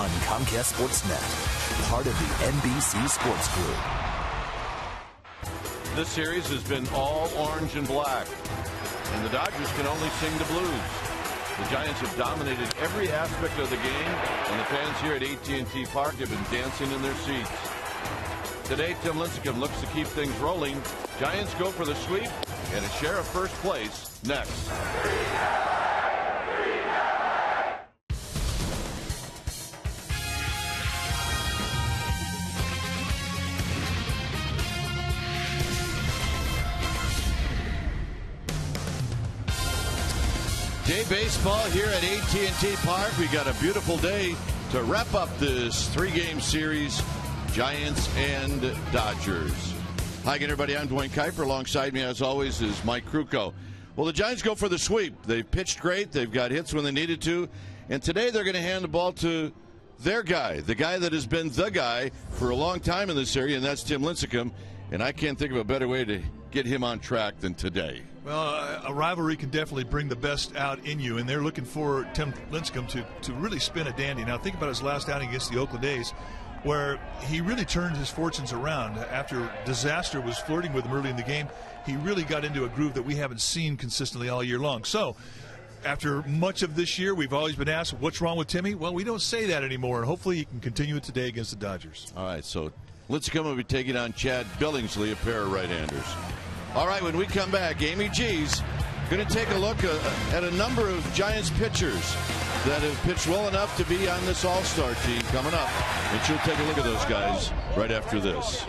on Comcast Sportsnet, part of the NBC Sports Group. This series has been all orange and black, and the Dodgers can only sing the blues. The Giants have dominated every aspect of the game, and the fans here at AT&T Park have been dancing in their seats. Today, Tim Lincecum looks to keep things rolling. Giants go for the sweep and a share of first place next. Day baseball here at AT&T Park. We got a beautiful day to wrap up this three-game series, Giants and Dodgers. Hi again, everybody. I'm Dwayne Kuiper. Alongside me, as always, is Mike Krukow. Well, the Giants go for the sweep. They've pitched great. They've got hits when they needed to. And today they're going to hand the ball to their guy, the guy that has been the guy for a long time in this area, and that's Tim Lincecum. And I can't think of a better way to get him on track than today. Well, a rivalry can definitely bring the best out in you, and they're looking for Tim Lincecum to really spin a dandy. Now, think about his last outing against the Oakland A's, where he really turned his fortunes around. After disaster was flirting with him early in the game, he really got into a groove that we haven't seen consistently all year long. So, after much of this year, we've always been asked, what's wrong with Timmy? Well, we don't say that anymore, and hopefully he can continue it today against the Dodgers. All right, so Lincecum will be taking on Chad Billingsley, a pair of right-handers. All right, when we come back, Amy G's going to take a look at a number of Giants pitchers that have pitched well enough to be on this All-Star team coming up. And she'll take a look at those guys right after this.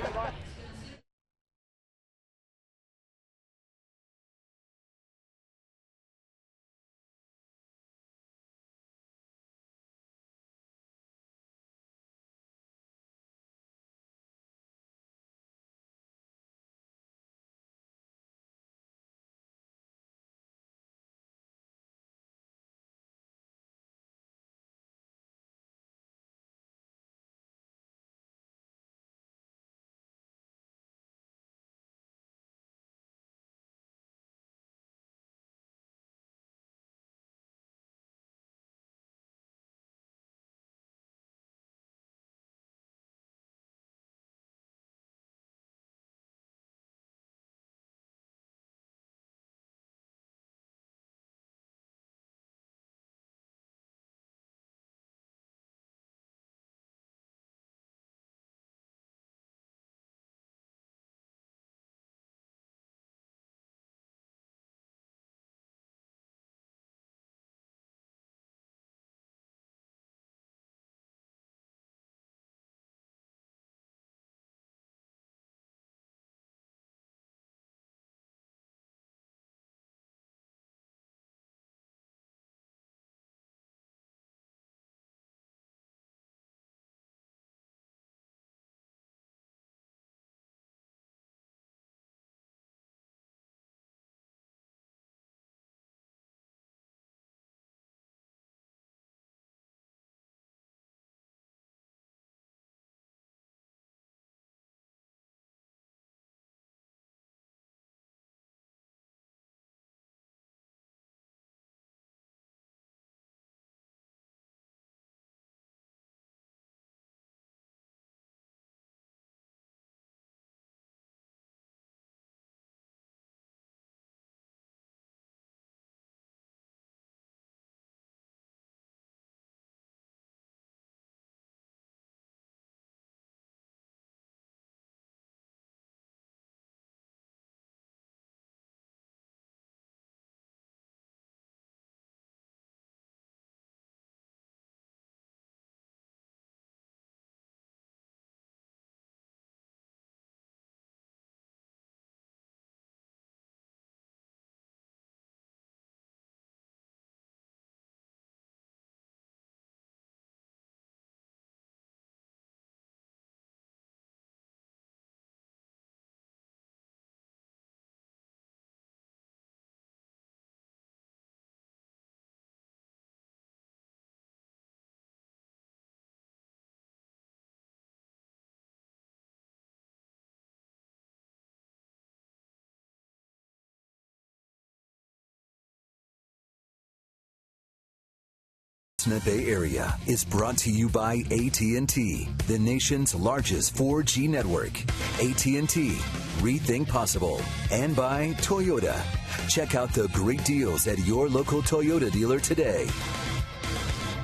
Sportsnet Bay Area is brought to you by AT&T, the nation's largest 4G network. AT&T, rethink possible. And by Toyota. Check out the great deals at your local Toyota dealer today.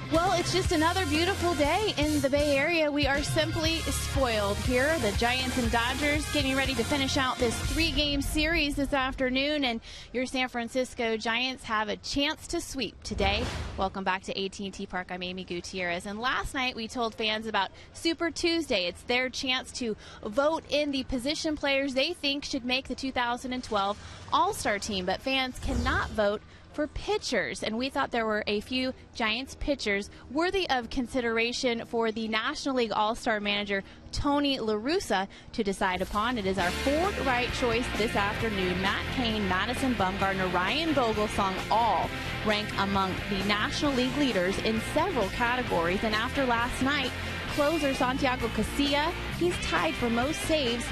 Well, it's just another beautiful day in the Bay Area. We are simply spoiled here. The Giants and Dodgers getting ready to finish out this 3-game series this afternoon, and your San Francisco Giants have a chance to sweep today. Welcome back to AT&T Park. I'm Amy Gutierrez, and last night we told fans about Super Tuesday. It's their chance to vote in the position players they think should make the 2012 All-Star team, but fans cannot vote for pitchers, and we thought there were a few Giants pitchers worthy of consideration for the National League All-Star manager Tony La Russa to decide upon. It is our fourth right choice this afternoon. Matt Cain, Madison Bumgarner, Ryan Vogelsong all rank among the National League leaders in several categories, and after last night, closer Santiago Casilla, he's tied for most saves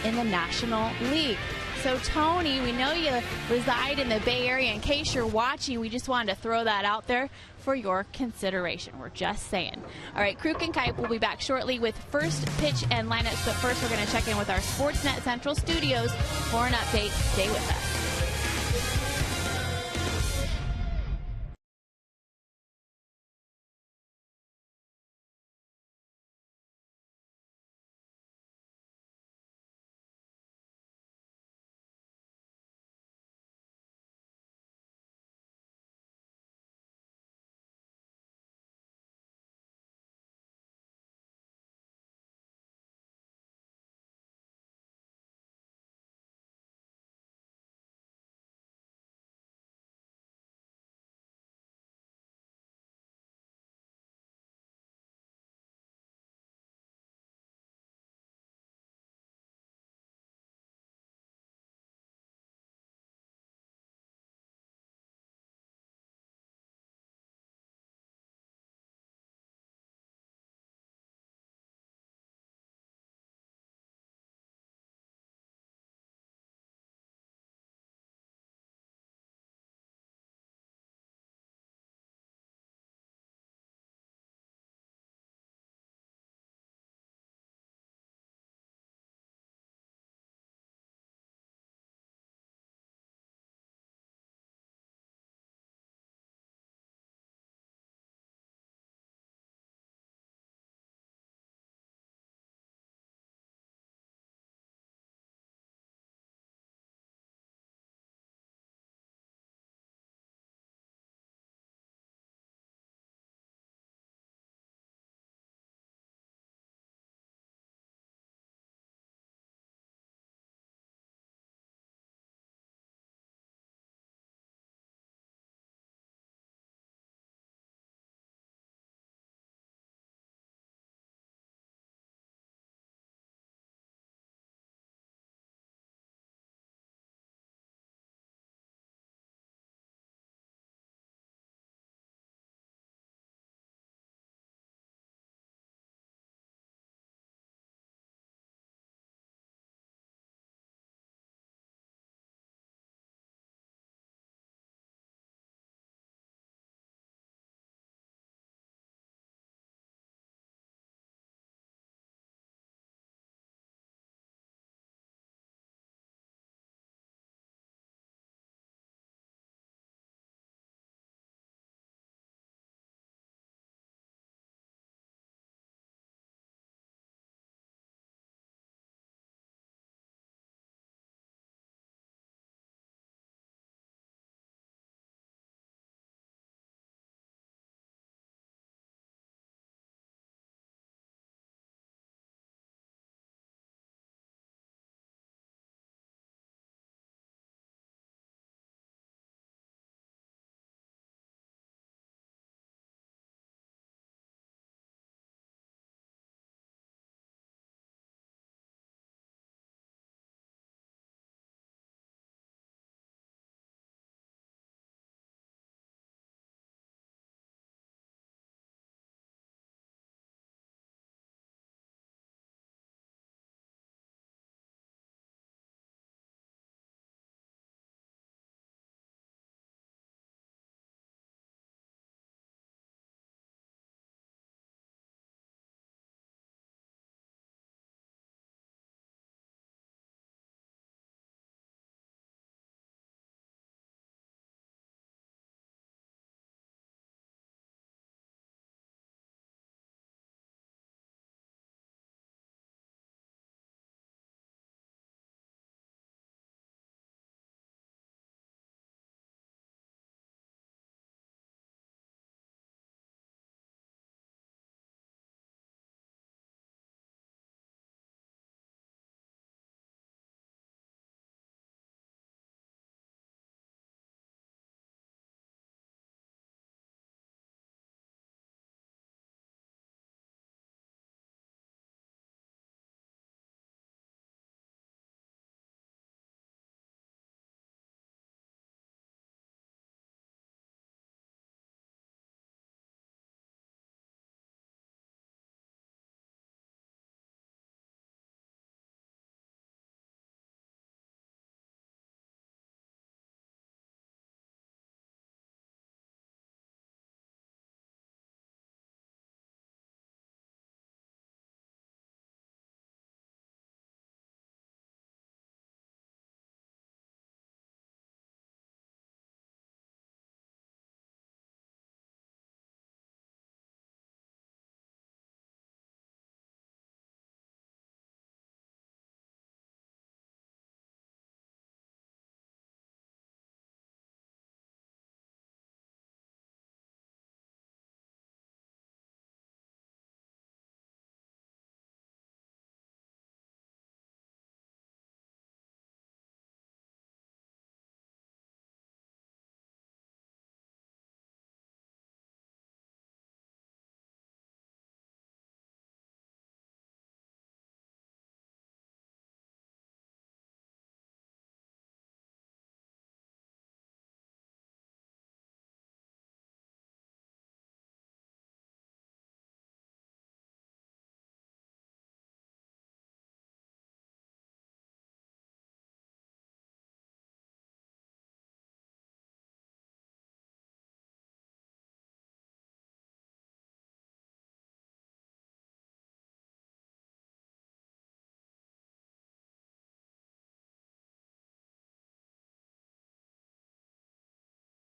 in the National League. So, Tony, we know you reside in the Bay Area. In case you're watching, we just wanted to throw that out there for your consideration. We're just saying. All right, Kruk and Kipe will be back shortly with first pitch and lineups. But first, we're going to check in with our Sportsnet Central studios for an update. Stay with us.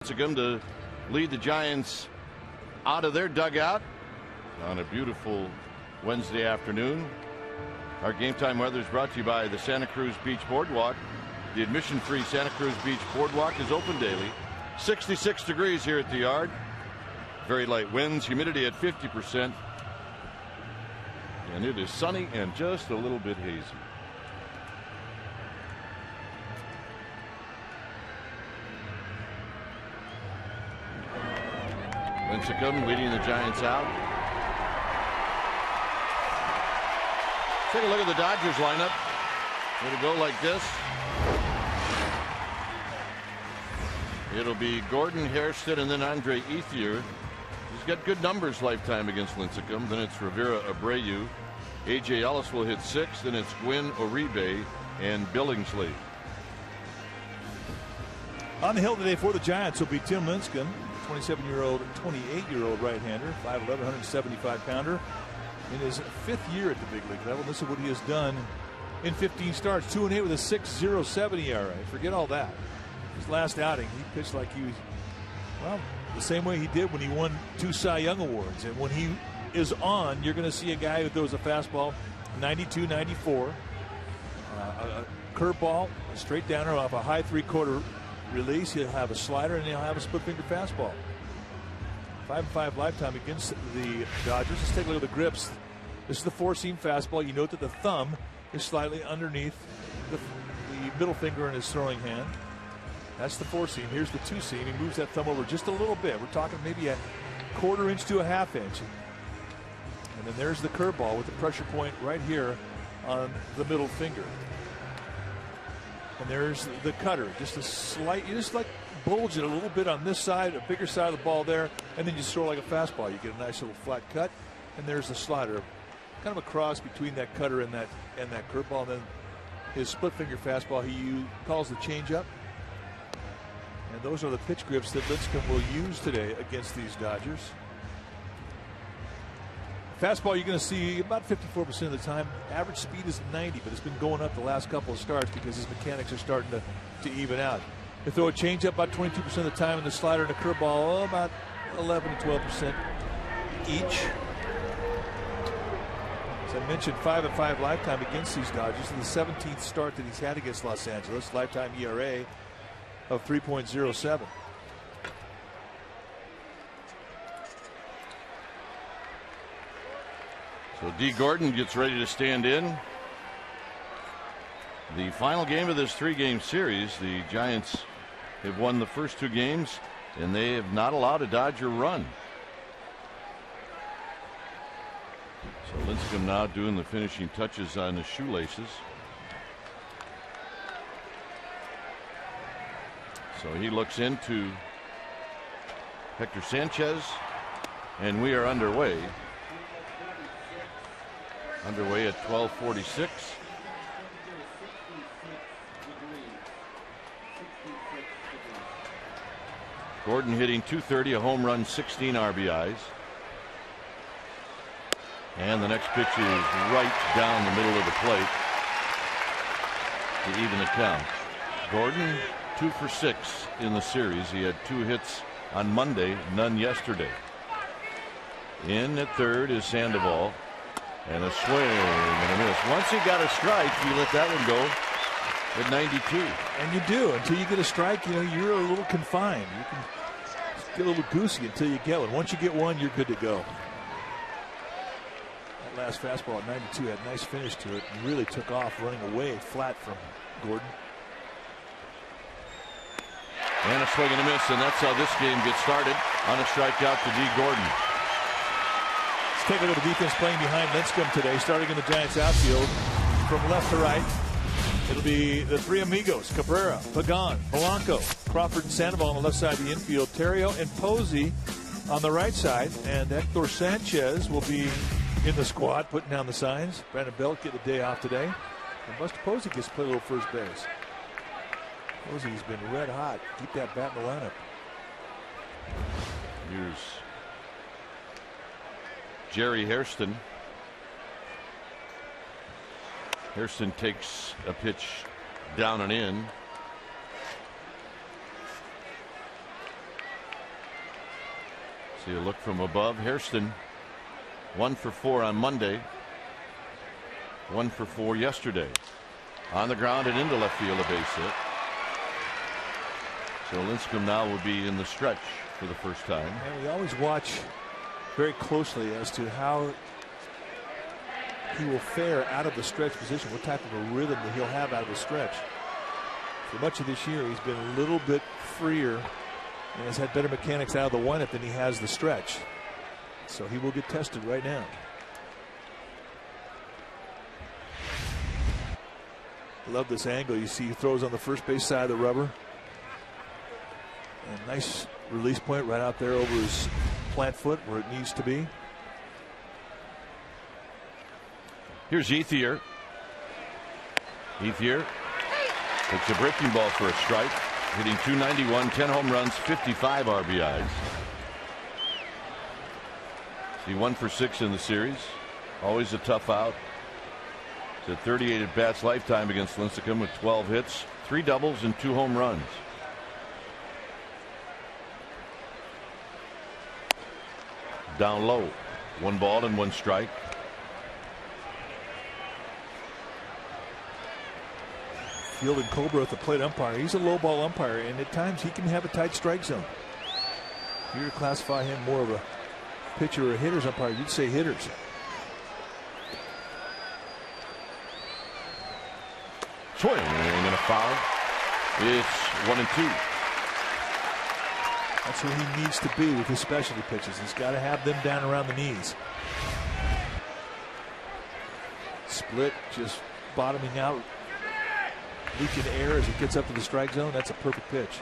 Lincecum to lead the Giants out of their dugout on a beautiful Wednesday afternoon. Our game time weather is brought to you by the Santa Cruz Beach Boardwalk. The admission-free Santa Cruz Beach Boardwalk is open daily. 66 degrees here at the yard. Very light winds, humidity at 50%. And it is sunny and just a little bit hazy. Lincecum leading the Giants out. Take a look at the Dodgers lineup. It'll go like this. It'll be Gordon, Hairston, and then Andre Ethier. He's got good numbers lifetime against Lincecum. Then it's Rivera Abreu. A.J. Ellis will hit 6. Then it's Gwynn Uribe and Billingsley. On the hill today for the Giants will be Tim Lincecum, 27-year-old, 28-year-old right-hander, 5'11", 175-pounder. In his 5th year at the big league level, this is what he has done in 15 starts. 2-8 with a 6.07 ERA. Forget all that. His last outing, he pitched like he was, well, the same way he did when he won 2 Cy Young Awards. And when he is on, you're going to see a guy who throws a fastball 92, 94, a curveball, a straight downer off a high 3/4 release. He'll have a slider and he'll have a split finger fastball. 5-5 lifetime against the Dodgers. Let's take a look at the grips. This is the 4-seam fastball. You note that the thumb is slightly underneath the middle finger in his throwing hand. That's the 4-seam. Here's the 2-seam. He moves that thumb over just a little bit. We're talking maybe a 1/4 inch to a 1/2 inch. And then there's the curveball with the pressure point right here on the middle finger. And there's the cutter. Just a slight, you just like bulge it a little bit on this side, a bigger side of the ball there, and then you throw like a fastball. You get a nice little flat cut, and there's the slider. Kind of a cross between that cutter and that curveball. And then his split finger fastball he calls the changeup. And those are the pitch grips that Lincecum will use today against these Dodgers. Fastball you're going to see about 54% of the time. Average speed is 90, but it's been going up the last couple of starts because his mechanics are starting to even out. They throw a changeup about 22% of the time, and the slider and the curveball about 11 to 12% each. As I mentioned, 5-5 lifetime against these Dodgers in the 17th start that he's had against Los Angeles. Lifetime ERA of 3.07. So D. Gordon gets ready to stand in. The final game of this 3-game series, the Giants have won the first 2 games, and they have not allowed a Dodger run. So Lincecum now doing the finishing touches on his shoelaces. So he looks into Hector Sanchez, and we are underway. Underway at 12:46. Gordon hitting .230, a home run, 16 RBIs. And the next pitch is right down the middle of the plate to even the count. Gordon 2 for 6 in the series. He had 2 hits on Monday, none yesterday. In at third is Sandoval. And a swing and a miss. Once he got a strike, you let that one go at 92. And you do. Until you get a strike, you're a little confined. You can get a little goosey until you get one. Once you get one, you're good to go. That last fastball at 92 had a nice finish to it and really took off, running away flat from Gordon. And a swing and a miss, and that's how this game gets started, on a strikeout to D. Gordon. Take a look at the defense playing behind Lincecum today, starting in the Giants outfield from left to right. It'll be the 3 amigos, Cabrera, Pagan, Polanco, Crawford and Sandoval on the left side of the infield, Terrio and Posey on the right side, and Hector Sanchez will be in the squad, putting down the signs. Brandon Belt getting the day off today, and Buster Posey gets to play a little first base. Posey's been red hot. Keep that bat in the lineup. Here's Jerry Hairston. Hairston takes a pitch down and in. See a look from above. Hairston 1 for 4 on Monday. 1 for 4 yesterday. On the ground and into left field, a base hit. So Lincecum now will be in the stretch for the first time. And we always watch very closely as to how he will fare out of the stretch position, what type of a rhythm that he'll have out of the stretch. For much of this year, he's been a little bit freer and has had better mechanics out of the windup than he has the stretch. So he will get tested right now. Love this angle. You see he throws on the first base side of the rubber. And nice release point right out there over his plant foot where it needs to be. Here's Ethier. Ethier takes a breaking ball for a strike, hitting .291, 10 home runs, 55 RBIs. See, 1 for 6 in the series. Always a tough out. He's at 38 at bats lifetime against Lincecum with 12 hits, 3 doubles, and 2 home runs. Down low, 1 ball and 1 strike. Fielding Cobra at the plate umpire. He's a low ball umpire, and at times he can have a tight strike zone. If you were to classify him more of a pitcher or a hitter's umpire, you'd say hitters. Swing and a foul. It's 1-2. That's who he needs to be with his specialty pitches. He's got to have them down around the knees. Split, just bottoming out, leaking air as it gets up to the strike zone. That's a perfect pitch.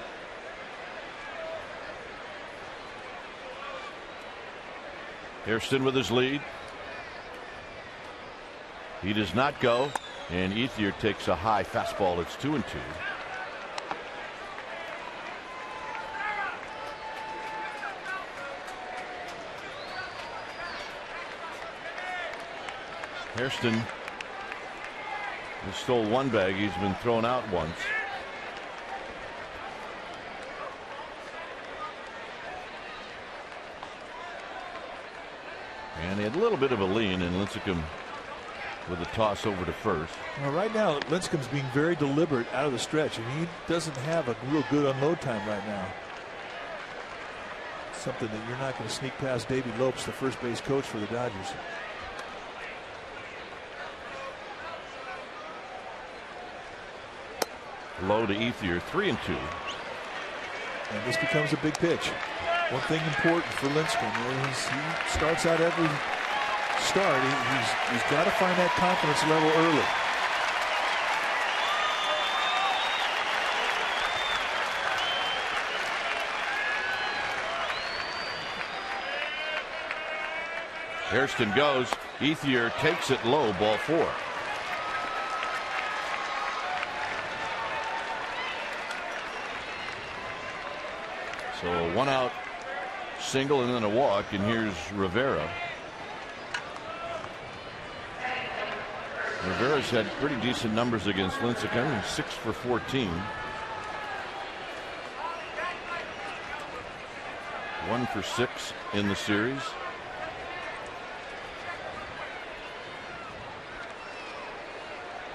Hairston with his lead. He does not go, and Ethier takes a high fastball. It's 2-2. Hairston has stole 1 bag. He's been thrown out once. And he had a little bit of a lean, and Lincecum with a toss over to first. Well, right now, Lincecum's being very deliberate out of the stretch, and he doesn't have a real good unload time right now. Something that you're not going to sneak past Davey Lopes, the first base coach for the Dodgers. Low to Ethier, 3-2. And this becomes a big pitch. One thing important for Lincecum is he starts out every start. He's got to find that confidence level early. Hairston goes. Ethier takes it low, ball 4. So a 1 out single and then a walk, and here's Rivera. Rivera's had pretty decent numbers against Lincecum. He's 6 for 14. 1 for 6 in the series.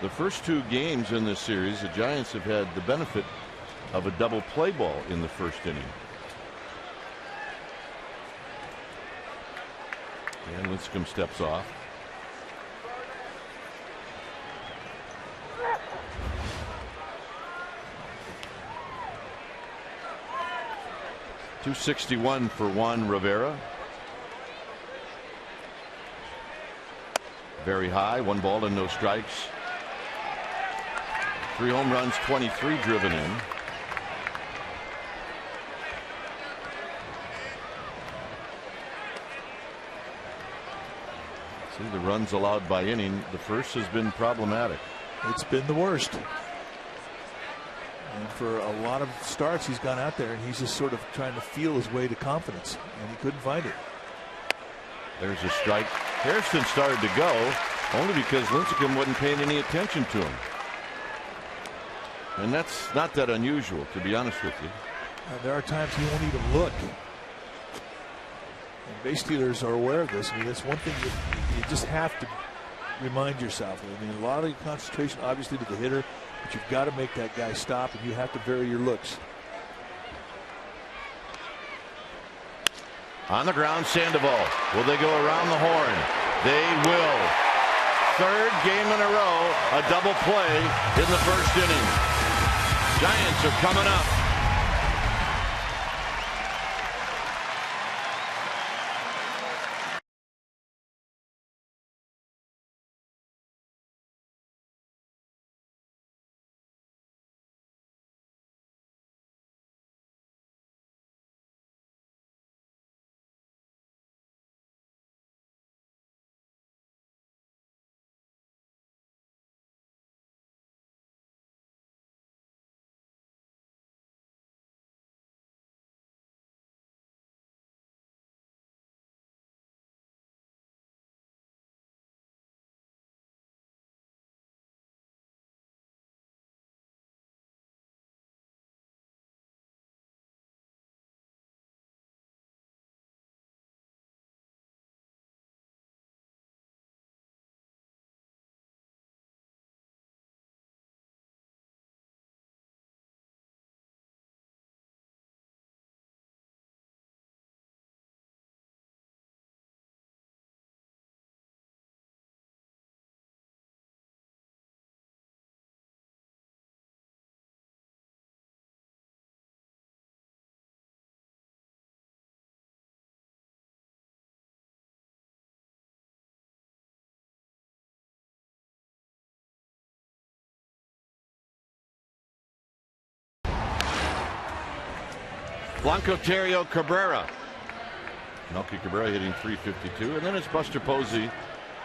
The first 2 games in this series, the Giants have had the benefit of a double play ball in the first inning. And Lincecum steps off. .261 for Juan Rivera. Very high, 1 ball and no strikes. 3 home runs, 23 driven in. See, the runs allowed by inning, the first has been problematic. It's been the worst. And for a lot of starts, he's gone out there and he's just sort of trying to feel his way to confidence, and he couldn't find it. There's a strike. Hairston started to go only because Lincecum wasn't paying any attention to him. And that's not that unusual, to be honest with you. There are times he won't even look. And base stealers are aware of this. I mean, that's one thing that you just have to remind yourself. I mean, a lot of concentration, obviously, to the hitter, but you've got to make that guy stop, and you have to vary your looks. On the ground, Sandoval. Will they go around the horn? They will. Third game in a row, a double play in the first inning. Giants are coming up. Blanco, Terrio, Cabrera. Melky Cabrera hitting .352, and then it's Buster Posey,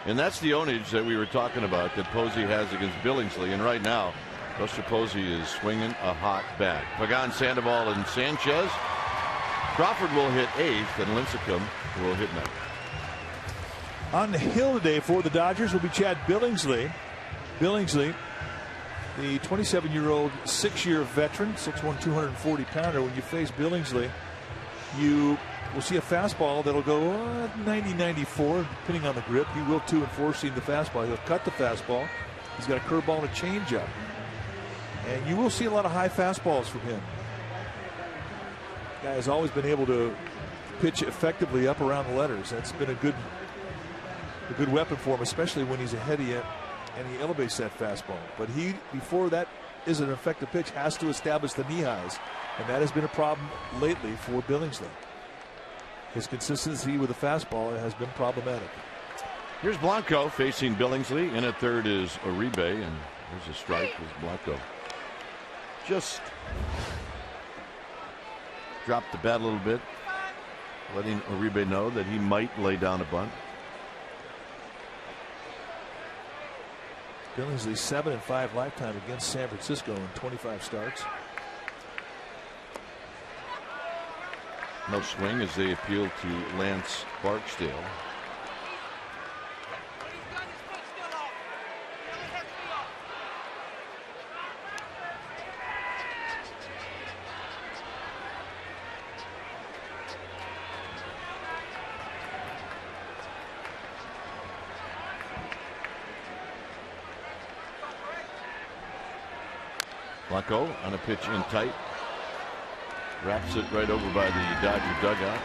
and that's the ownage that we were talking about that Posey has against Billingsley, and right now Buster Posey is swinging a hot bat. Pagan, Sandoval, and Sanchez. Crawford will hit 8th, and Lincecum will hit 9th. On the hill today for the Dodgers will be Chad Billingsley. Billingsley, the 27-year-old 6-year veteran, 6'1", 240-pounder. When you face Billingsley, you will see a fastball that'll go 90-94, depending on the grip. He will 2-4 seam the fastball. He'll cut the fastball. He's got a curveball and a changeup. And you will see a lot of high fastballs from him. Guy has always been able to pitch effectively up around the letters. That's been a good weapon for him, especially when he's ahead of you and he elevates that fastball. But he, before that is an effective pitch, has to establish the knee highs, and that has been a problem lately for Billingsley. His consistency with the fastball has been problematic. Here's Blanco facing Billingsley. In at third is Uribe, and there's a strike with Blanco. Just dropped the bat a little bit, letting Uribe know that he might lay down a bunt. Billingsley 7-5 lifetime against San Francisco in 25 starts. No swing as they appeal to Lance Barksdale. Blanco on a pitch in tight. Wraps it right over by the Dodger dugout.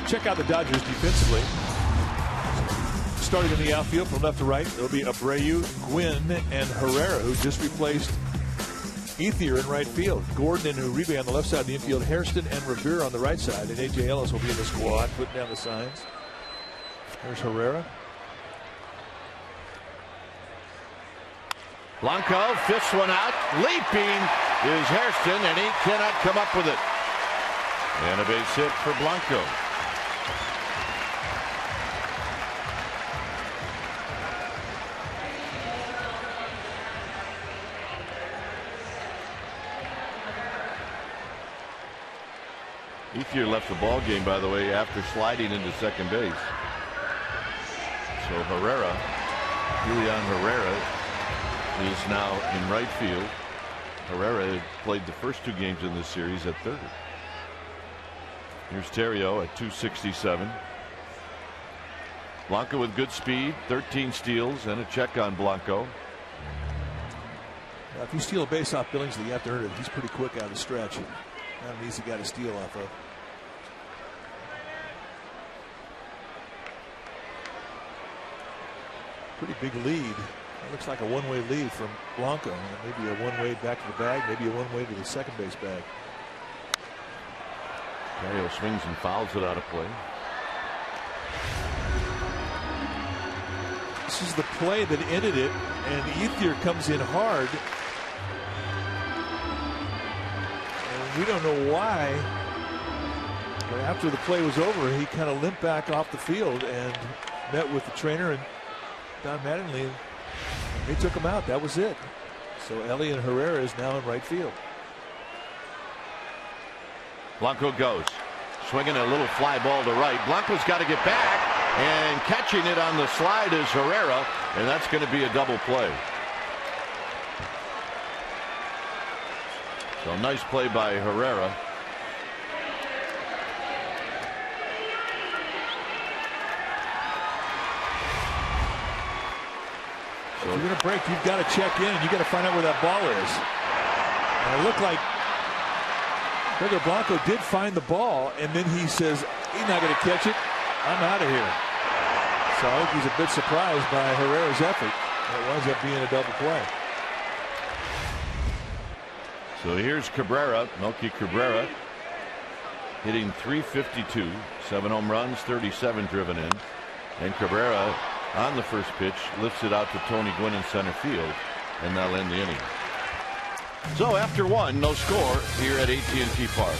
Check out the Dodgers defensively. Starting in the outfield from left to right, it'll be Abreu, Gwynn, and Herrera, who just replaced Ethier in right field. Gordon and Uribe on the left side of the infield. Hairston and Rivera on the right side. And A.J. Ellis will be in the squad, putting down the signs. There's Herrera. Blanco fists one out. Leaping is Hairston, and he cannot come up with it. And a base hit for Blanco. Ethier left the ball game, by the way, after sliding into second base. So Herrera, Julian Herrera, is now in right field. Herrera had played the first two games in this series at third. Here's Terrio at 267. Blanco with good speed, 13 steals and a check on Blanco. Now, if you steal a base off Billingsley, you have to earn it. He's pretty quick out of the stretch. Not an easy guy to steal off of. Pretty big lead. It looks like a one-way lead from Blanco. Maybe a one-way back to the bag, maybe a one-way to the second base bag. Terrio swings and fouls it out of play. This is the play that ended it, and Ethier comes in hard. And we don't know why, but after the play was over, he kind of limped back off the field and met with the trainer and Don Mattingly. They took him out. That was it. So Elliot Herrera is now in right field. Blanco goes. Swinging a little fly ball to right. Blanco's got to get back. And catching it on the slide is Herrera. And that's going to be a double play. So nice play by Herrera. If you're going to break, you've got to check in and you've got to find out where that ball is. And it looked like Pedro Blanco did find the ball, and then he says, he's not going to catch it. I'm out of here. So I think he's a bit surprised by Herrera's effort. It winds up being a double play. So here's Cabrera, Melky Cabrera, hitting .352, 7 home runs, 37 driven in. And Cabrera, on the first pitch, lifts it out to Tony Gwynn in center field, and that'll end the inning. So after one, no score here at AT&T Park.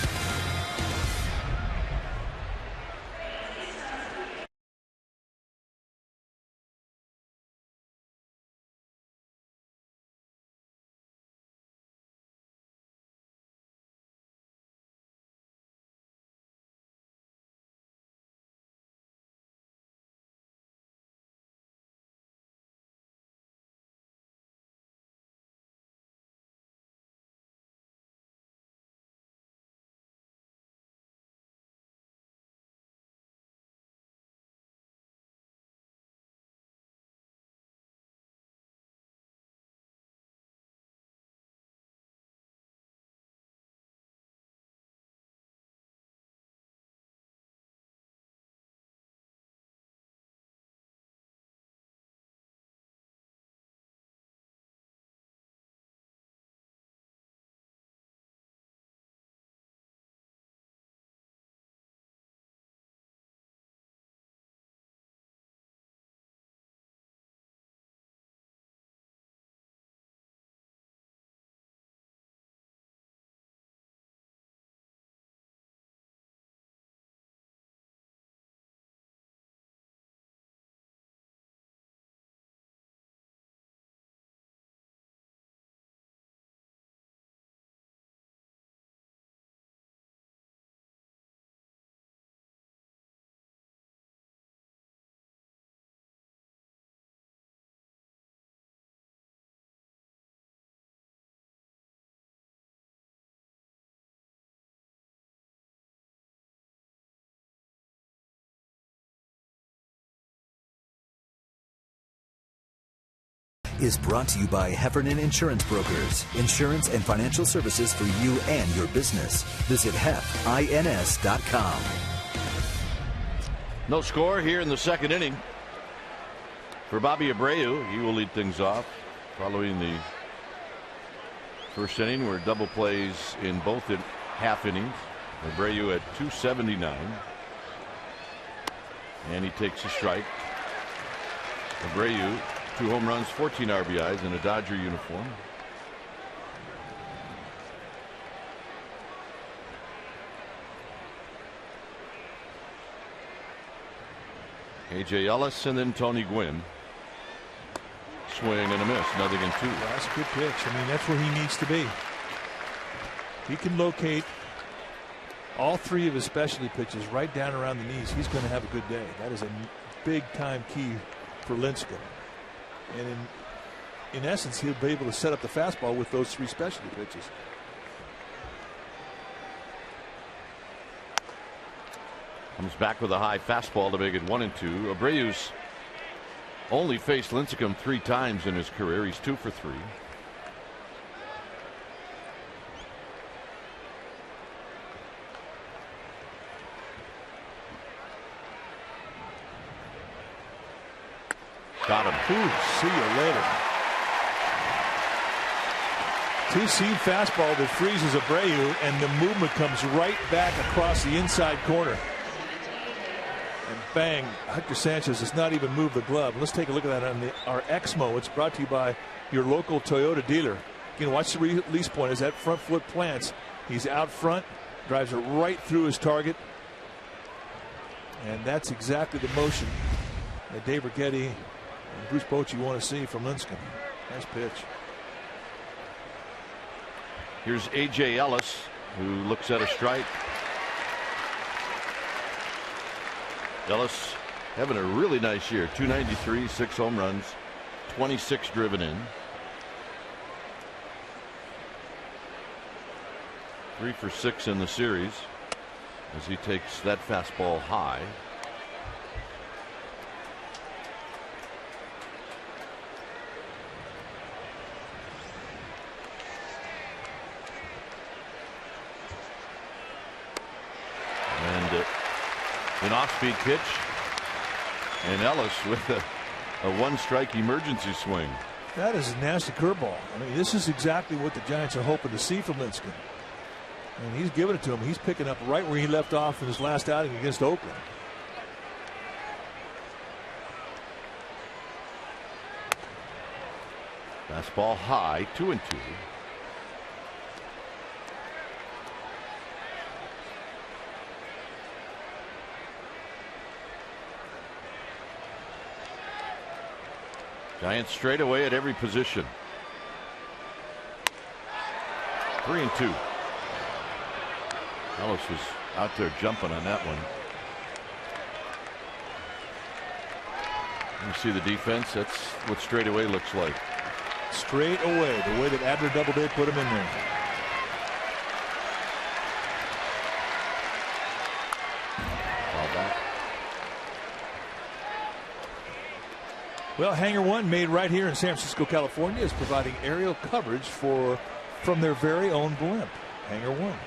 Is brought to you by Heffernan Insurance Brokers. Insurance and financial services for you and your business. Visit HEFINS.com. No score here in the second inning for Bobby Abreu. He will lead things off following the first inning, where double plays in both half innings. Abreu at 279. And he takes a strike. Abreu, 2 home runs, 14 RBIs in a Dodger uniform. A.J. Ellis and then Tony Gwynn. Swing and a miss, 0-2. That's a good pitch. I mean, that's where he needs to be. He can locate all 3 of his specialty pitches right down around the knees. He's going to have a good day. That is a big time key for Lincecum. And in essence, he'll be able to set up the fastball with those 3 specialty pitches. Comes back with a high fastball to make it 1-2. Abreu's only faced Lincecum 3 times in his career. He's 2 for 3. Got him. Ooh, see you later. Two-seam fastball that freezes Abreu, and the movement comes right back across the inside corner. And bang, Hector Sanchez does not even move the glove. Let's take a look at that on our Exmo. It's brought to you by your local Toyota dealer. You can watch the release point as that front foot plants. He's out front, drives it right through his target. And that's exactly the motion that Dave Rigetti and Bruce Bochy want to see from Lincecum. Nice pitch. Here's A.J. Ellis, who looks at a strike. Ellis having a really nice year. 293, 6 home runs, 26 driven in. 3 for 6 in the series as he takes that fastball high. An off-speed pitch, and Ellis with a 1-strike emergency swing. That is a nasty curveball. I mean, this is exactly what the Giants are hoping to see from Lincecum. And he's giving it to him. He's picking up right where he left off in his last outing against Oakland. Fastball high, 2-2. Giants straight away at every position. 3-2. Ellis was out there jumping on that one. You see the defense. That's what straight away looks like. Straight away, the way that Abner Doubleday put him in there. Ball back. Well, Hangar One, made right here in San Francisco, California, is providing aerial coverage from their very own blimp. Hangar One.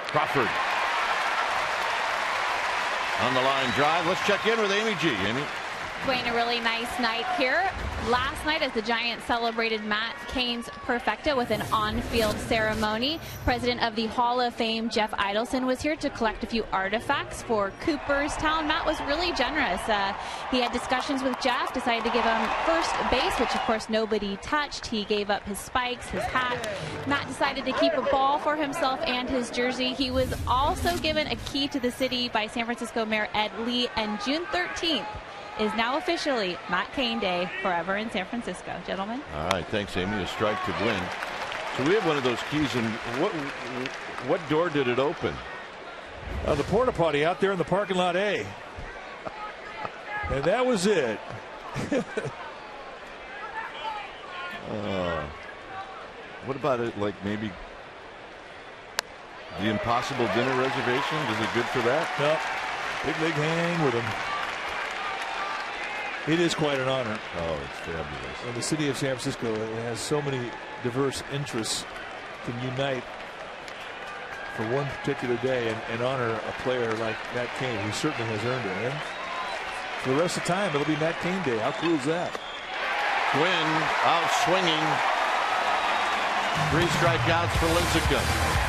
Crawford on the line drive. Let's check in with Amy G. Amy. Dwayne, a really nice night here. Last night, as the Giants celebrated Matt Cain's perfecta with an on-field ceremony, President of the Hall of Fame, Jeff Idelson, was here to collect a few artifacts for Cooperstown. Matt was really generous. He had discussions with Jeff, decided to give him first base, which of course nobody touched. He gave up his spikes, his hat. Matt decided to keep a ball for himself and his jersey. He was also given a key to the city by San Francisco Mayor Ed Lee, and June 13th is now officially Matt Cain Day forever in San Francisco. Gentlemen. All right, thanks, Amy. A strike to win. So we have one of those keys, and what door did it open? The porta potty out there in the parking lot A. And that was it. What about it? Like maybe the Impossible Dinner reservation? Is it good for that? No. Big League hang with him. It is quite an honor. Oh, it's fabulous. And the city of San Francisco has so many diverse interests can unite for one particular day and honor a player like Matt Cain, who certainly has earned it. And for the rest of the time, it'll be Matt Cain Day. How cool is that? Quinn out swinging. 3 strikeouts for Lincecum.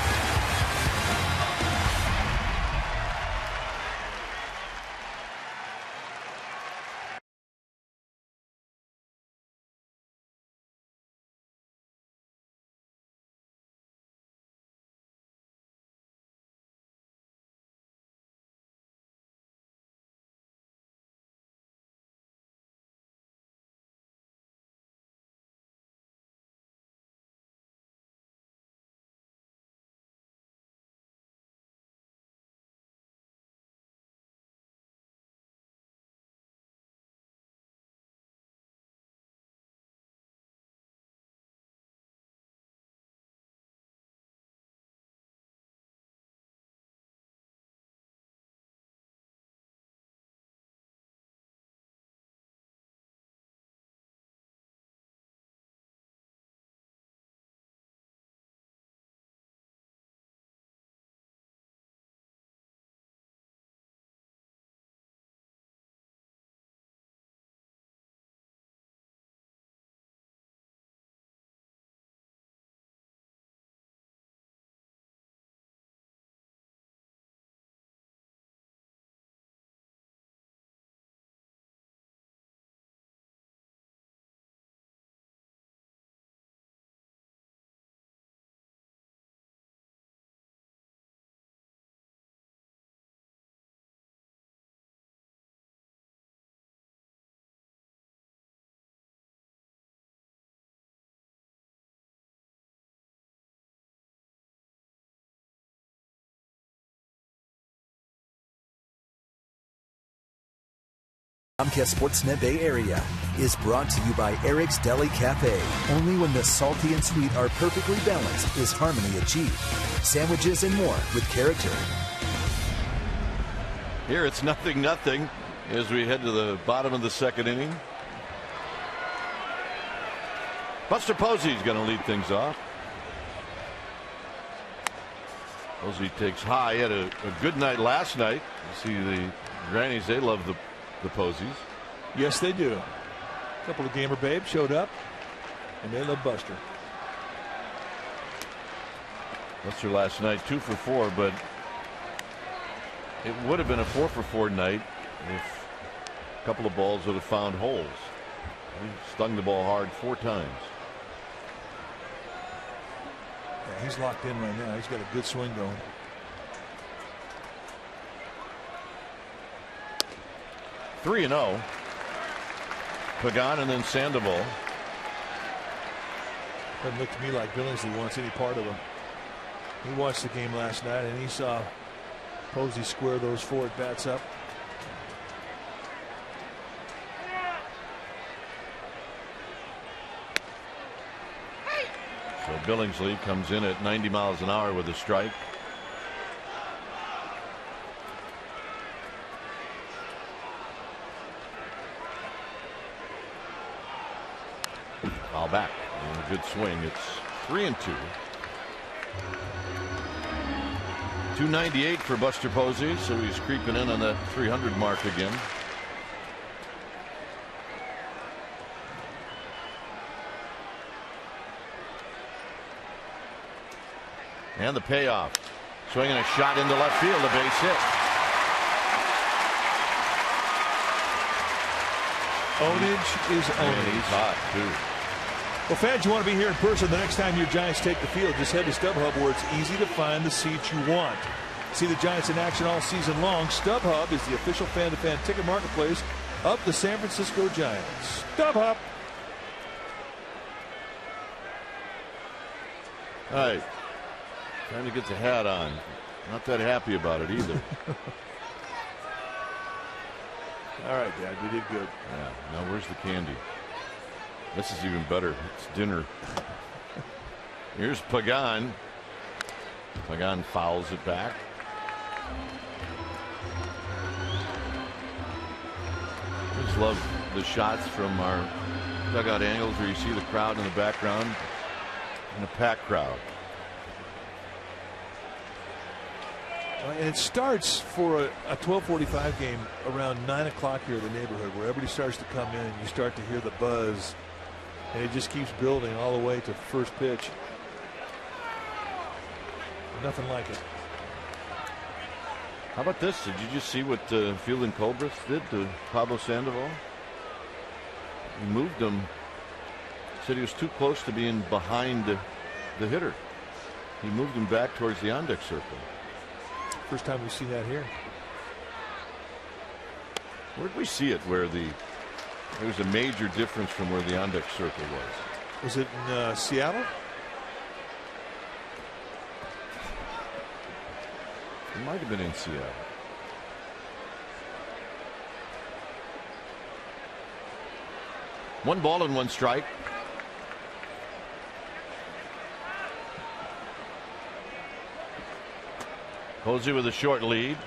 Comcast Sportsnet Bay Area is brought to you by Eric's Deli Cafe. Only when the salty and sweet are perfectly balanced is harmony achieved. Sandwiches and more with character. Here it's 0-0 as we head to the bottom of the second inning. Buster Posey's going to lead things off. Posey takes high. He had a good night last night. You see the grannies, they love the Posies. Yes, they do. A couple of gamer babes showed up, and they love Buster. Buster last night 2 for 4, but it would have been a 4 for 4 night if a couple of balls would have found holes. He stung the ball hard 4 times. Yeah, he's locked in right now. He's got a good swing going. Three and 0. Pagan and then Sandoval. Doesn't look to me like Billingsley wants any part of him. He watched the game last night and he saw Posey square those 4 at-bats up. So Billingsley comes in at 90 miles an hour with a strike. Foul back. And a good swing. It's 3-2. 298 for Buster Posey, so he's creeping in on that 300 mark again. And the payoff. Swinging a shot into left field, a base hit. Ownage is ownage. And he's hot, too. Well, fans, you want to be here in person the next time your Giants take the field. Just head to StubHub where it's easy to find the seats you want. See the Giants in action all season long. StubHub is the official fan-to-fan ticket marketplace of the San Francisco Giants. StubHub. All right. Trying to get the hat on. Not that happy about it either. All right, Dad, you did good. Yeah. Now where's the candy? This is even better. It's dinner. Here's Pagan. Pagan fouls it back. I just love the shots from our dugout angles where you see the crowd in the background and a packed crowd. And it starts for a 12:45 game around 9 o'clock here in the neighborhood where everybody starts to come in and you start to hear the buzz. And it just keeps building all the way to first pitch. Nothing like it. How about this? Did you just see what Fielding Colbert did to Pablo Sandoval? He moved him. Said he was too close to being behind the hitter. He moved him back towards the on-deck circle. First time we've seen that here. Where did we see it where there was a major difference from where the on-deck circle was? Was it in Seattle? It might have been in Seattle. One ball and one strike. Posey with a short lead.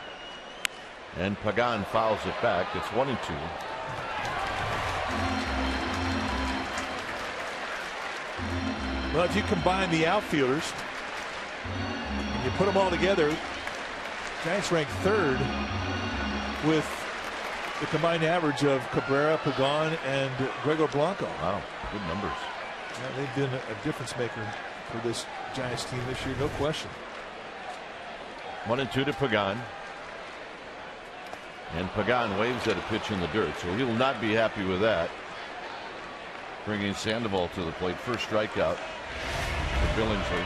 And Pagan fouls it back. It's 1-2. Well, if you combine the outfielders and you put them all together, Giants rank 3rd with the combined average of Cabrera, Pagan, and Gregor Blanco. Wow, good numbers. Yeah, they've been a difference maker for this Giants team this year, no question. 1-2 to Pagan. And Pagan waves at a pitch in the dirt, so he will not be happy with that. Bringing Sandoval to the plate. First strikeout for Billingsley.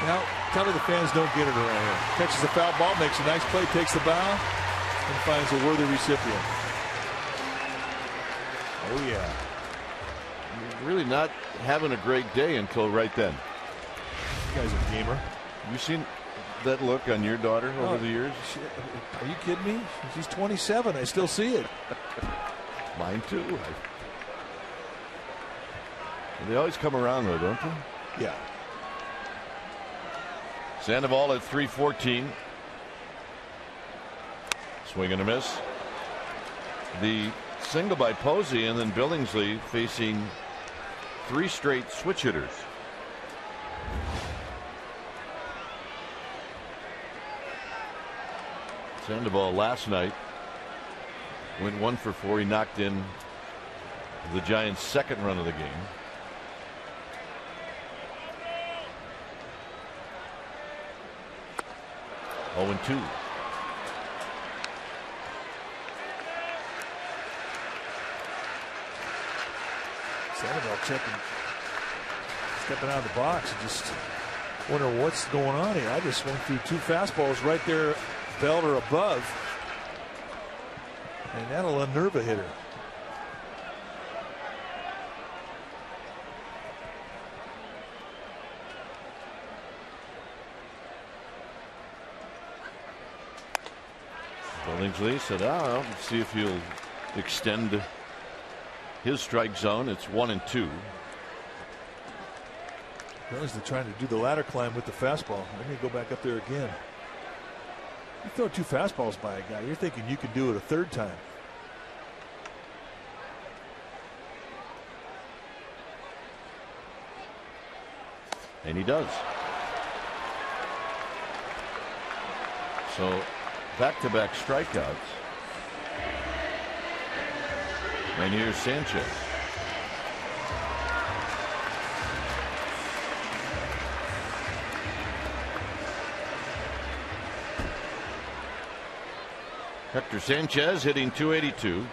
Now, tell me the fans don't get it around here. Catches a foul ball, makes a nice play, takes the bow, and finds a worthy recipient. Oh, yeah. Really not having a great day until right then. You guys are a gamer. You seen that look on your daughter over the years? Are you kidding me? She's 27. I still see it. Mine too. They always come around though, don't they? Yeah. Sandoval at 314. Swing and a miss. The single by Posey, and then Billingsley facing 3 straight switch hitters. Sandoval last night went 1 for 4. He knocked in the Giants' second run of the game. Oh, and 2. Sandoval stepping out of the box. Just wonder what's going on here. I just swung through 2 fastballs right there, belt or above, and that'll unnerve a hitter. Billingsley said, "Oh, let's see if he'll extend his strike zone." It's 1 and 2. Billingsley trying to do the ladder climb with the fastball. They're going to go back up there again. You throw 2 fastballs by a guy, you're thinking you can do it a 3rd time. And he does. So back-to-back strikeouts. And here's Sanchez. Hector Sanchez hitting .282.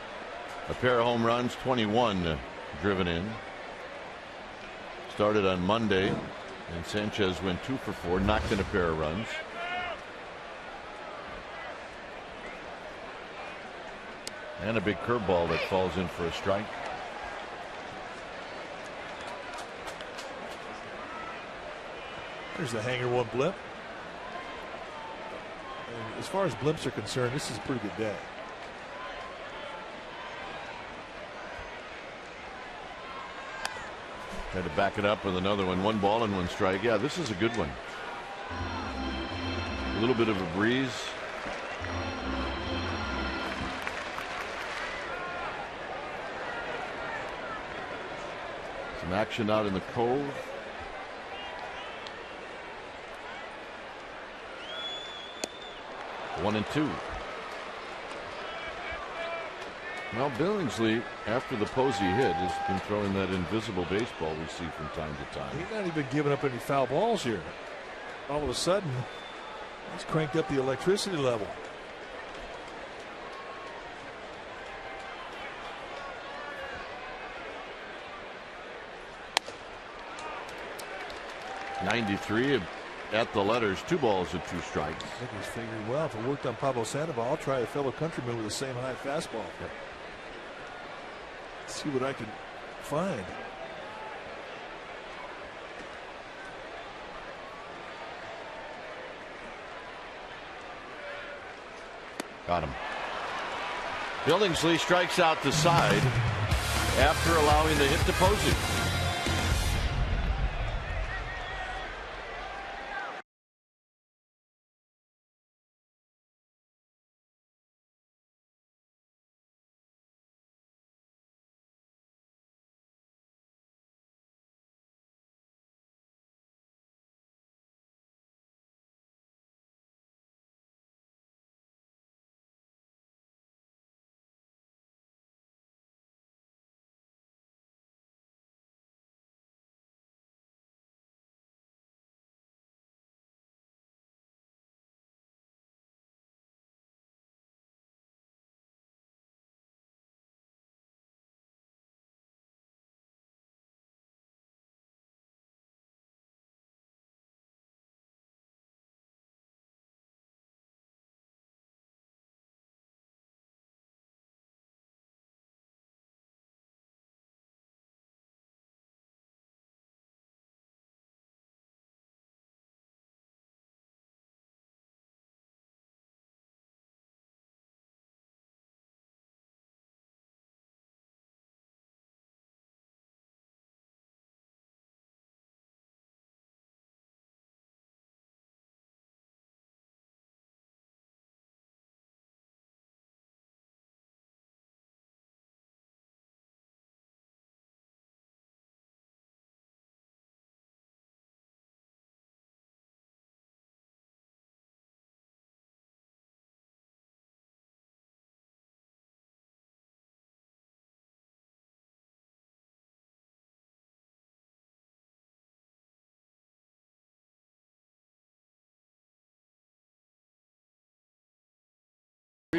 A pair of home runs, 21 driven in. Started on Monday, and Sanchez went 2 for 4, knocked in a pair of runs. And a big curveball that falls in for a strike. There's the hanger 1 blip. And as far as blimps are concerned, this is a pretty good day. Had to back it up with another one. 1 ball and 1 strike. Yeah, this is a good one. A little bit of a breeze. Some action out in the Cove. One and 2. Well, Billingsley, after the Posey hit, has been throwing that invisible baseball we see from time to time. He's not even giving up any foul balls here. All of a sudden, he's cranked up the electricity level. .93 at the letters. 2 balls and 2 strikes. I think he's figuring, well, if it worked on Pablo Sandoval, I'll try a fellow countryman with the same high fastball. Yep. See what I can find. Got him. Billingsley strikes out the side after allowing the hit to Posey.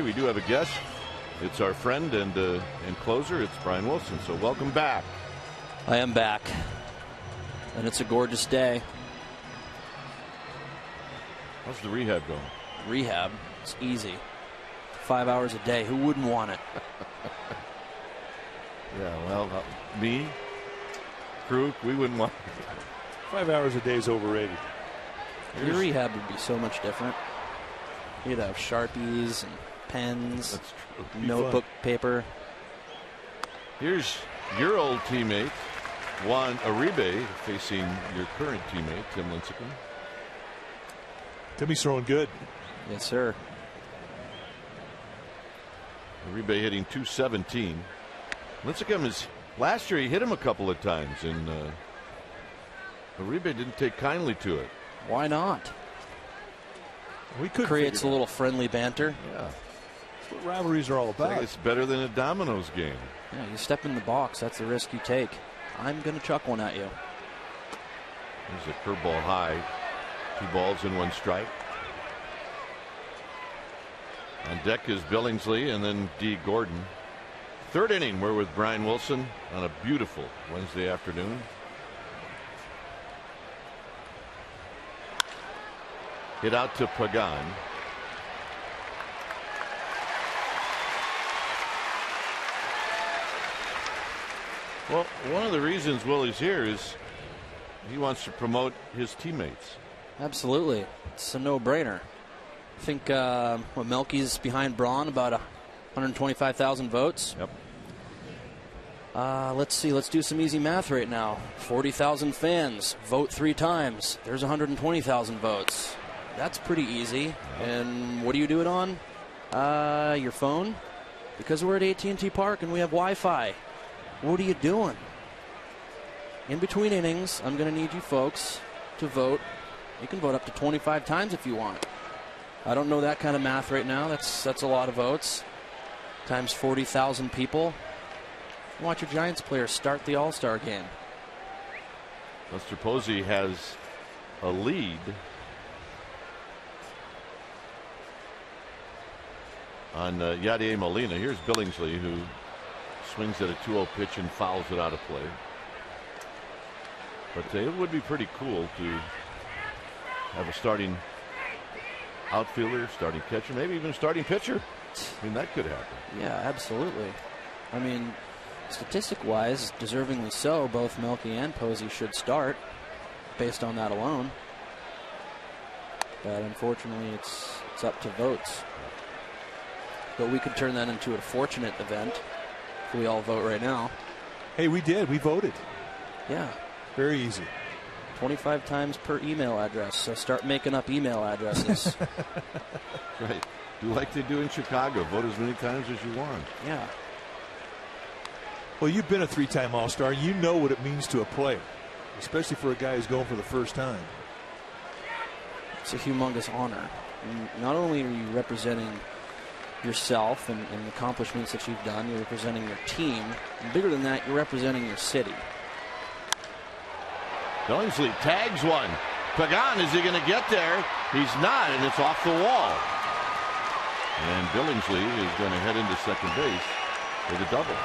We do have a guest. It's our friend and closer. It's Brian Wilson. So welcome back. I am back, and it's a gorgeous day. How's the rehab going? Rehab, it's easy. 5 hours a day. Who wouldn't want it? Yeah, well, me, Kruk, we wouldn't want it. 5 hours a day is overrated. Your rehab would be so much different. You'd have Sharpies and pens, notebook paper. Here's your old teammate, Juan Uribe, facing your current teammate, Tim Lincecum. Timmy's throwing good. Yes, sir. Uribe hitting .217. Lincecum is, last year he hit him a couple of times, and Uribe didn't take kindly to it. Why not? We could creates a little friendly banter. Yeah. That's what rivalries are all about. It's better than a dominoes game. Yeah, you step in the box. That's the risk you take. I'm going to chuck one at you. There's a curveball high. 2 balls and 1 strike. On deck is Billingsley and then D. Gordon. 3rd inning, we're with Brian Wilson on a beautiful Wednesday afternoon. Hit out to Pregame. Well, one of the reasons Willie's here is he wants to promote his teammates. Absolutely. It's a no-brainer. I think Melky's behind Braun, about 125,000 votes. Yep. Let's see. Let's do some easy math right now. 40,000 fans vote 3 times. There's 120,000 votes. That's pretty easy. Yep. And what do you do it on? Your phone? Because we're at AT&T Park and we have Wi-Fi. What are you doing? In between innings, I'm going to need you folks to vote. You can vote up to 25 times if you want. I don't know that kind of math right now. That's a lot of votes. Times 40,000 people. Watch your Giants players start the All-Star game. Lester Posey has a lead on Yadier Molina. Here's Billingsley, who swings at a 2-0 pitch and fouls it out of play. But it would be pretty cool to have a starting outfielder, starting catcher, maybe even starting pitcher. I mean, that could happen. Yeah, absolutely. I mean, statistic-wise, deservingly so, both Melky and Posey should start based on that alone. But unfortunately, it's up to votes. But we could turn that into a fortunate event if we all vote right now. Hey, we did. We voted. Yeah. Very easy. 25 times per email address. So start making up email addresses. Right. Do like they do in Chicago. Vote as many times as you want. Yeah. Well, you've been a 3-time All-Star. You know what it means to a player, especially for a guy who's going for the first time. It's a humongous honor. And not only are you representing yourself and the accomplishments that you've done, you're representing your team. And bigger than that, you're representing your city. Billingsley tags one. Pregame, is he going to get there? He's not, and it's off the wall. And Billingsley is going to head into second base with a double.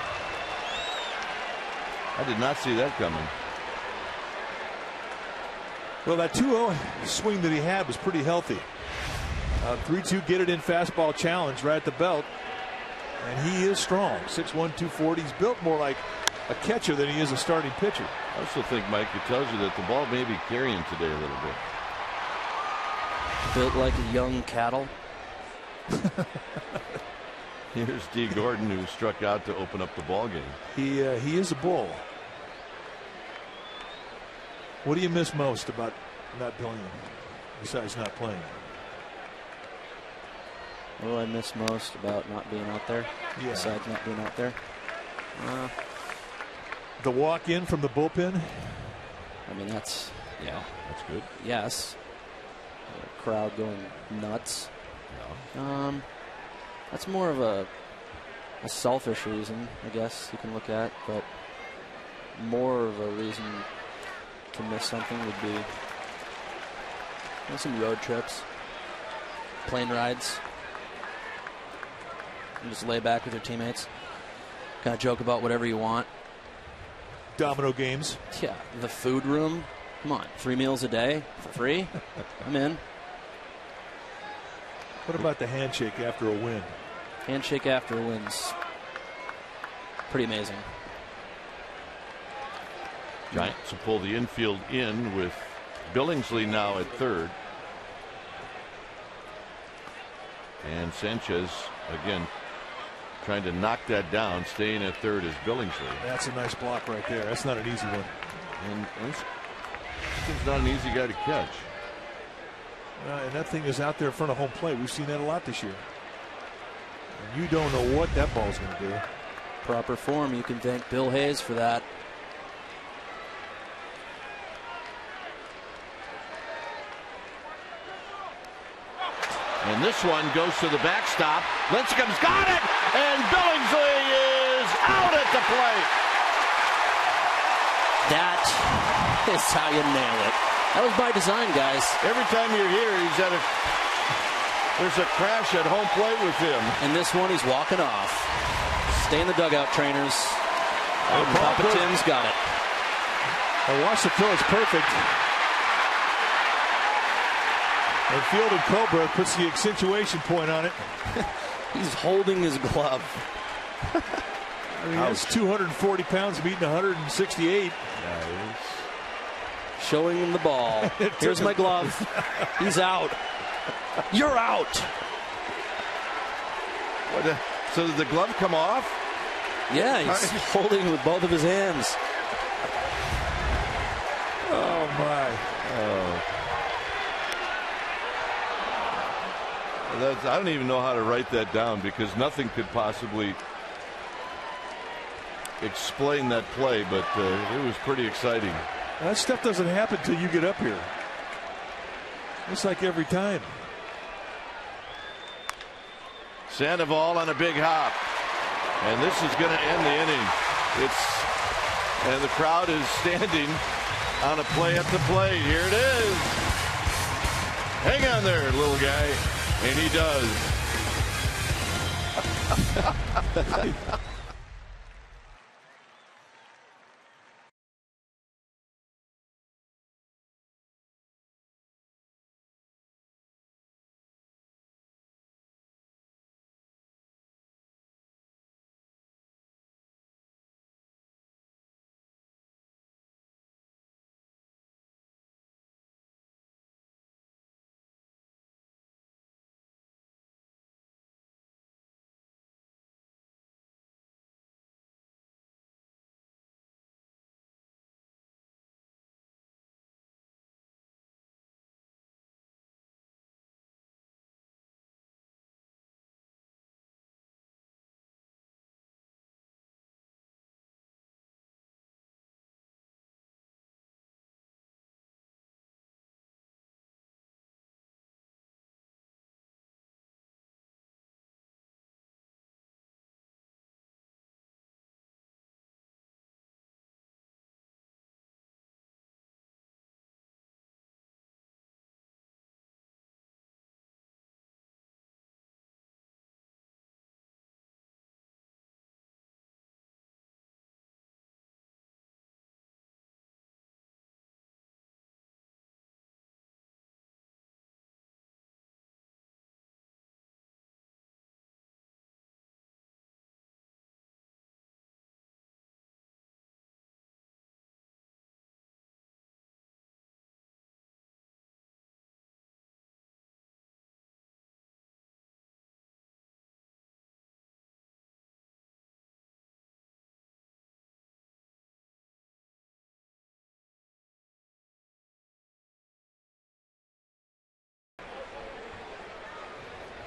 I did not see that coming. Well, that 2-0 swing that he had was pretty healthy. 3-2 get it in fastball challenge right at the belt. And he is strong. 6'1", 240. He's built more like a catcher than he is a starting pitcher. I also think, Mike, it tells you that the ball may be carrying today a little bit. Built like a young cattle. Here's D. Gordon, who struck out to open up the ball game. He is a bull. What do you miss most about not playing, besides not playing? What do I miss most about not being out there? Yeah. Besides not being out there? The walk in from the bullpen? I mean, that's good. Yes. The crowd going nuts. Yeah. That's more of a selfish reason, I guess you can look at, but more of a reason to miss something would be some road trips, plane rides. and just lay back with your teammates. Kind of joke about whatever you want. Domino games. Yeah, the food room. Come on, 3 meals a day for free? I'm in. What about the handshake after a win? Handshake after a win's pretty amazing. Giants will pull the infield in with Billingsley now at third. And Sanchez, again, trying to knock that down. Staying at third is Billingsley. That's a nice block right there. That's not an easy one. And he's not an easy guy to catch. And that thing is out there in front of home plate. We've seen that a lot this year. And you don't know what that ball's going to do. Proper form. You can thank Bill Hayes for that. And this one goes to the backstop. Lincecum's got it, and Billingsley is out at the plate. That is how you nail it. That was by design, guys. Every time you're here, there's a crash at home plate with him. And this one, he's walking off. Stay in the dugout, trainers. Papa Tim's got it. Watch the throw. It's perfect. And fielded Cobra puts the accentuation point on it. He's holding his glove. I mean, that's 240 pounds beating 168. Yeah, showing him the ball. Here's my glove. He's out. You're out. So did the glove come off? Yeah, he's holding it with both of his hands. Oh, my. Oh. I don't even know how to write that down because nothing could possibly explain that play, but it was pretty exciting. That stuff doesn't happen till you get up here. It's like every time. Sandoval on a big hop, and this is going to end the inning. And the crowd is standing on a play at the plate. Here it is. Hang on there, little guy. And he does.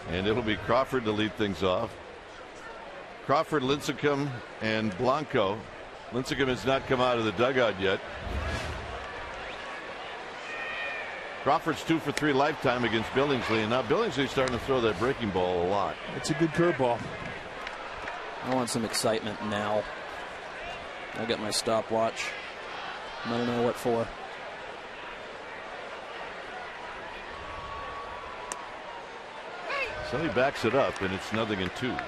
And it'll be Crawford to lead things off. Crawford, Lincecum, and Blanco. Lincecum has not come out of the dugout yet. Crawford's 2 for 3 lifetime against Billingsley, and now Billingsley's starting to throw that breaking ball a lot. It's a good curveball. I want some excitement now. I got my stopwatch. I don't know what for. So he backs it up, and it's 0-2.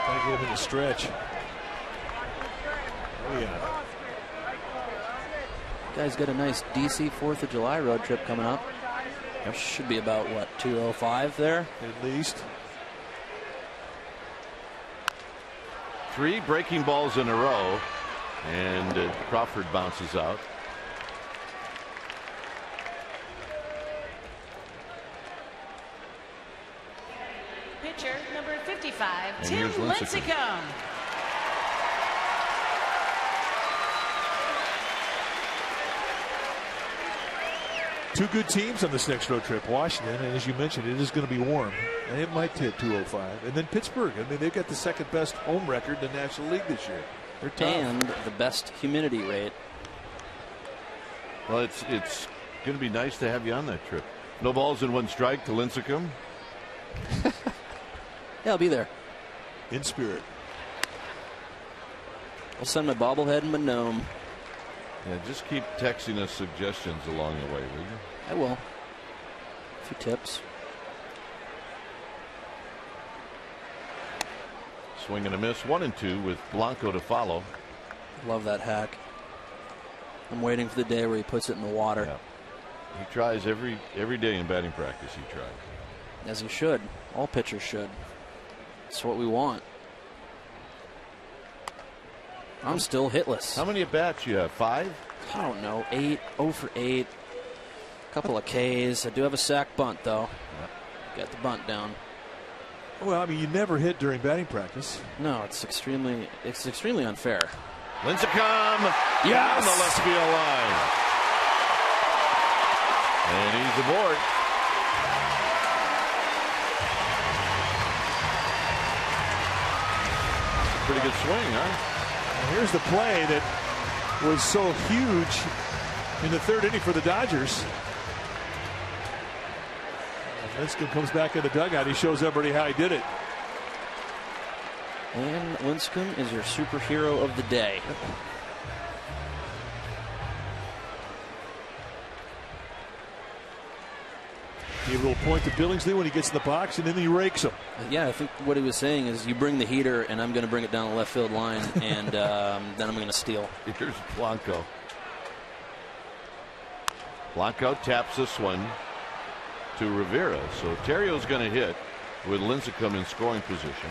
Trying to get him in the stretch. Oh, yeah. Guy's got a nice DC 4th of July road trip coming up. Should be about, what, 205 there? At least. 3 breaking balls in a row, and Crawford bounces out. Pitcher number 55, And Tim here's Lincecum. Lincecum. Two good teams on this next road trip. Washington, and as you mentioned, it is going to be warm. And it might hit 205. And then Pittsburgh. I mean, they've got the second best home record in the National League this year. They're tough. And the best humidity rate. Well, it's going to be nice to have you on that trip. No balls and 1 strike to Lincecum. Yeah, I'll be there. In spirit. I'll send my bobblehead and my gnome. Yeah, just keep texting us suggestions along the way, will you? I will. A few tips. Swing and a miss. 1 and 2 with Blanco to follow. Love that hack. I'm waiting for the day where he puts it in the water. Yeah. He tries every day in batting practice. He tries. As he should. All pitchers should. It's what we want. I'm still hitless. How many at bats you have? 5? I don't know. 8, 0 for 8. Couple of Ks. I do have a sack bunt though. Got the bunt down. Well, I mean, you never hit during batting practice. No, it's extremely unfair. Lincecum down the left field line. And he's aboard. Pretty good swing, huh? And here's the play that was so huge in the 3rd inning for the Dodgers. Lincecum comes back in the dugout. He shows everybody how he did it. And Lincecum is your superhero of the day. Give a little point to Billingsley when he gets in the box, and then he rakes him. Yeah, I think what he was saying is you bring the heater, and I'm going to bring it down the left field line, and then I'm going to steal. Here's Blanco. Blanco taps this one to Rivera. So Terrio's going to hit with Lincecum in scoring position.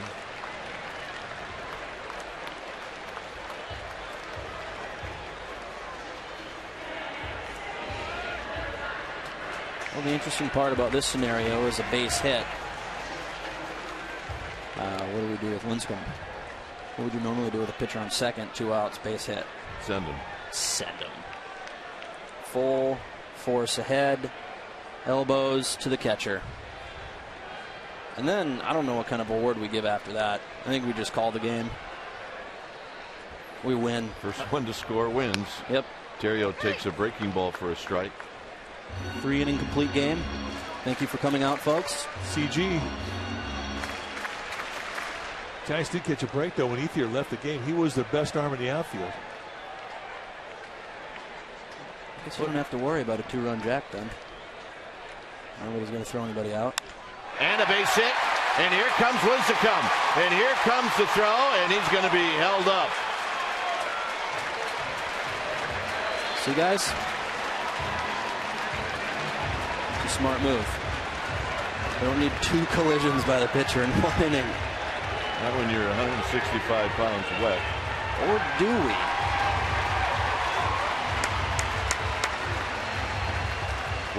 Well, the interesting part about this scenario is a base hit. What do we do with Lincecum? What would you normally do with a pitcher on second, 2 outs, base hit? Send him. Send him. Full force ahead, elbows to the catcher. And then I don't know what kind of award we give after that. I think we just call the game. We win. First one to score wins. Yep. Terrio takes a breaking ball for a strike. 3-inning complete game. Thank you for coming out, folks. CG. Giants did catch a break, though, when Ethier left the game. He was the best arm in the outfield. I guess you don't have to worry about a 2-run jack then. Nobody's going to throw anybody out. And a base hit. And here comes Lincecum. And here comes the throw, and he's going to be held up. See, guys? It's a smart move. They don't need 2 collisions by the pitcher in 1 inning. Not when you're 165 pounds wet. Or do we?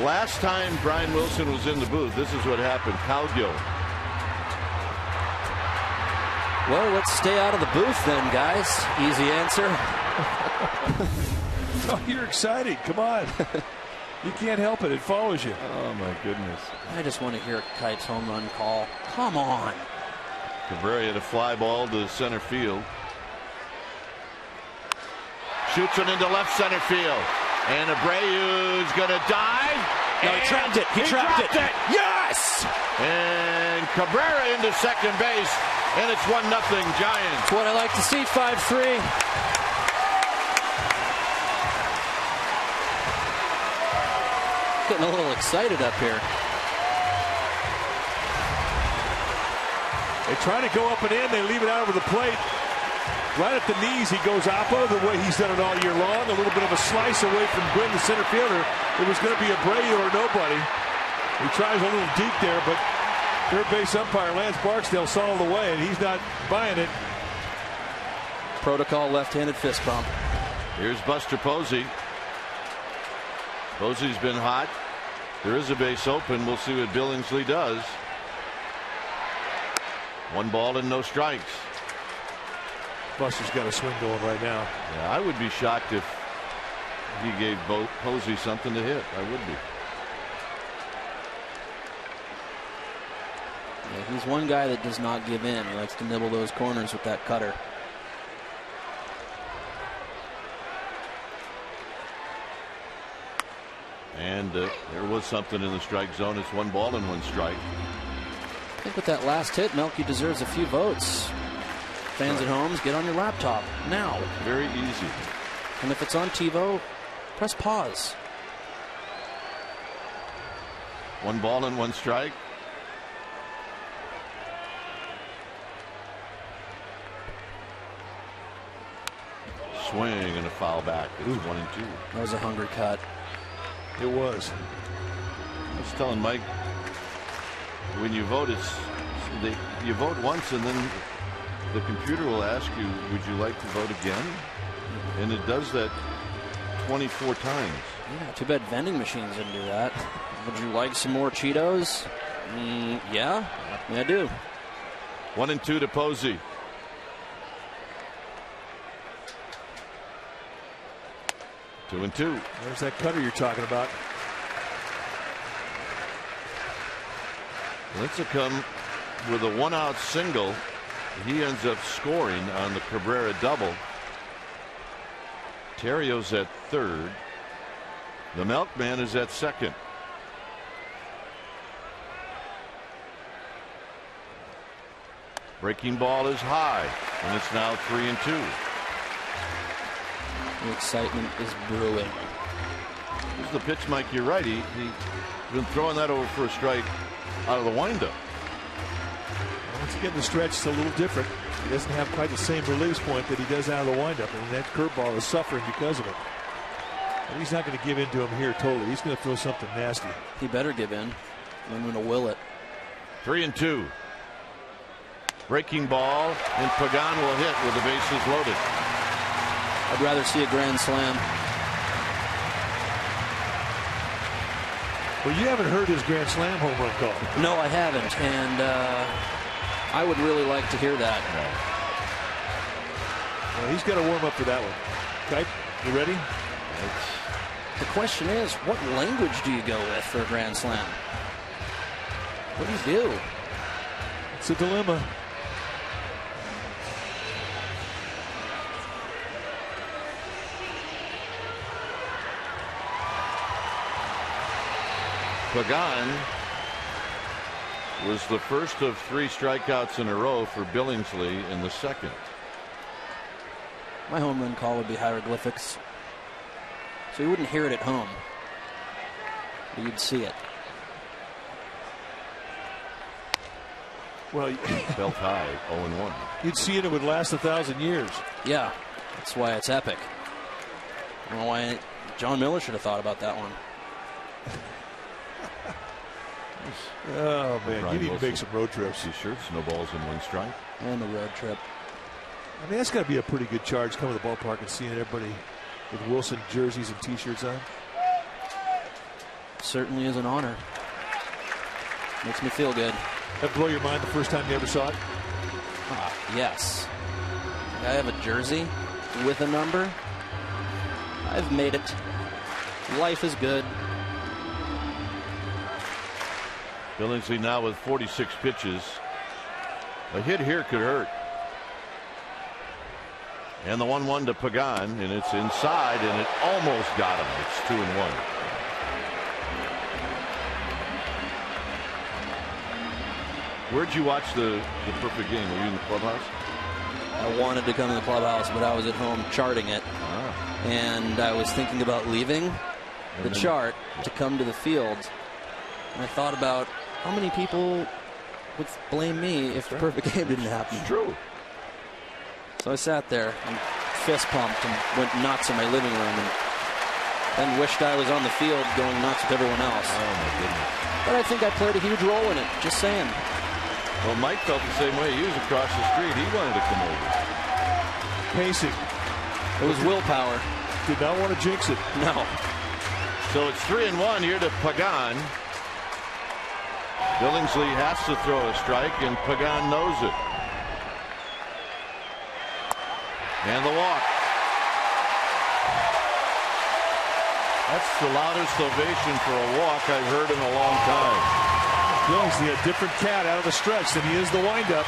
Last time Brian Wilson was in the booth, this is what happened. Cowgill. Well, let's stay out of the booth then, guys. Easy answer. Oh, you're excited. Come on. You can't help it. It follows you. Oh, my goodness. I just want to hear Kite's home run call. Come on. Cabrera hit a fly ball to center field. Shoots it into left center field. And Abreu's going to dive. No, he trapped it. He trapped it. Yes! And Cabrera into second base. And it's 1-0 Giants. What I like to see, 5-3. Getting a little excited up here. They try to go up and in. They leave it out over the plate. Right at the knees, he goes oppo the way he's done it all year long. A little bit of a slice away from Gwynn, the center fielder. It was going to be Abreu or nobody. He tries a little deep there, but third base umpire Lance Barksdale saw it away, and he's not buying it. Protocol left-handed fist bump. Here's Buster Posey. Posey's been hot. There is a base open. We'll see what Billingsley does. 1 ball and no strikes. Buster's got a swing going right now. Yeah, I would be shocked if he gave Posey something to hit. I would be. Yeah, he's one guy that does not give in. He likes to nibble those corners with that cutter. And there was something in the strike zone. It's 1 ball and 1 strike. I think with that last hit, Melky deserves a few votes. Fans at homes, get on your laptop now. Very easy. And if it's on TiVo, press pause. 1 ball and 1 strike. Swing and a foul back. It's 1 and 2. That was a hungry cut. It was. I was telling Mike, when you vote, you vote once and then the computer will ask you, would you like to vote again? And it does that 24 times. Yeah, too bad vending machines didn't do that. Would you like some more Cheetos? Yeah, I do. 1 and 2 to Posey. Two and 2. There's that cutter you're talking about. Lincecum with a 1-out single. He ends up scoring on the Cabrera double. Terrio's at third. The Milkman is at second. Breaking ball is high, and it's now 3 and 2. The excitement is brewing. Here's the pitch, Mike. You're right. He's been throwing that over for a strike out of the windup. Once again, the stretch is a little different. He doesn't have quite the same release point that he does out of the windup, and that curveball is suffering because of it. And he's not going to give in to him here totally. He's going to throw something nasty. He better give in. I'm going to will it. 3 and 2. Breaking ball, and Pagan will hit with the bases loaded. I'd rather see a grand slam. Well, you haven't heard his grand slam home run call. No, I haven't, and I would really like to hear that. Well, he's got to warm up for that one. Okay, you ready? The question is, what language do you go with for a grand slam? What do you do? It's a dilemma. Pagan was the first of 3 strikeouts in a row for Billingsley in the second. My home run call would be hieroglyphics. So you wouldn't hear it at home, but you'd see it. Well, Belt high, 0-1. You'd see it would last 1,000 years. Yeah, that's why it's epic. I don't know why John Miller should have thought about that one. Oh, man, Brian you need to Wilson. make some road trips. T-shirts, no balls and 1 strike. And the road trip. I mean, that's got to be a pretty good charge coming to the ballpark and seeing everybody with Wilson jerseys and T-shirts on. Certainly is an honor. Makes me feel good. That blow your mind the first time you ever saw it? Yes. I have a jersey with a number. I've made it. Life is good. Billingsley now with 46 pitches. A hit here could hurt. And the 1-1 to Pagan, and it's inside, and it almost got him. It's 2-1. Where'd you watch the perfect game? Were you in the clubhouse? I wanted to come in the clubhouse, but I was at home charting it. And I was thinking about leaving the chart to come to the field. And I thought about how many people would blame me if the perfect game didn't happen. It's true. So I sat there and fist pumped and went nuts in my living room and then wished I was on the field going nuts with everyone else. Oh, my goodness. But I think I played a huge role in it, just saying. Well, Mike felt the same way. He was across the street. He wanted to come over. Pacing. It was willpower. Did not want to jinx it. No. So it's 3-1 here to Pagan. Billingsley has to throw a strike, and Pagan knows it. And the walk. That's the loudest ovation for a walk I've heard in a long time. Billingsley, a different cat out of the stretch than he is the windup.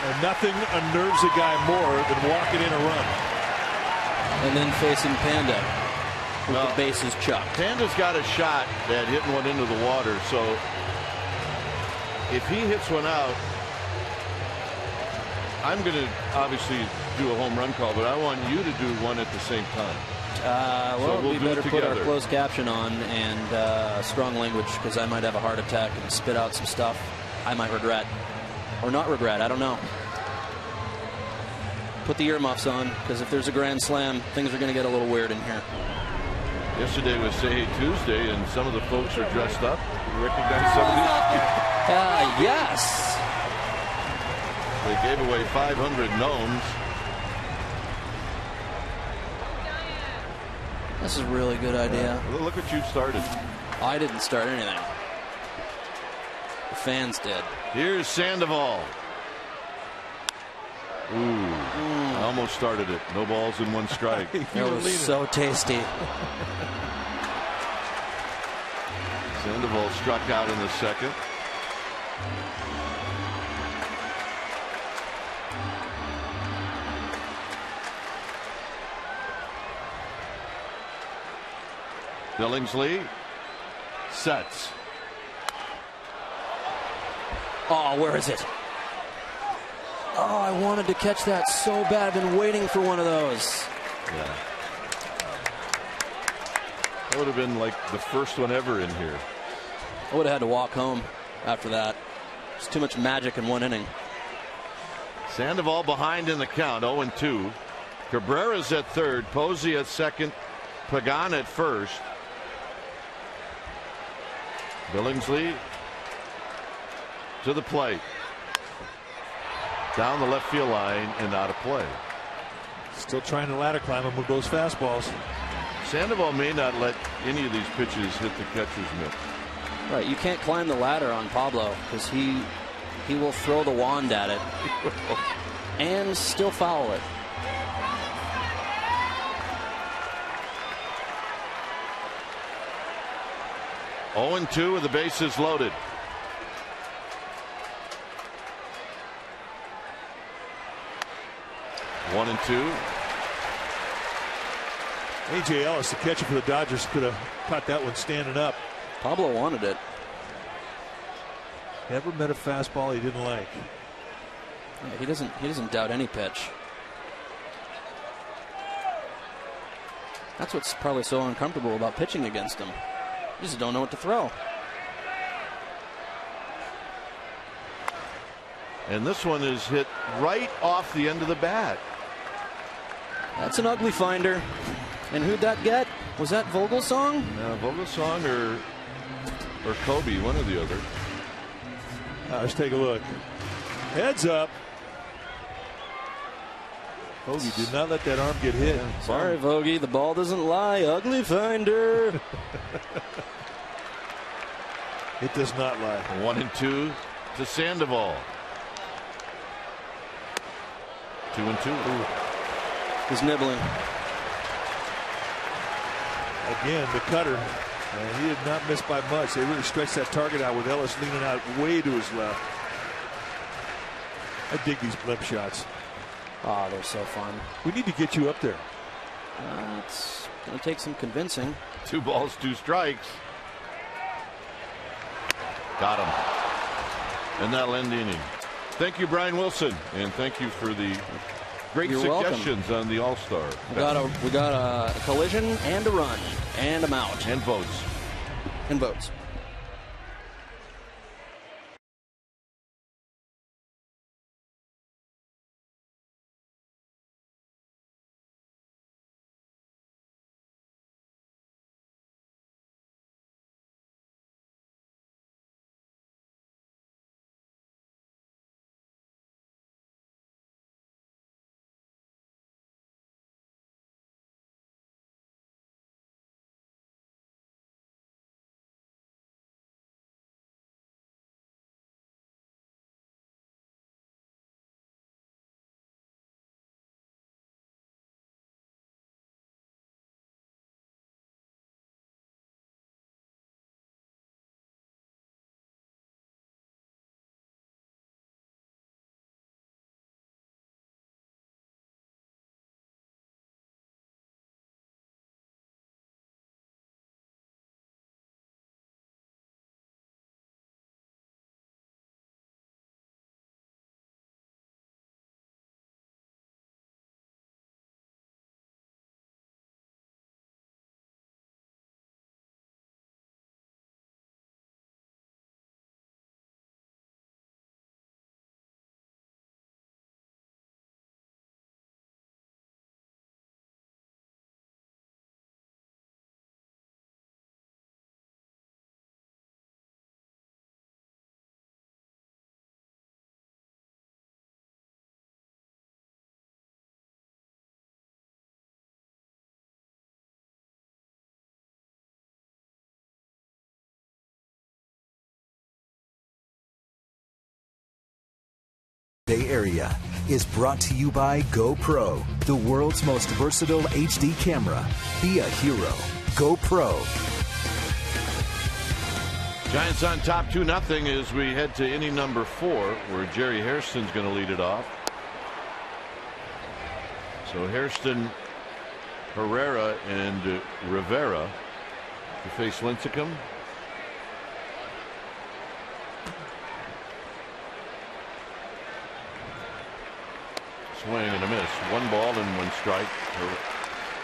And nothing unnerves a guy more than walking in a run. And then facing Panda with the bases chucked. Panda's got a shot at hitting one into the water, so if he hits one out, I'm going to obviously do a home run call, but I want you to do one at the same time. Well, we'll we do better it put our together. closed caption on and strong language, because I might have a heart attack and spit out some stuff I might regret. Or not regret, I don't know. Put the earmuffs on, because if there's a grand slam, things are going to get a little weird in here. Yesterday was Say Hey Tuesday, and some of the folks are dressed up. You recognize some of these? Yes. They gave away 500 gnomes. This is a really good idea. Look what you started. I didn't start anything. The fans did. Here's Sandoval. I almost started it. No balls in one strike. That was so tasty. Sandoval struck out in the second. Billingsley sets. Oh, where is it? Oh, I wanted to catch that so bad. I've been waiting for one of those. Yeah. That would have been like the first one ever in here. I would have had to walk home after that. It's too much magic in one inning. Sandoval behind in the count, 0-2. Cabrera's at third, Posey at second, Pagan at first. Billingsley to the plate. Down the left field line and out of play. Still trying to ladder climb him with those fastballs. Sandoval may not let any of these pitches hit the catcher's mitt. Right, you can't climb the ladder on Pablo because he will throw the wand at it and still foul it. Oh, 0-2 with the bases loaded. One and two. A.J. Ellis, the catcher for the Dodgers, could have caught that one standing up. Pablo wanted it. Never met a fastball he didn't like. Yeah, he doesn't doubt any pitch. That's what's probably so uncomfortable about pitching against him. You just don't know what to throw. And this one is hit right off the end of the bat. That's an ugly finder. And who'd that get? Was that Vogelsong? Vogelsong or Kobe, one or the other. Let's take a look. Heads up. Vogie did not let that arm get hit. Sorry, Vogie, the ball doesn't lie. Ugly finder. It does not lie. 1-2 to Sandoval. 2-2. He's nibbling. Again, the cutter. And he did not miss by much. They really stretched that target out with Ellis leaning out way to his left. I dig these blimp shots. Oh, they're so fun. We need to get you up there. It's going to take some convincing. 2 balls, 2 strikes. Got him. And that'll end the inning. Thank you, Brian Wilson, and thank you for the great You're suggestions on the All-Star. We got a collision and a run and a out and votes. and votes. Bay Area is brought to you by GoPro, the world's most versatile HD camera. Be a hero. GoPro. Giants on top 2-0 as we head to inning number 4, where Jerry Hairston's going to lead it off. So Hairston, Herrera, and Rivera to face Lincecum. Swing and a miss. 1 ball and 1 strike.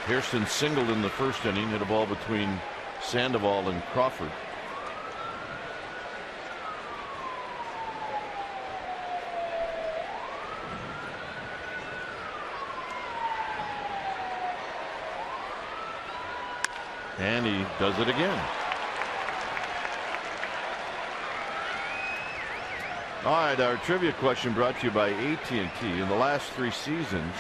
Hairston singled in the first inning, hit a ball between Sandoval and Crawford. And he does it again. All right, our trivia question brought to you by AT&T. In the last 3 seasons,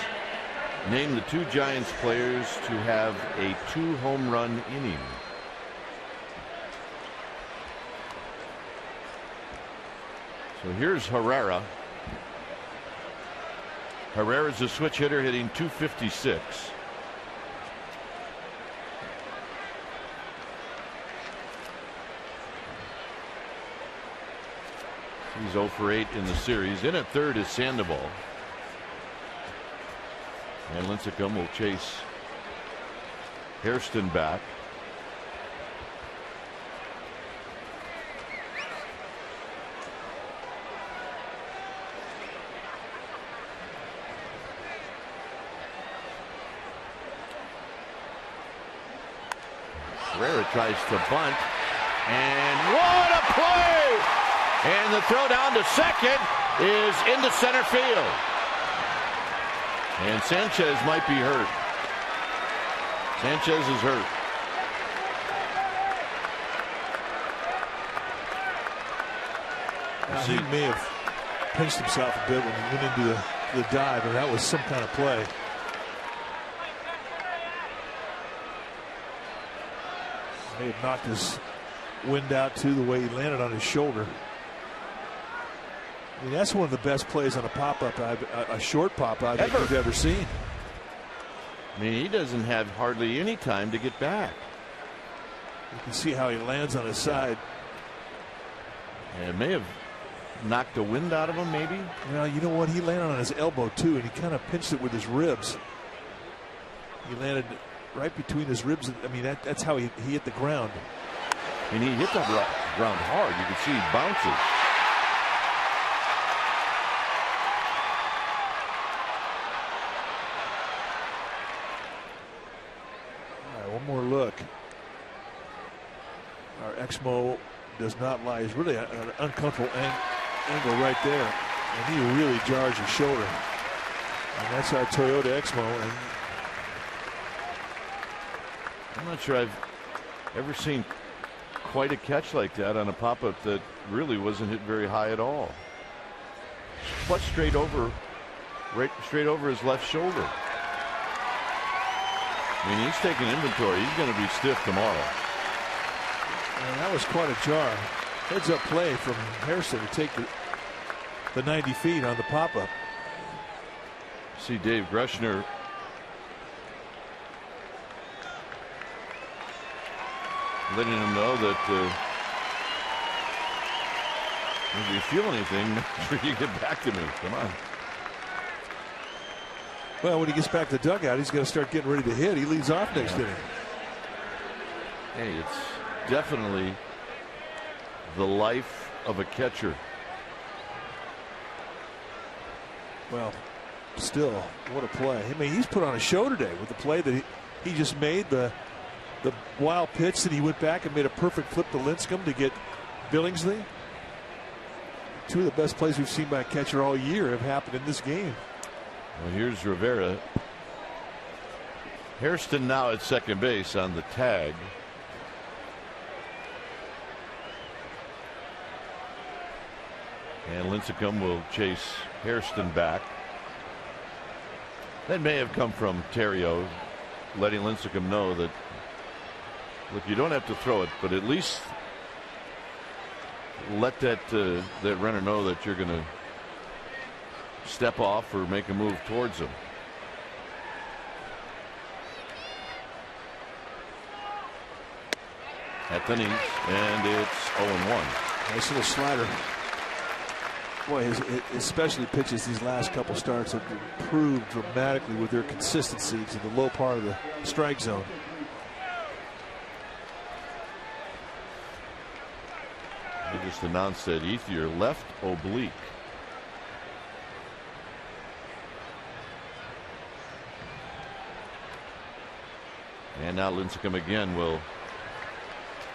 name the 2 Giants players to have a 2-home run inning. So here's Herrera. Herrera's a switch hitter, hitting .256. He's 0 for 8 in the series. In at third is Sandoval. And Lincecum will chase Hairston back. Herrera tries to bunt. And what a play! And the throw down to second is into center field. And Sanchez might be hurt. Sanchez is hurt. He may have pinched himself a bit when he went into the dive, and that was some kind of play. May have knocked his wind out too, the way he landed on his shoulder. I mean, that's one of the best plays on a pop-up, a short pop-up that we've ever seen. I mean, he doesn't have hardly any time to get back. You can see how he lands on his side. And it may have knocked the wind out of him, maybe. Well, you know what? He landed on his elbow, too, and he kind of pinched it with his ribs. He landed right between his ribs. I mean, that's how he hit the ground. And he hit the ground hard. You can see he bounces. One more look. Our Exmo does not lie. He's really an uncomfortable angle right there. And he really jars his shoulder. And that's our Toyota Exmo. And I'm not sure I've ever seen quite a catch like that on a pop-up that really wasn't hit very high at all. But straight over his left shoulder. I mean, he's taking inventory. He's going to be stiff tomorrow. And that was quite a jar. Heads up play from Hairston to take the 90 feet on the pop-up. See Dave Greshner letting him know that if you feel anything, make sure you get back to me. Come on. Well, when he gets back to the dugout, he's going to start getting ready to hit. He leads off next inning. Hey, it's definitely the life of a catcher. Well, still, what a play. I mean, he's put on a show today with the play that he just made, the wild pitch that he went back and made a perfect flip to Lincecum to get Billingsley. 2 of the best plays we've seen by a catcher all year have happened in this game. Well, here's Rivera. Hairston now at second base on the tag. And Lincecum will chase Hairston back. That may have come from Terrio, letting Lincecum know that, look, you don't have to throw it, but at least let that runner know that you're going to step off or make a move towards him. At the knees, and it's 0-1. Nice little slider. Boy, especially pitches these last couple starts have improved dramatically with their consistency to the low part of the strike zone. They just announced that Ethier left oblique. And now Lincecum again will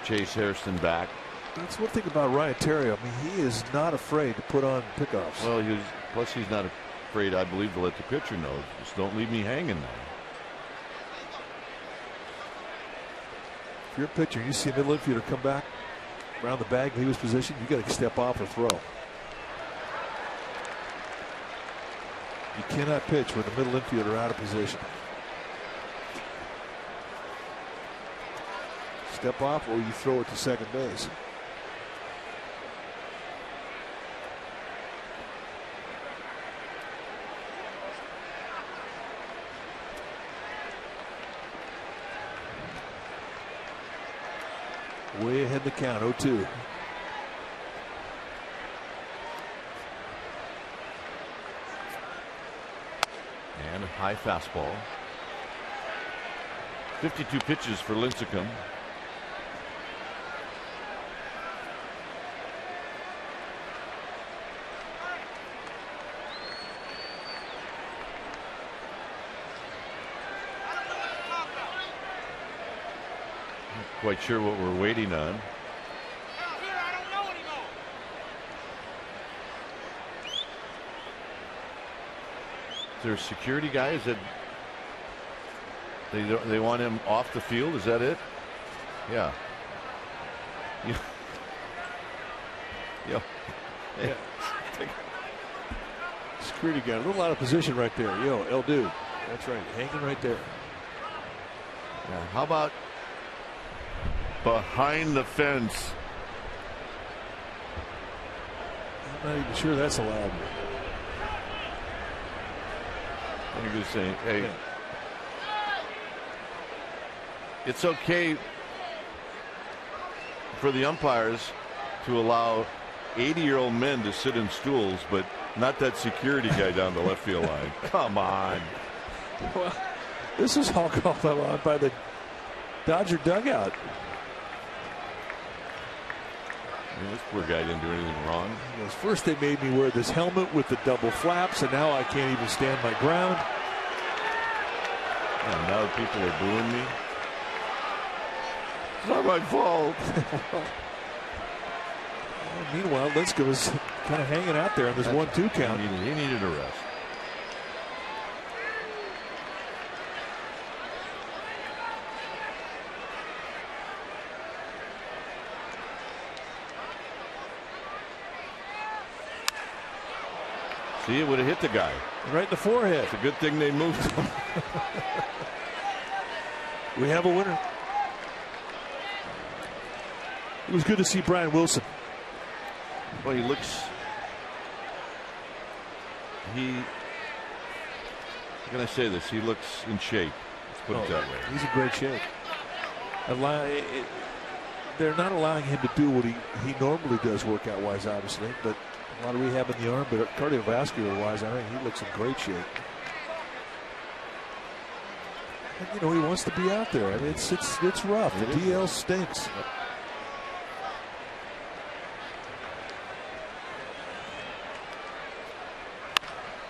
chase Hairston back. That's one thing about Ryan Terry. I mean, he is not afraid to put on pickoffs. Well, plus he's not afraid, I believe, to let the pitcher know. Just don't leave me hanging now. If you're a pitcher, you see a middle infielder come back around the bag when he was positioned, you got to step off or throw. You cannot pitch with the middle infielder out of position. Step off or you throw it to second base. Way ahead the count, 0-2. And a high fastball. 52 pitches for Lincecum. Quite sure what we're waiting on. Is there security guys that they want him off the field? Is that it? Yeah. Yeah. Security guy, a little out of position right there. Yo, El Dude. That's right, hanging right there. Yeah. How about behind the fence? I'm not even sure that's allowed. You're just saying, hey, it's okay for the umpires to allow 80-year-old men to sit in stools, but not that security guy down the left field line. Come on. Well, this is all called out by the Dodger dugout. I mean, this poor guy didn't do anything wrong. First they made me wear this helmet with the double flaps, and now I can't even stand my ground. And now people are booing me. It's not my fault. Well, meanwhile, Lincecum was kind of hanging out there on this 1-2 count. He needed a rest. See, it would have hit the guy. Right in the forehead. It's a good thing they moved him. We have a winner. It was good to see Brian Wilson. Well, he looks. How can I say this? He looks in shape. Let's put it that way. He's in great shape. They're not allowing him to do what he normally does workout wise, obviously, but a lot of rehab in the arm, but cardiovascular wise, I think he looks in great shape. And, he wants to be out there. I mean, it's rough. The DL stinks.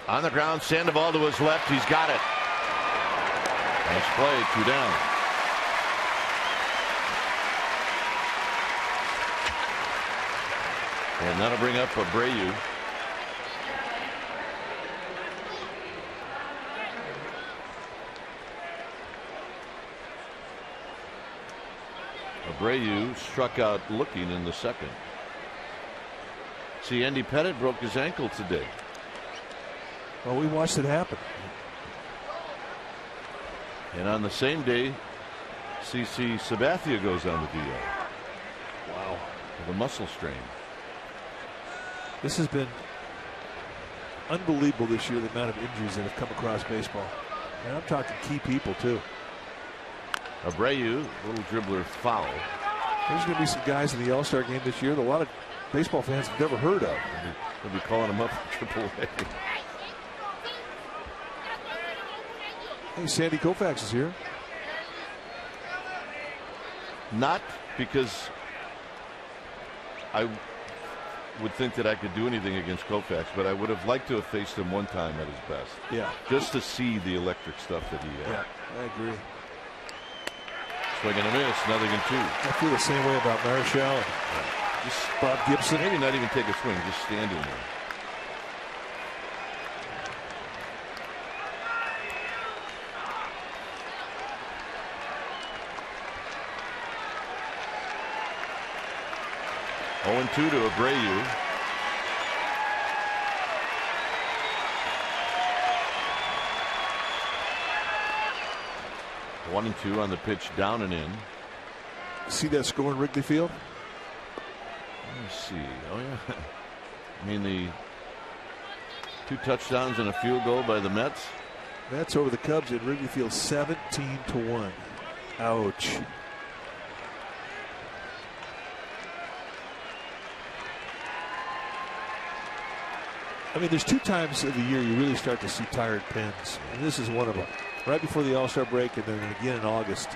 On the ground, Sandoval to his left. He's got it. Nice play, 2 down. And that'll bring up Abreu. Abreu struck out looking in the second. See, Andy Pettit broke his ankle today. Well, we watched it happen. And on the same day, CC Sabathia goes on the DL. Wow. With a muscle strain. This has been unbelievable this year, the amount of injuries that have come across baseball. And I'm talking key people, too. Abreu, little dribbler foul. There's going to be some guys in the All-Star game this year that a lot of baseball fans have never heard of. They'll be calling them up for AAA. Hey, Sandy Koufax is here. Not because I would think that I could do anything against Koufax, but I would have liked to have faced him one time at his best. Yeah. Just to see the electric stuff that he had. Yeah, I agree. Swing and a miss, nothing in 2. I feel the same way about Marichal and just Bob Gibson. Maybe not even take a swing, just standing there. Oh, 2 to Abreu. One and 2 on the pitch, down and in. See that score in Wrigley Field? Let me see. Oh, yeah. I mean, the 2 touchdowns and a field goal by the Mets. Mets over the Cubs at Wrigley Field, 17-1. Ouch. I mean, there's 2 times of the year you really start to see tired pens, and this is one of them. Right before the All-Star break, and then again in August.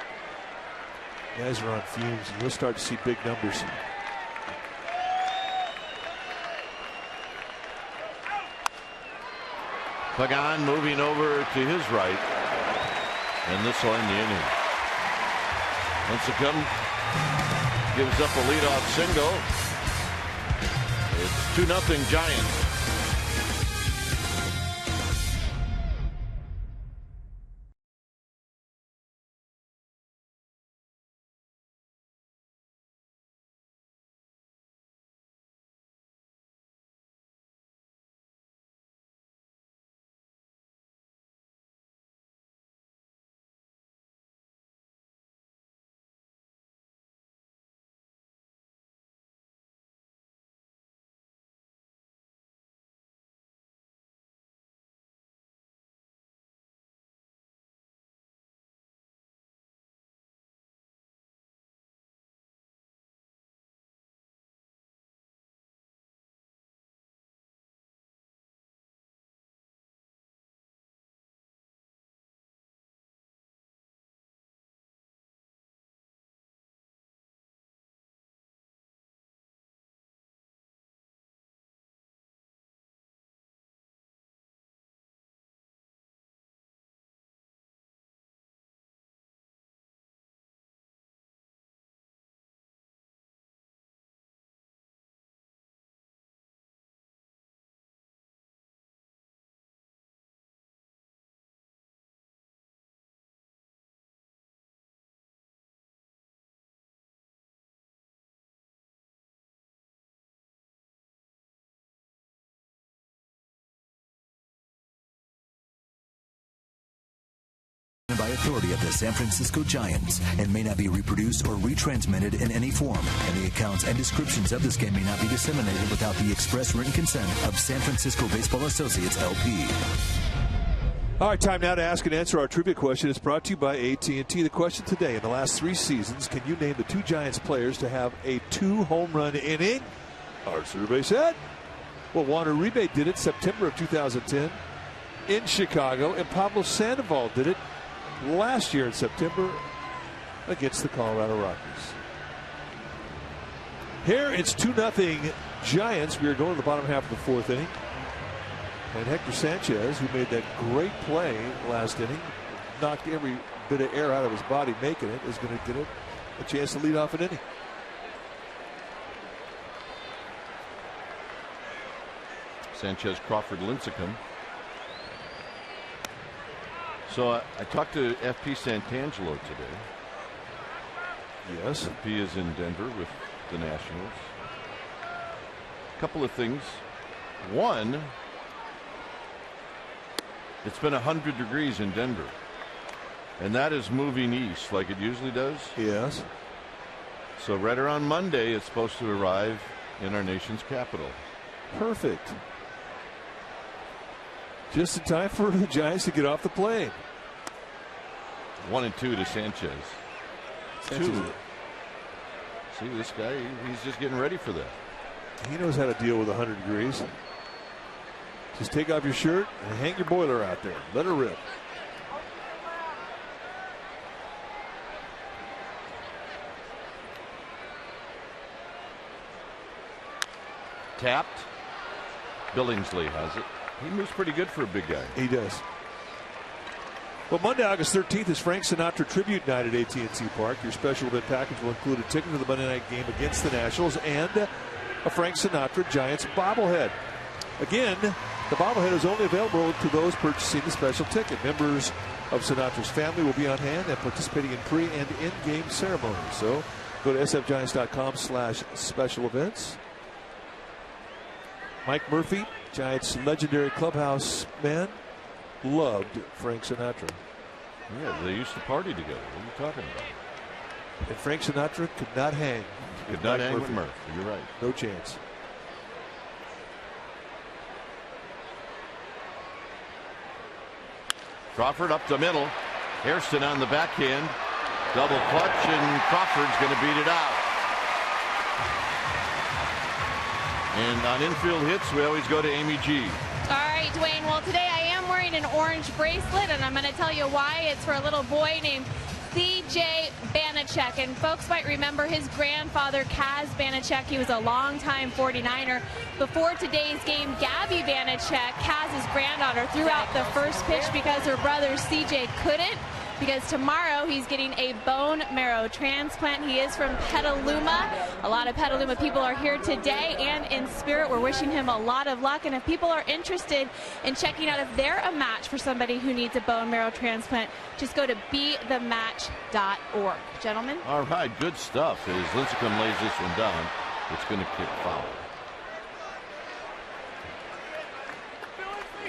Guys are on fumes, and you'll start to see big numbers. Pagan moving over to his right, and this will end the inning. Lincecum gives up a leadoff single. It's 2-0 Giants. By authority of the San Francisco Giants and may not be reproduced or retransmitted in any form. And the accounts and descriptions of this game may not be disseminated without the express written consent of San Francisco Baseball Associates, LP. All right, time now to ask and answer our trivia question. It's brought to you by AT&T. The question today, in the last 3 seasons, can you name the 2 Giants players to have a 2-home-run inning? Our survey said, well, Juan Uribe did it September of 2010 in Chicago, and Pablo Sandoval did it last year in September against the Colorado Rockies. Here it's 2-0 Giants. We are going to the bottom half of the 4th inning. And Hector Sanchez, who made that great play last inning, knocked every bit of air out of his body making it, is going to get a chance to lead off an inning. Sanchez, Crawford, Lincecum. So I talked to FP Santangelo today. Yes. FP is in Denver with the Nationals. A couple of things. One, it's been 100 degrees in Denver. And that is moving east like it usually does. Yes. So right around Monday, it's supposed to arrive in our nation's capital. Perfect. Just in time for the Giants to get off the plane. 1-2 to Sanchez. Sanchez. 2. See, this guy, he's just getting ready for that. He knows how to deal with 100 degrees. Just take off your shirt and hang your boiler out there. Let her rip. Tapped. Billingsley has it. He moves pretty good for a big guy. He does. Well, Monday, August 13th is Frank Sinatra Tribute Night at AT&T Park. Your special event package will include a ticket to the Monday night game against the Nationals and a Frank Sinatra Giants bobblehead. Again, the bobblehead is only available to those purchasing the special ticket. Members of Sinatra's family will be on hand and participating in pre- and in-game ceremonies. So go to sfgiants.com/special events. Mike Murphy, Giants legendary clubhouse man, loved Frank Sinatra. Yeah, they used to party together. What are you talking about? And Frank Sinatra could not hang. Could not hang with Murphy. You're right. No chance. Crawford up the middle. Hairston on the backhand. Double clutch, and Crawford's going to beat it out. And on infield hits, we always go to Amy G. All right, Dwayne. Well, today I am wearing an orange bracelet, and I'm going to tell you why. It's for a little boy named C.J. Banachek. And folks might remember his grandfather, Kaz Banachek. He was a longtime 49er. Before today's game, Gabby Banachek, Kaz's granddaughter, threw out the first pitch because her brother C.J. couldn't. Because tomorrow he's getting a bone marrow transplant. He is from Petaluma. A lot of Petaluma people are here today and in spirit. We're wishing him a lot of luck. And if people are interested in checking out if they're a match for somebody who needs a bone marrow transplant, just go to bethematch.org. Gentlemen. All right, good stuff. As Lincecum lays this one down, it's going to kick foul.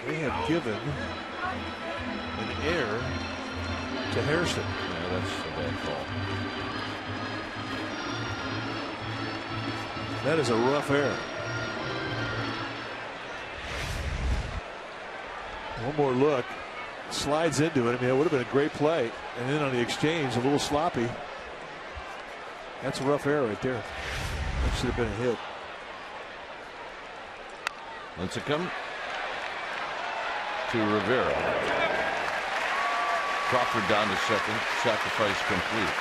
They have given an error to Hairston. Yeah, that's a bad call. That is a rough error. One more look. Slides into it. I mean, it would have been a great play. And then on the exchange, a little sloppy. That's a rough error right there. That should have been a hit. Lincecum to Rivera. Crawford down to second. Sacrifice complete.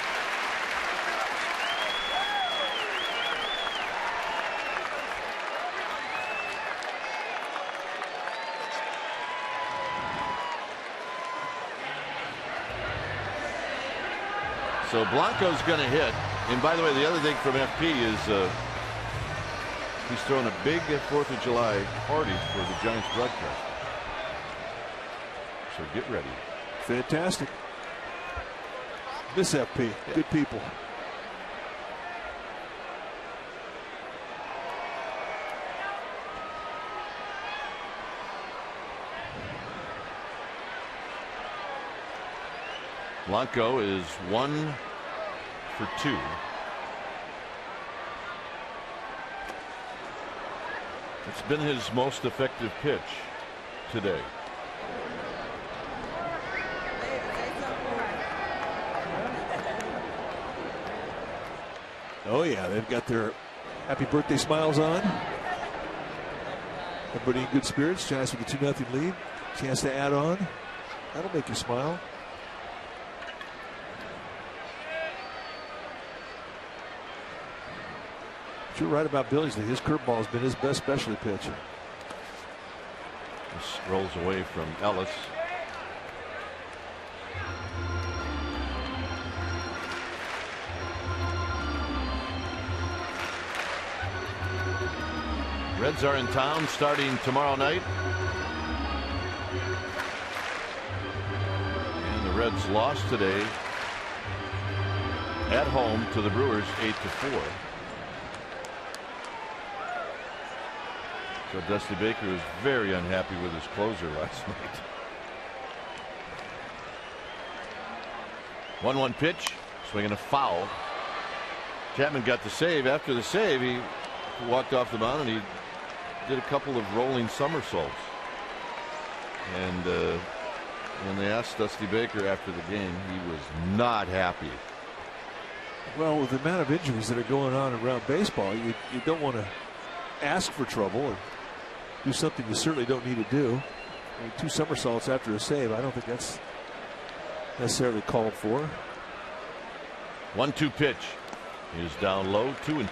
So Blanco's going to hit. And by the way, the other thing from FP is he's throwing a big 4th of July party for the Giants broadcast. So get ready. Fantastic. Miss FP. Yeah. Good people. Blanco is 1 for 2. It's been his most effective pitch today. Oh yeah, they've got their happy birthday smiles on. Everybody in good spirits. Giants with a 2-0 lead. Chance to add on. That'll make you smile. But you're right about Billingsley. His curveball has been his best specialty pitch. This rolls away from Ellis. Reds are in town starting tomorrow night. And the Reds lost today at home to the Brewers 8-4. So Dusty Baker was very unhappy with his closer last night. 1-1 pitch, swinging a foul. Chapman got the save. After the save, he walked off the mound and he did a couple of rolling somersaults. And when they asked Dusty Baker after the game, he was not happy. Well, with the amount of injuries that are going on around baseball, you don't want to ask for trouble and do something you certainly don't need to do. I mean, 2 somersaults after a save, I don't think that's necessarily called for. 1-2 pitch is down low, 2-2.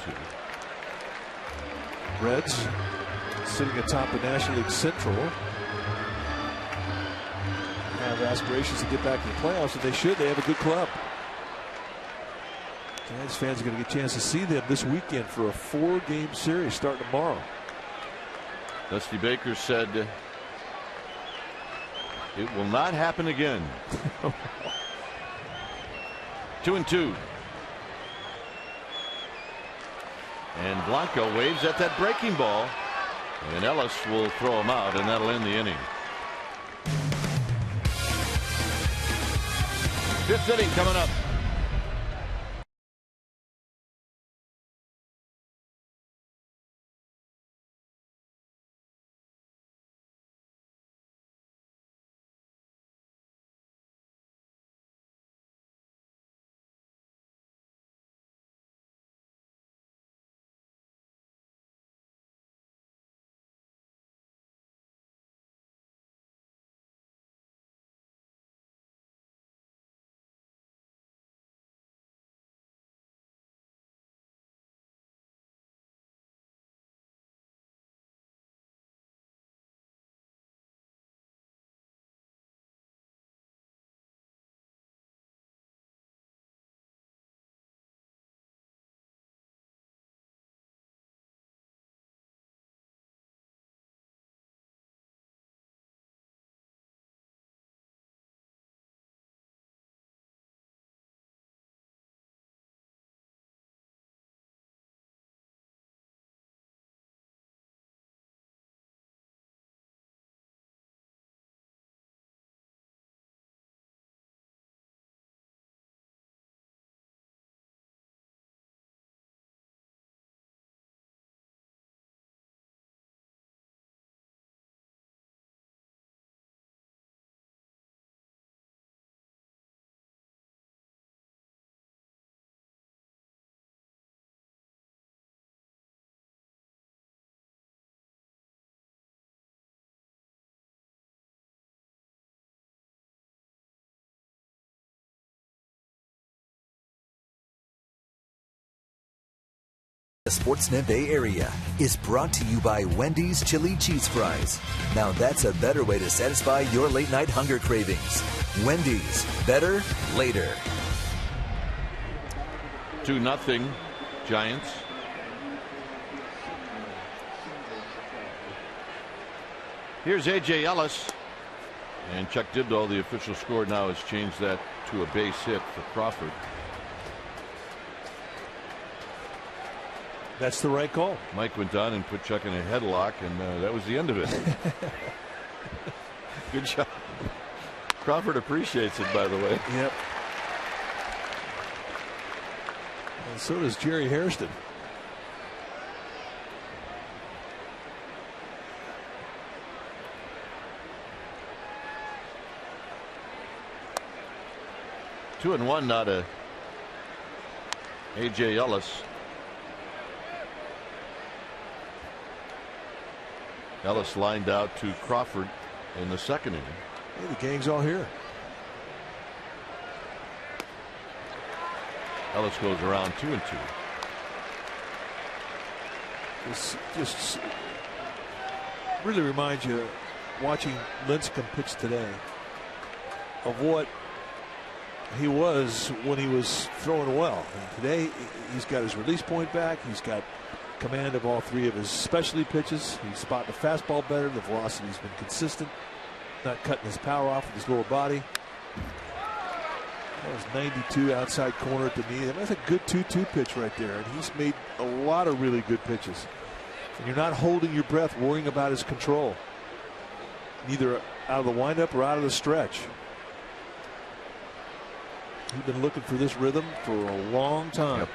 Reds sitting atop the National League Central have aspirations to get back to the playoffs, and they should. They have a good club. Giants fans are going to get a chance to see them this weekend for a 4-game series starting tomorrow. Dusty Baker said it will not happen again. 2-2. And Blanco waves at that breaking ball, and Ellis will throw him out, and that'll end the inning. 5th inning coming up. The Sportsnet Bay Area is brought to you by Wendy's Chili Cheese Fries. Now that's a better way to satisfy your late night hunger cravings. Wendy's, better later. 2-0 Giants. Here's A.J. Ellis. And Chuck Dibdall, the official score, now has changed that to a base hit for Crawford. That's the right call. Mike went on and put Chuck in a headlock, and that was the end of it. Good job. Crawford appreciates it, by the way. Yep. And so does Jerry Hairston. Two and one now to A.J. Ellis. Ellis lined out to Crawford in the second inning. Hey, the gang's all here. Ellis goes around 2-2. This just really reminds you, watching Lincecum pitch today, of what he was when he was throwing well. And today he's got his release point back. He's got command of all 3 of his specialty pitches. He's spotting the fastball better. The velocity's been consistent. Not cutting his power off with his lower body. That was 92 outside corner at the knee. That's a good 2-2 pitch right there. And he's made a lot of really good pitches. And you're not holding your breath worrying about his control, neither out of the windup or out of the stretch. He's been looking for this rhythm for a long time. Yep.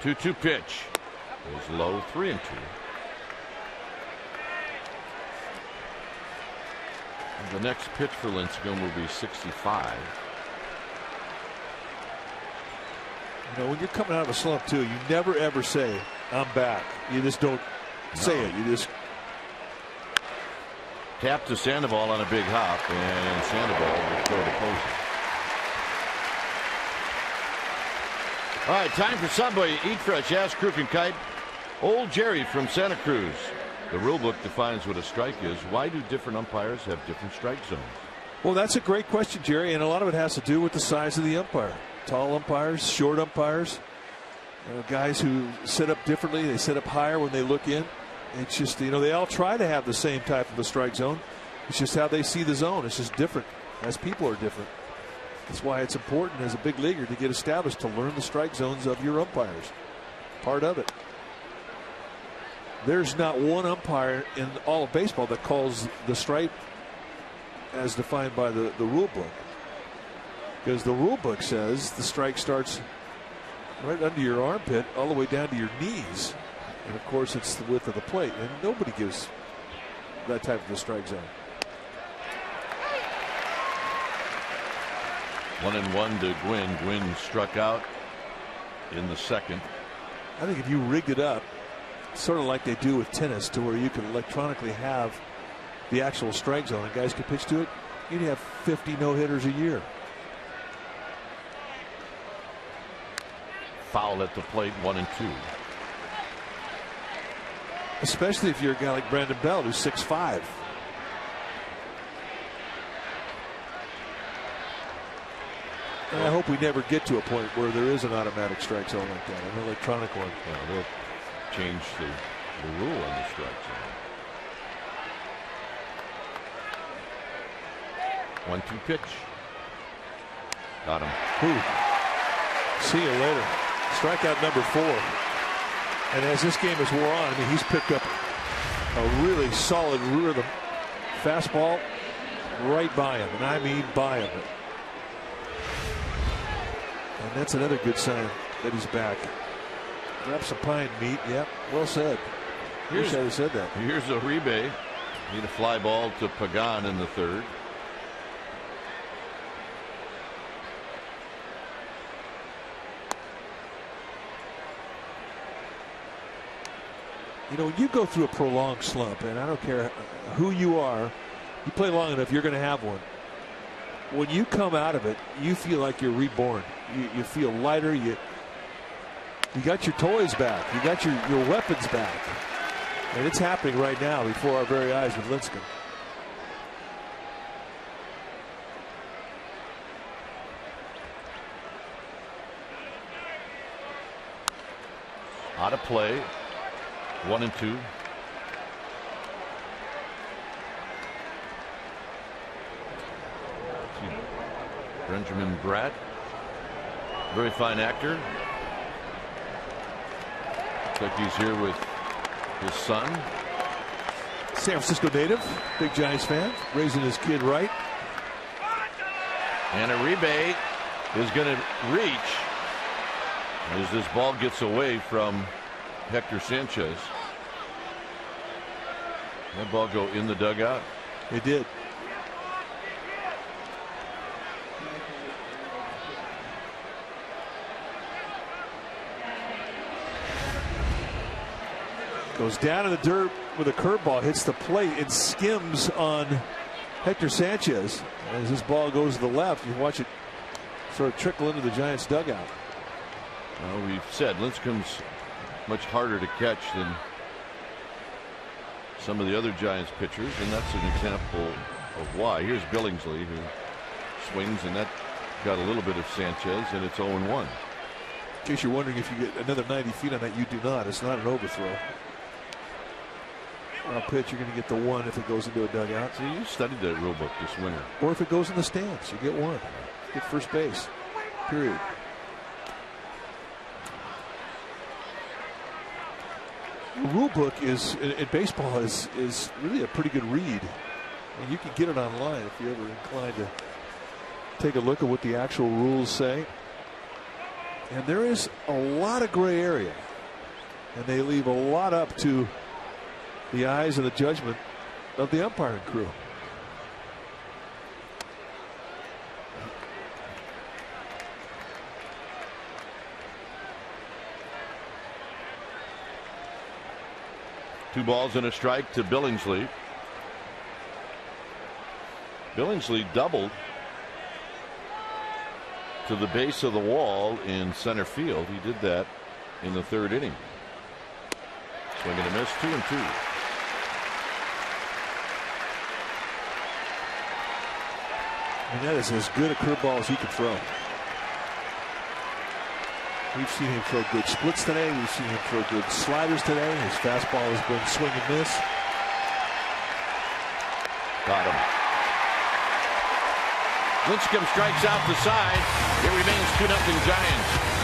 2-2 pitch is low, 3-2. The next pitch for Lincecum will be 65. You know, when you're coming out of a slump too, you never ever say, "I'm back." You just don't say it. You just tap to Sandoval on a big hop, and Sandoval will throw to Posey. All right, time for Subway. Eat fresh. Ask Kruk and Kite. Old Jerry from Santa Cruz. The rule book defines what a strike is. Why do different umpires have different strike zones? Well, that's a great question, Jerry, and a lot of it has to do with the size of the umpire. Tall umpires, short umpires, guys who set up differently. They set up higher when they look in. It's just, you know, they all try to have the same type of a strike zone. It's just how they see the zone. It's just different, as people are different. That's why it's important as a big leaguer to get established, to learn the strike zones of your umpires. Part of it. There's not one umpire in all of baseball that calls the strike as defined by the rule book. Because the rule book says the strike starts right under your armpit all the way down to your knees. And of course, it's the width of the plate. And nobody gives that type of a strike zone. 1-1 to Gwynn. Gwynn struck out in the second. I think if you rigged it up, sort of like they do with tennis, to where you can electronically have the actual strike zone and guys can pitch to it, you'd have 50 no-hitters a year. Foul at the plate, 1-2. Especially if you're a guy like Brandon Belt, who's 6'5". And I hope we never get to a point where there is an automatic strike zone like that, an electronic one. Well, they'll change the rule on the strike zone. 1-2 pitch. Got him. Ooh. See you later. Strikeout number 4. And as this game has wore on, I mean, he's picked up a really solid rhythm. Fastball right by him, and I mean by him. And that's another good sign that he's back. Grab some pine meat. Yep, well said. Wish I had said that. Here's Uribe. Need a fly ball to Pagan in the third. You know, when you go through a prolonged slump, and I don't care who you are, you play long enough, you're going to have one. When you come out of it, you feel like you're reborn. You feel lighter. You got your toys back. You got your weapons back. And it's happening right now before our very eyes with Lincecum. Out of play. 1-2. Benjamin Bratt, very fine actor. Looks like he's here with his son. San Francisco native, big Giants fan, raising his kid right. And Uribe is going to reach as this ball gets away from Hector Sanchez. That ball go in the dugout? It did. Goes down in the dirt with a curveball, hits the plate, and skims on Hector Sanchez. As this ball goes to the left, you watch it sort of trickle into the Giants' dugout. Well, we've said Lincecum's much harder to catch than some of the other Giants pitchers, and that's an example of why. Here's Billingsley, who swings, and that got a little bit of Sanchez, and it's 0-1. In case you're wondering if you get another 90 feet on that, you do not. It's not an overthrow. I'll pitch, you're going to get the 1 if it goes into a dugout. See, you studied that rule book this winter. Or if it goes in the stands, you get 1. You get first base. Period. The rule book is in baseball is really a pretty good read. And you can get it online if you're ever inclined to take a look at what the actual rules say. And there is a lot of gray area. And they leave a lot up to the eyes and the judgment of the umpiring crew. 2 balls and a strike to Billingsley. Billingsley doubled to the base of the wall in center field. He did that in the 3rd inning. Swing and a miss, 2-2. And that is as good a curveball as he can throw. We've seen him throw good splits today. We've seen him throw good sliders today. His fastball has been swing and miss. Got him. Lincecum strikes out the side. It remains 2-0 Giants.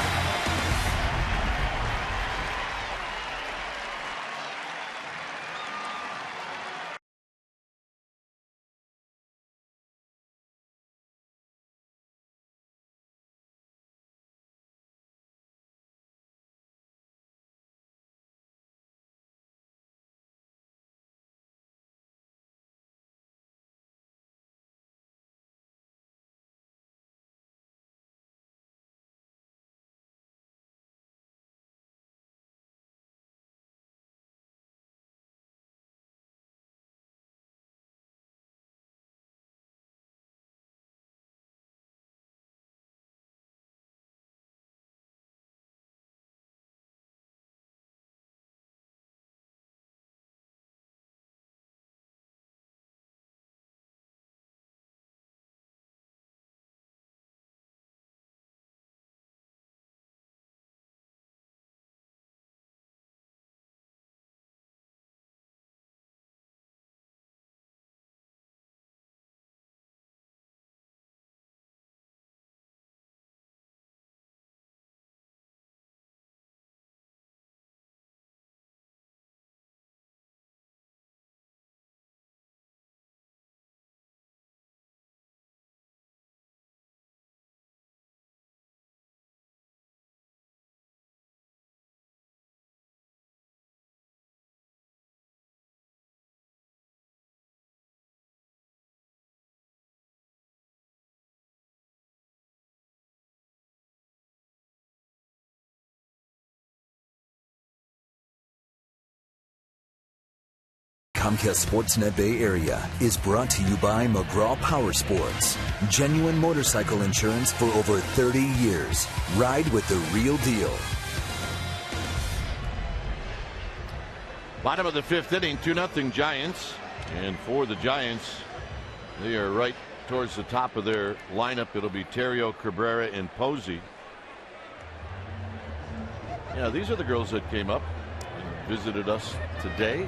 Comcast Sportsnet Bay Area is brought to you by McGraw Power Sports. Genuine motorcycle insurance for over 30 years. Ride with the real deal. Bottom of the 5th inning, 2-0 Giants. And for the Giants, they are right towards the top of their lineup. It'll be Terrio, Cabrera, and Posey. Yeah, these are the girls that came up and visited us today.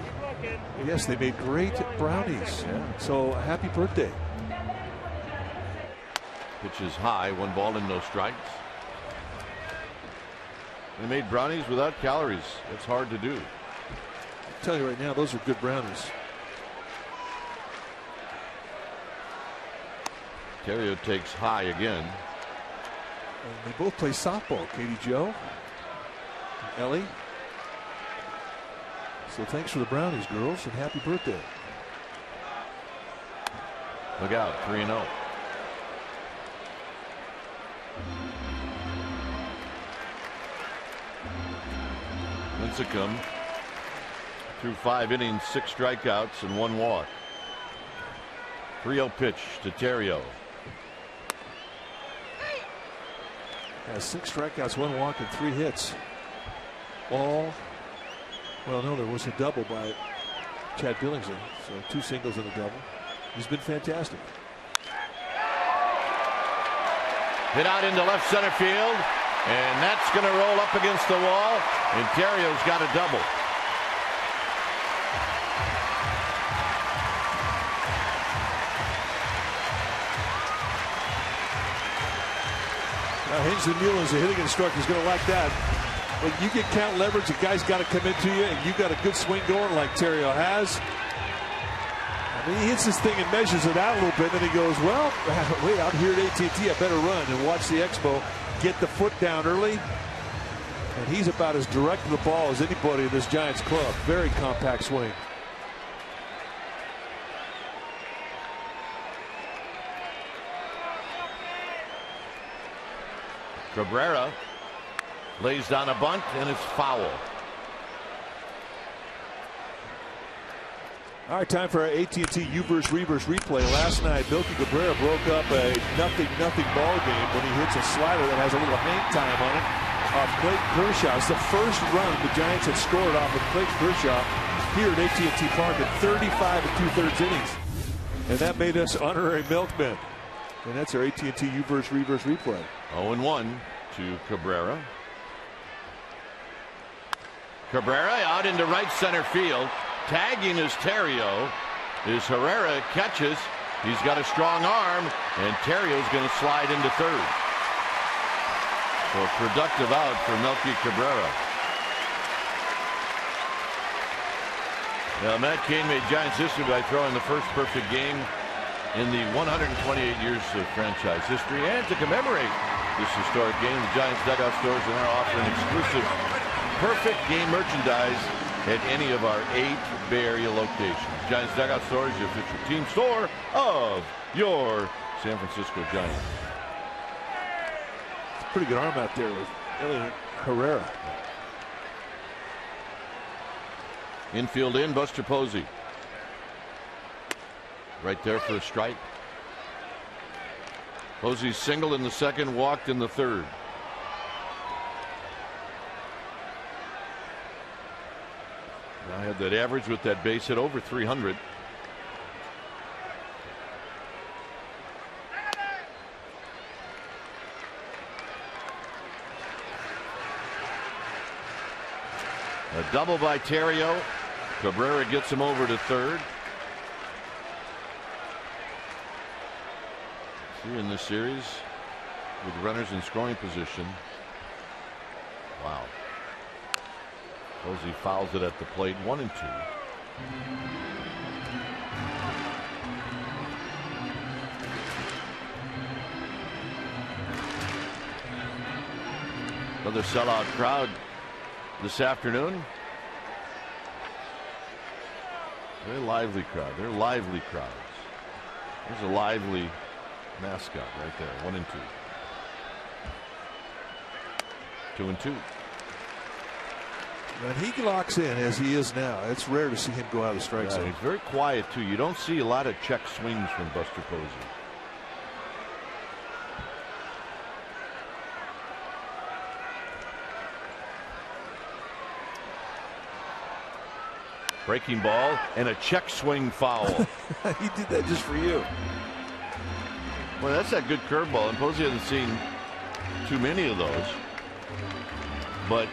Yes, they made great brownies. Yeah. So happy birthday. Pitch is high, 1 ball and no strikes. They made brownies without calories. It's hard to do. I'll tell you right now, those are good brownies. Terrio takes high again. And they both play softball, Katie Jo and Ellie. So thanks for the brownies, girls, and happy birthday. Look out, 3-0. Lincecum through 5 innings, 6 strikeouts, and 1 walk. 3-0 pitch to Terrio. Has 6 strikeouts, 1 walk, and 3 hits. All. Well, no, there was a double by Chad Billingsley. So 2 singles and a double. He's been fantastic. Hit out into left center field. And that's going to roll up against the wall. And Terrio's got a double. Now, Hinsley Mullins, the hitting instructor, is going to like that. When you get count leverage, the guy's got to come into you, and you got a good swing going like Terrio has. I mean, he hits this thing and measures it out a little bit, and he goes, well, wait, I'm here at AT&T, I better run and watch the Expo, get the foot down early. And he's about as direct to the ball as anybody in this Giants club. Very compact swing. Cabrera lays down a bunt, and it's foul. All right, time for our AT&T U-verse reverse replay. Last night, Milky Cabrera broke up a 0-0 ball game when he hits a slider that has a little hang time on it off Clayton Kershaw. It's the first run the Giants had scored off of Clayton Kershaw here at AT&T Park in 35 2/3 innings. And that made us honorary milkmen. And that's our AT&T U-verse reverse replay. 0-1 to Cabrera. Cabrera out into right center field. Tagging is Terrio. Is Herrera catches. He's got a strong arm, and Terrio's going to slide into third. So a productive out for Melky Cabrera. Now Matt Cain made Giants history by throwing the first perfect game in the 128 years of franchise history. And to commemorate this historic game, the Giants dugout stores are now offering exclusive perfect game merchandise at any of our 8 Bay Area locations. Giants Dugout Store is the official team store of your San Francisco Giants. It's a pretty good arm out there with Elliot Herrera. Infield in, Buster Posey. Right there for a strike. Posey singled in the second, walked in the third. I had that average with that base hit over 300. A double by Terrio. Cabrera gets him over to third. See in this series with runners in scoring position. Wow. Posey fouls it at the plate. 1-2. Another sellout crowd this afternoon. Very lively crowd. They're lively crowds. There's a lively mascot right there. 1-2. 2-2. When he locks in as he is now, it's rare to see him go out of the strike zone. He's very quiet too. You don't see a lot of check swings from Buster Posey. Breaking ball and a check swing foul. He did that just for you. Well, that's that good curveball, and Posey hasn't seen too many of those. But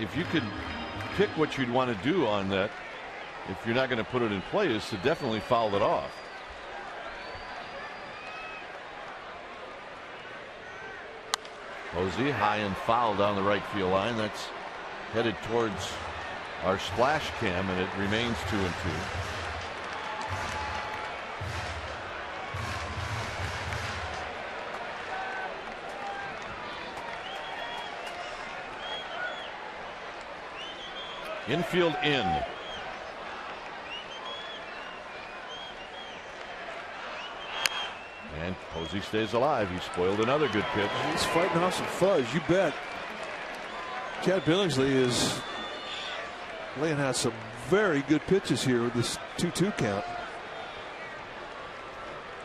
if you could pick what you'd want to do on that, if you're not going to put it in play, is to definitely foul it off. Posey high and foul down the right field line. That's headed towards our splash cam, and it remains 2-2. Infield in. And Posey stays alive. He spoiled another good pitch. He's fighting off some fuzz, you bet. Chad Billingsley is laying out some very good pitches here with this 2-2 count.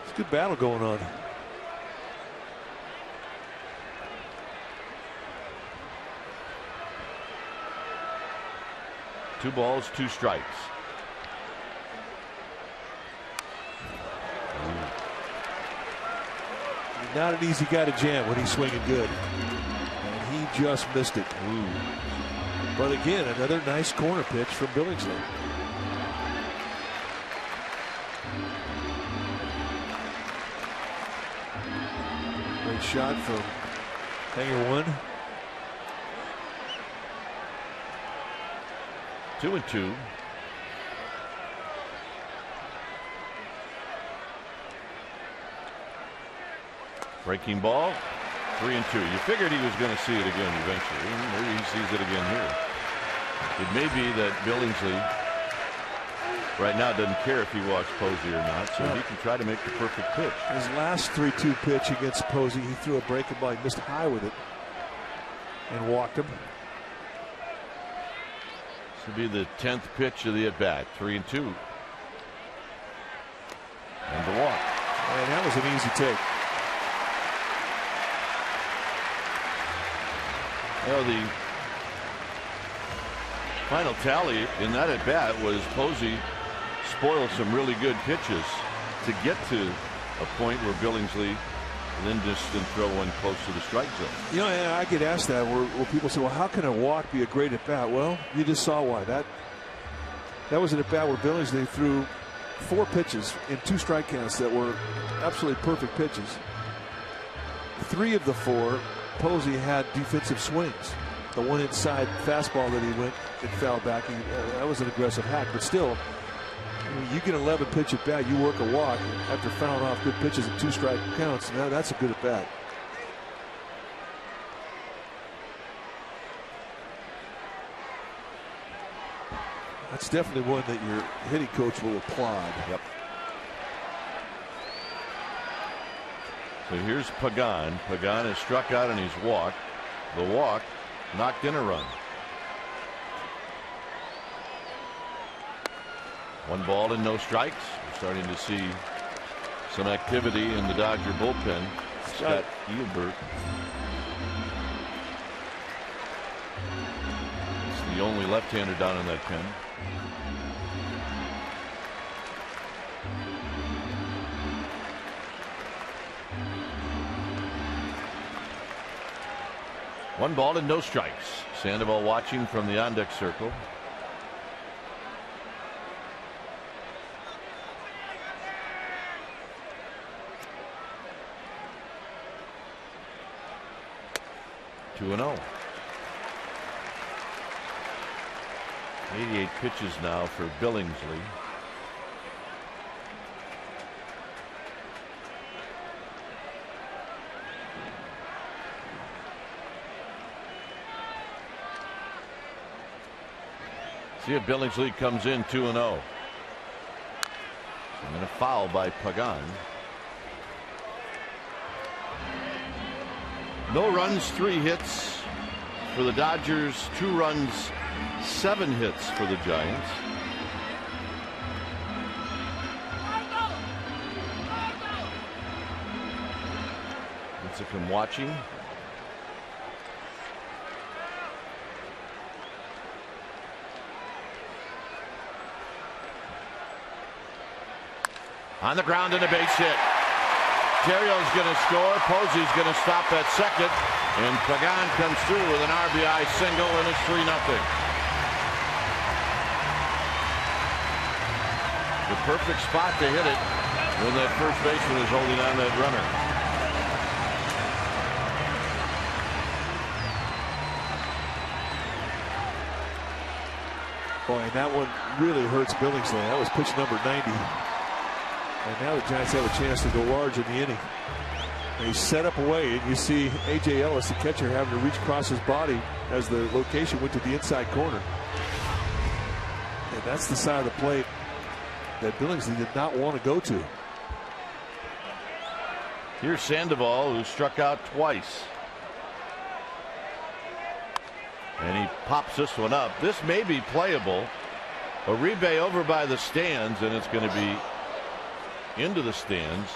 It's a good battle going on. Two balls, two strikes. Not an easy guy to jam when he's swinging good. And he just missed it. Ooh. But again, another nice corner pitch from Billingsley. Great shot from Hanger 1. 2-2. Breaking ball, 3-2. You figured he was going to see it again eventually. Maybe he sees it again here. It may be that Billingsley right now doesn't care if he walks Posey or not, so he can try to make the perfect pitch. His last 3-2 pitch against Posey, he threw a breaking ball. He missed high with it and walked him. This will be the 10th pitch of the at bat. 3-2. And the walk. And that was an easy take. Well, the final tally in that at bat was Posey spoiled some really good pitches to get to a point where Billingsley then just didn't throw one close to the strike zone. You know, and I get asked that where people say, well, how can a walk be a great at bat? Well, you just saw why. That was an at bat where Billingsley threw 4 pitches in 2 strike counts that were absolutely perfect pitches. 3 of the 4, Posey had defensive swings. The one inside fastball that he went and fouled back, that was an aggressive hack. But still, you get 11 pitch at bat, you work a walk after fouling off good pitches in 2 strike counts. Now that's a good at bat. That's definitely one that your hitting coach will applaud. Yep. So here's Pagan. Pagan has struck out and he's walked. The walk knocked in a run. 1 ball and no strikes. We're starting to see some activity in the Dodger bullpen. Scott Eilbert. It's the only left-hander down in that pen. One ball and no strikes. Sandoval watching from the on-deck circle. Two 2-0. 88 pitches now for Billingsley. See if Billingsley comes in 2-0. And a foul by Pagan. No runs, 3 hits for the Dodgers. 2 runs, 7 hits for the Giants. Lincecum watching. On the ground and a base hit. Terrio's going to score. Posey's going to stop at second. And Pagan comes through with an RBI single, and it's 3-0. The perfect spot to hit it when that first baseman is holding on that runner. Boy, and that one really hurts Billingsley. That was pitch number 90. And now the Giants have a chance to go large in the inning. And he's set up away, and you see A.J. Ellis, the catcher, having to reach across his body as the location went to the inside corner. And that's the side of the plate that Billingsley did not want to go to. Here's Sandoval, who struck out twice. And he pops this one up. This may be playable. Uribe over by the stands, and it's going to be into the stands.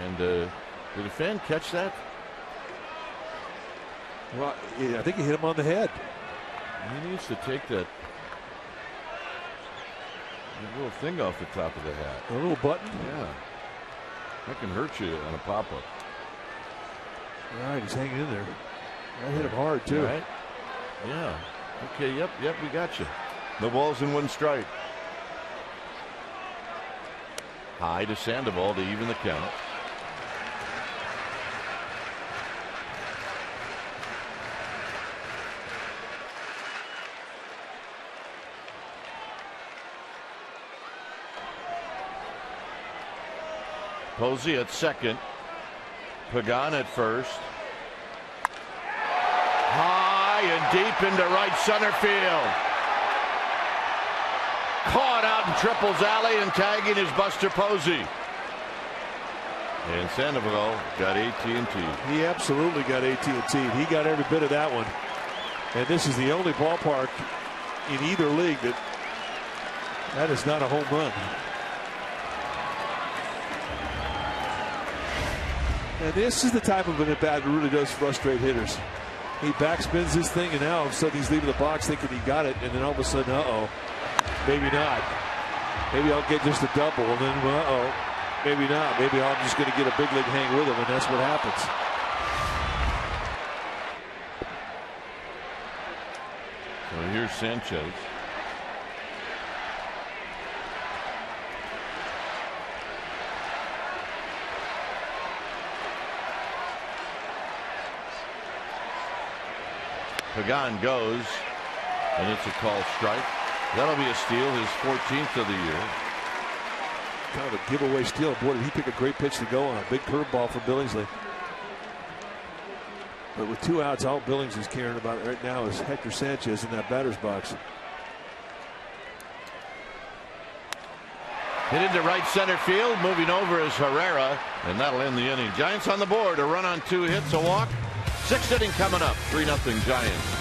And did a fan catch that? Well, I think he hit him on the head. He needs to take that little thing off the top of the hat. A little button? Yeah. That can hurt you on a pop-up. All right, he's hanging in there. That hit him hard, too. Right? Yeah. Okay, yep, we got you. No balls and 1 strike. High to Sandoval to even the count. Posey at second. Pagan at first. High and deep into right center field. Caught out in Triple's alley, and tagging is Buster Posey. And Sandoval got AT&T. He absolutely got AT&T. He got every bit of that one. And this is the only ballpark in either league that is not a home run. And this is the type of an at-bat that really does frustrate hitters. He backspins this thing, and now all of a sudden he's leaving the box thinking he got it, and then all of a sudden, maybe not. Maybe I'll get just a double, and then, maybe not. Maybe I'm just going to get a big league hang with him, and that's what happens. So here's Sanchez. Pregame goes, and it's a call strike. That'll be a steal, his 14th of the year. Kind of a giveaway steal. Boy, did he pick a great pitch to go on. A big curveball for Billingsley. But with 2 outs, all Billings is caring about right now is Hector Sanchez in that batter's box. Hit into right center field. Moving over is Herrera, and that'll end the inning. Giants on the board. A run on 2 hits, a walk. 6th inning coming up. 3-0 Giants.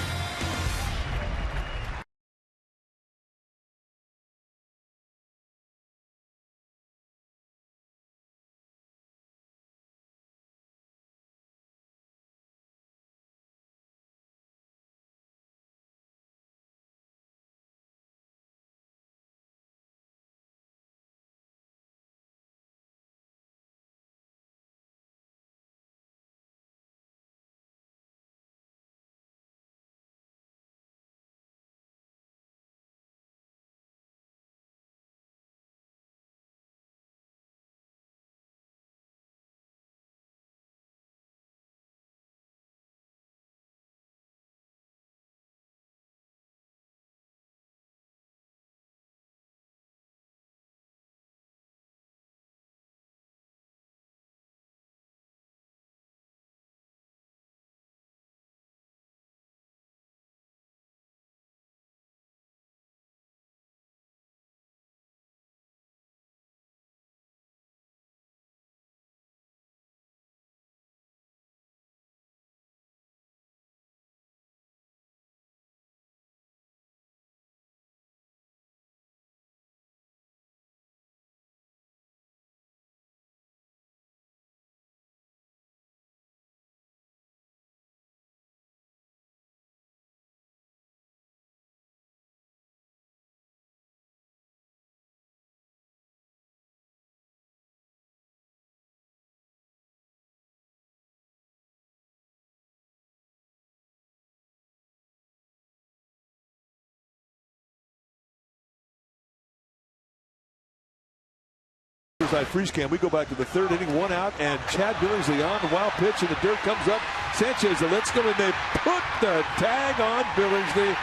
Freeze cam. We go back to the 3rd inning, 1 out, and Chad Billingsley on the wild pitch, and the dirt comes up. Sanchez lets go, and they put the tag on Billingsley.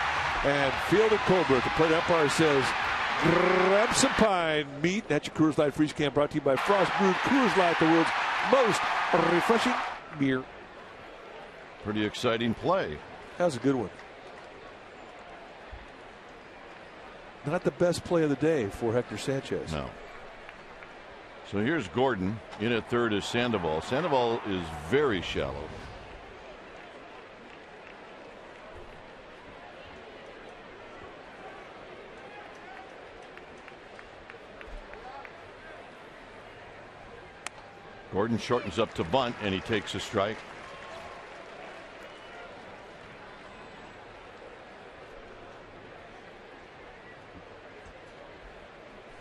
And Fielder Colbert, the plate umpire, says, grab some pine meat. That's your Coors Light Freeze Cam, brought to you by Frost Brewed Coors Light, the world's most refreshing beer. Pretty exciting play. That was a good one. Not the best play of the day for Hector Sanchez. No. So here's Gordon. In at 3rd is Sandoval. Sandoval is very shallow. Gordon shortens up to bunt, and he takes a strike.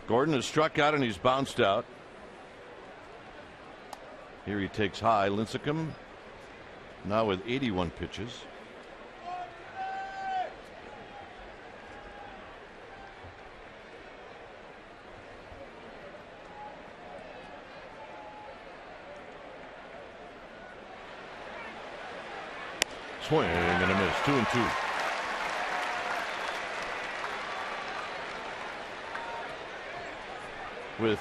Gordon has struck out, and he's bounced out. Here he takes high. Lincecum now with 81 pitches. Swing and a miss. 2-2. With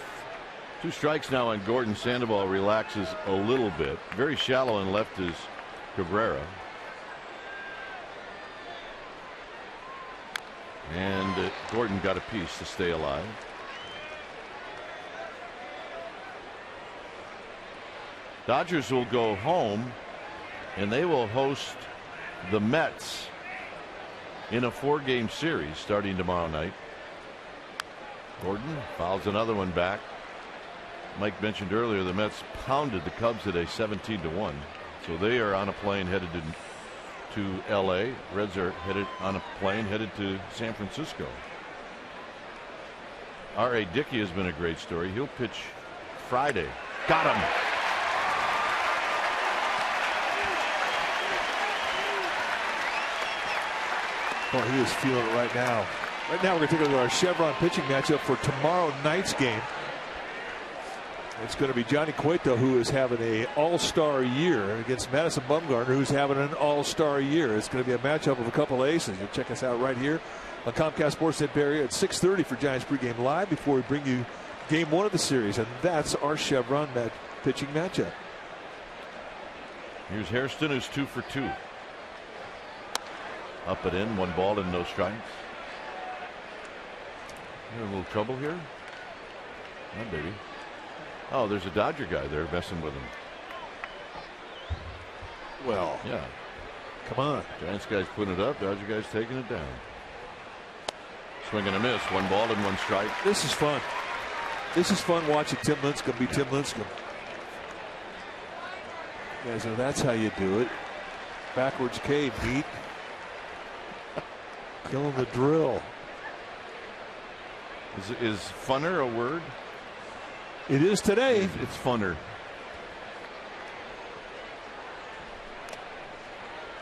2 strikes now on Gordon, Sandoval relaxes a little bit. Very shallow and left is Cabrera. And Gordon got a piece to stay alive. Dodgers will go home, and they will host the Mets in a 4-game series starting tomorrow night. Gordon fouls another one back. Mike mentioned earlier the Mets pounded the Cubs today 17-1. So they are on a plane headed to LA. Reds are headed on a plane headed to San Francisco. R.A. Dickey has been a great story. He'll pitch Friday. Got him. Well, he is feeling it right now. Right now, we're going to take a look at our Chevron pitching matchup for tomorrow night's game. It's going to be Johnny Cueto, who is having an all-star year, against Madison Bumgarner, who's having an all-star year. It's going to be a matchup of a couple aces. You'll check us out right here on Comcast Sportsnet Bay Area at 6:30 for Giants pregame live before we bring you game 1 of the series. And that's our Chevron pitching matchup. Here's Hairston, who's 2 for 2. Up and in, 1 ball and no strikes. You're in a little trouble here? Oh, baby. Oh, there's a Dodger guy there messing with him. Well, yeah. Come on. Giants guy's putting it up. Dodger guy's taking it down. Swing and a miss. 1 ball and 1 strike. This is fun. This is fun watching Tim Lincecum be Tim Lincecum. Yeah, so that's how you do it. Backwards K, beat. Killing the drill. Is funner a word? It is today. It's funner.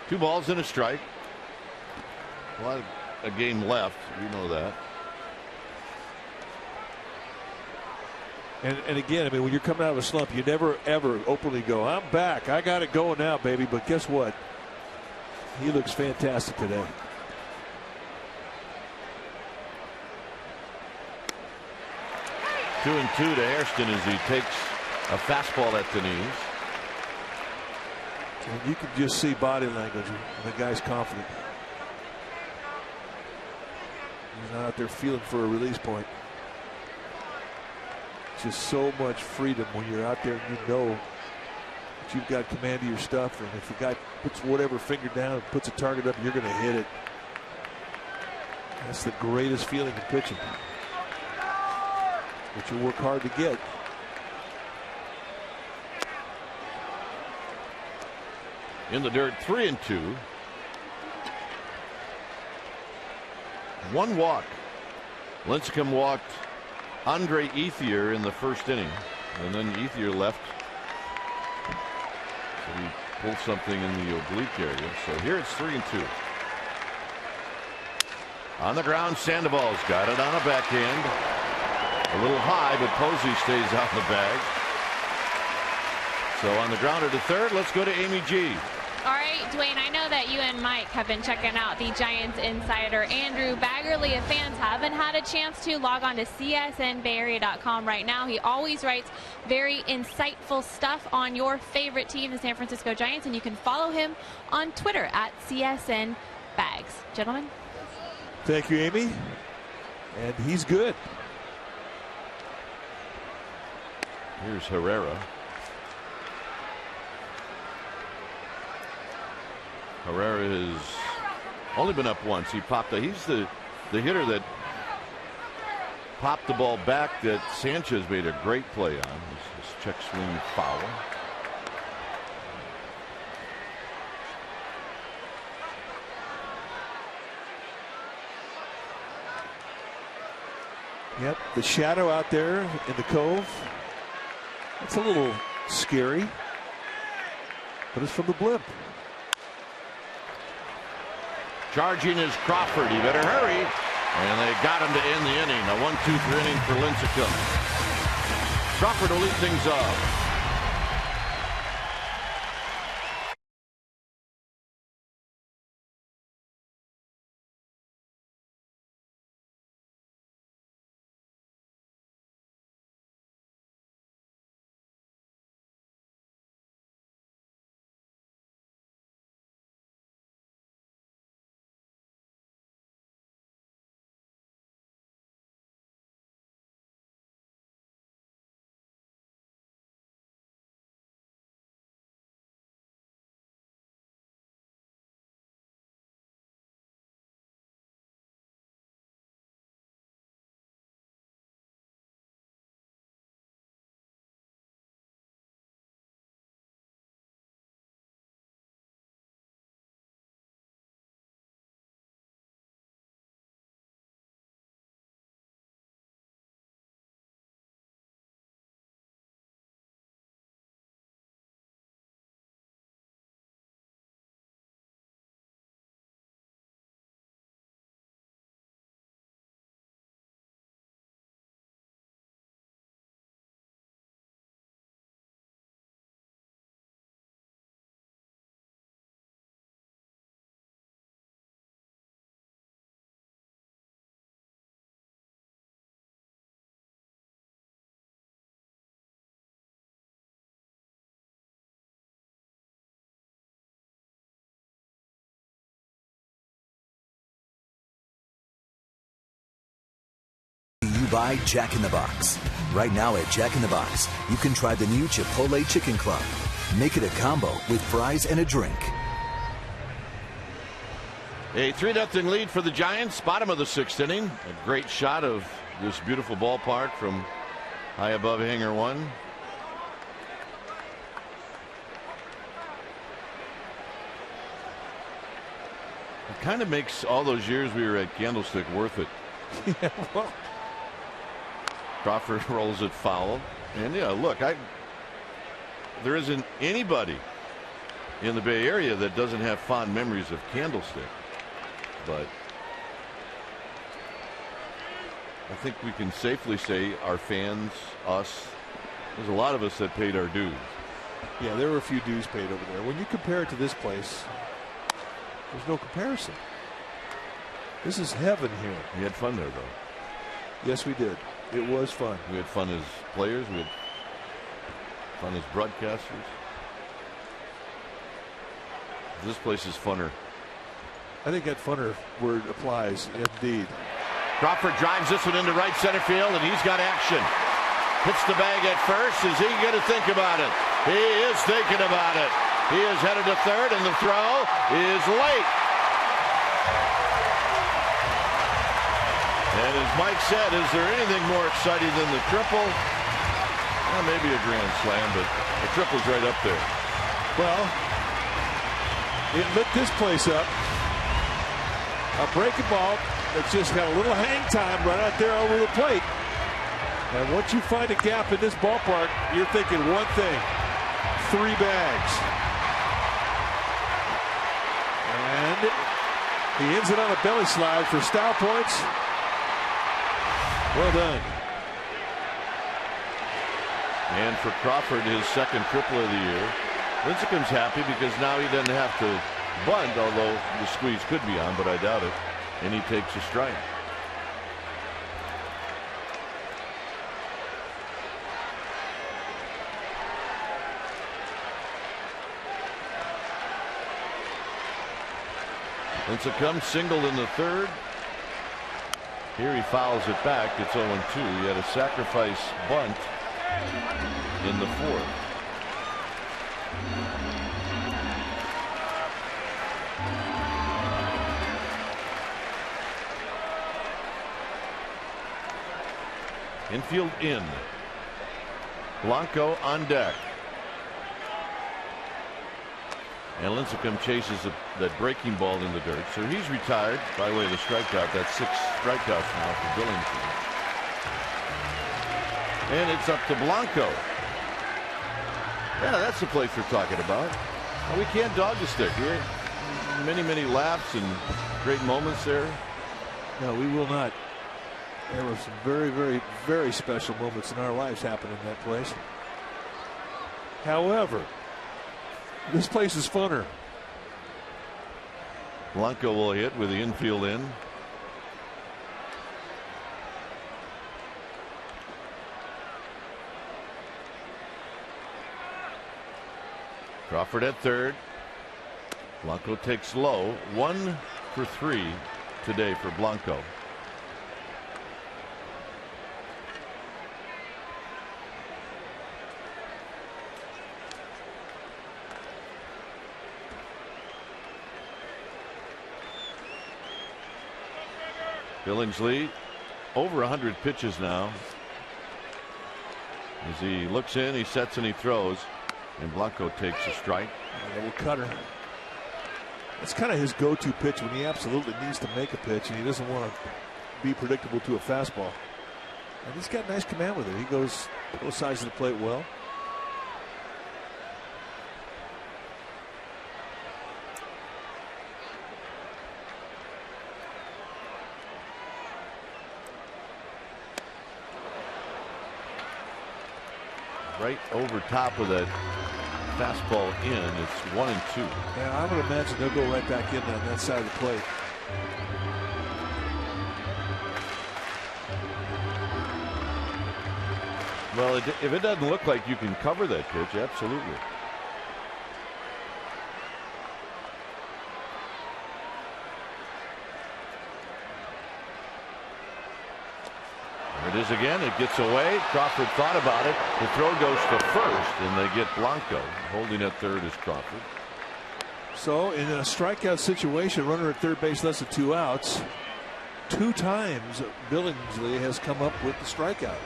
2 balls and a strike. A game left. We know that. And again, I mean, when you're coming out of a slump, you never, ever openly go, I'm back. I got it going now, baby. But guess what? He looks fantastic today. Two and 2 to Hairston as he takes a fastball at the knees. And you can just see body language when the guy's confident. He's not out there feeling for a release point. Just so much freedom when you're out there and you know that you've got command of your stuff. And if the guy puts whatever finger down and puts a target up, you're going to hit it. That's the greatest feeling in pitching, which you work hard to get. In the dirt, 3 and 2. 1 walk. Lincecum walked Andre Ethier in the first inning, and then Ethier left. So he pulled something in the oblique area. So here it's 3 and 2. On the ground, Sandoval's got it on a backhand. A little high, but Posey stays out in the bag. So on the grounder to third, let's go to Amy G. All right, Dwayne, I know that you and Mike have been checking out the Giants insider Andrew Baggerly. If fans haven't had a chance to, log on to csnbayarea.com right now. He always writes very insightful stuff on your favorite team, the San Francisco Giants, and you can follow him on Twitter at CSNBags. Gentlemen. Thank you, Amy. And he's good. Here's Herrera. Herrera has only been up once. He popped. He's the hitter that popped the ball back that Sanchez made a great play on. His check swing foul. Yep, the shadow out there in the cove. It's a little scary, but it's from the blimp. Charging is Crawford. He better hurry. And they got him to end the inning. A 1-2 inning for Lincecum. Crawford will lead things off. by Jack in the Box. Right now at Jack in the Box, you can try the new Chipotle Chicken Club. Make it a combo with fries and a drink. A 3-0 lead for the Giants, bottom of the 6th inning. A great shot of this beautiful ballpark from high above Hangar 1. It kind of makes all those years we were at Candlestick worth it. Yeah, well. Crawford rolls it foul. And yeah, look, there isn't anybody in the Bay Area that doesn't have fond memories of Candlestick. But I think we can safely say our fans, us, there's a lot of us that paid our dues. Yeah, there were a few dues paid over there. When you compare it to this place, there's no comparison. This is heaven here. We had fun there, though. Yes, we did. It was fun. We had fun as players. We had fun as broadcasters. This place is funner. I think that funner word applies, indeed. Crawford drives this one into right center field, and he's got action. Hits the bag at first. Is he going to think about it? He is thinking about it. He is headed to third, and the throw is late. And as Mike said, is there anything more exciting than the triple? Well, maybe a grand slam, but the triple's right up there. Well, it lit this place up. A breaking ball that's just got a little hang time right out there over the plate. And once you find a gap in this ballpark, you're thinking one thing: 3 bags. And he ends it on a belly slide for style points. Well done. And for Crawford, his second triple of the year. Lincecum's happy because now he doesn't have to bunt, although the squeeze could be on, but I doubt it. And he takes a strike. Lincecum singled in the third. Here he fouls it back. It's 0-2. He had a sacrifice bunt in the fourth. Infield in. Blanco on deck. And Lincecum chases that breaking ball in the dirt. So he's retired by way of the strikeout. That's 6 strikeouts now for Billington. And it's up to Blanco. Yeah, that's the place we're talking about. Well, we can't dog the stick here. Many laps and great moments there. No, we will not. There were some very special moments in our lives happening in that place. However, this place is funner. Blanco will hit with the infield in. Crawford at third. Blanco takes low. 1 for 3 today for Blanco. Billingsley over 100 pitches now. As he looks in, he sets and he throws, and Blanco takes a strike. A little cutter. That's kind of his go-to pitch when he absolutely needs to make a pitch and he doesn't want to be predictable to a fastball. And he's got nice command with it. He goes both sides of the plate well. Right over top of that fastball in. It's 1-2. Yeah, I would imagine they'll go right back in on that side of the plate. Well, if it doesn't look like you can cover that pitch, absolutely. It is again. It gets away. Crawford thought about it. The throw goes to first, and they get Blanco. Holding at third is Crawford. So in a strikeout situation, runner at third base, less than 2 outs. 2 times Billingsley has come up with the strikeout.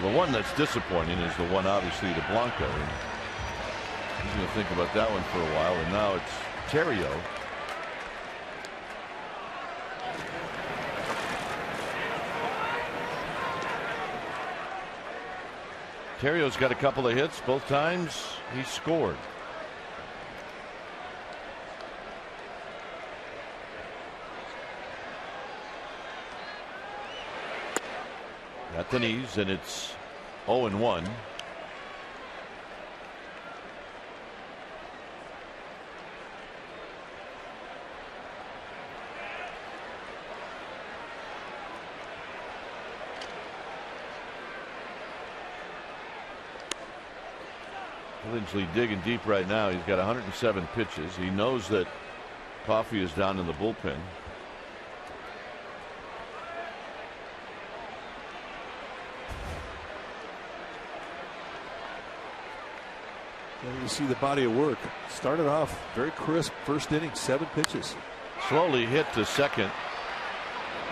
The one that's disappointing is the one, obviously, to Blanco. And he's going to think about that one for a while, and now it's Terrio. Terrio's got a couple of hits. Both times he scored. At the knees, and it's 0-1. Billingsley digging deep right now. He's got 107 pitches. He knows that Coffey is down in the bullpen. And you see the body of work. Started off very crisp. First inning, 7 pitches. Slowly hit to second.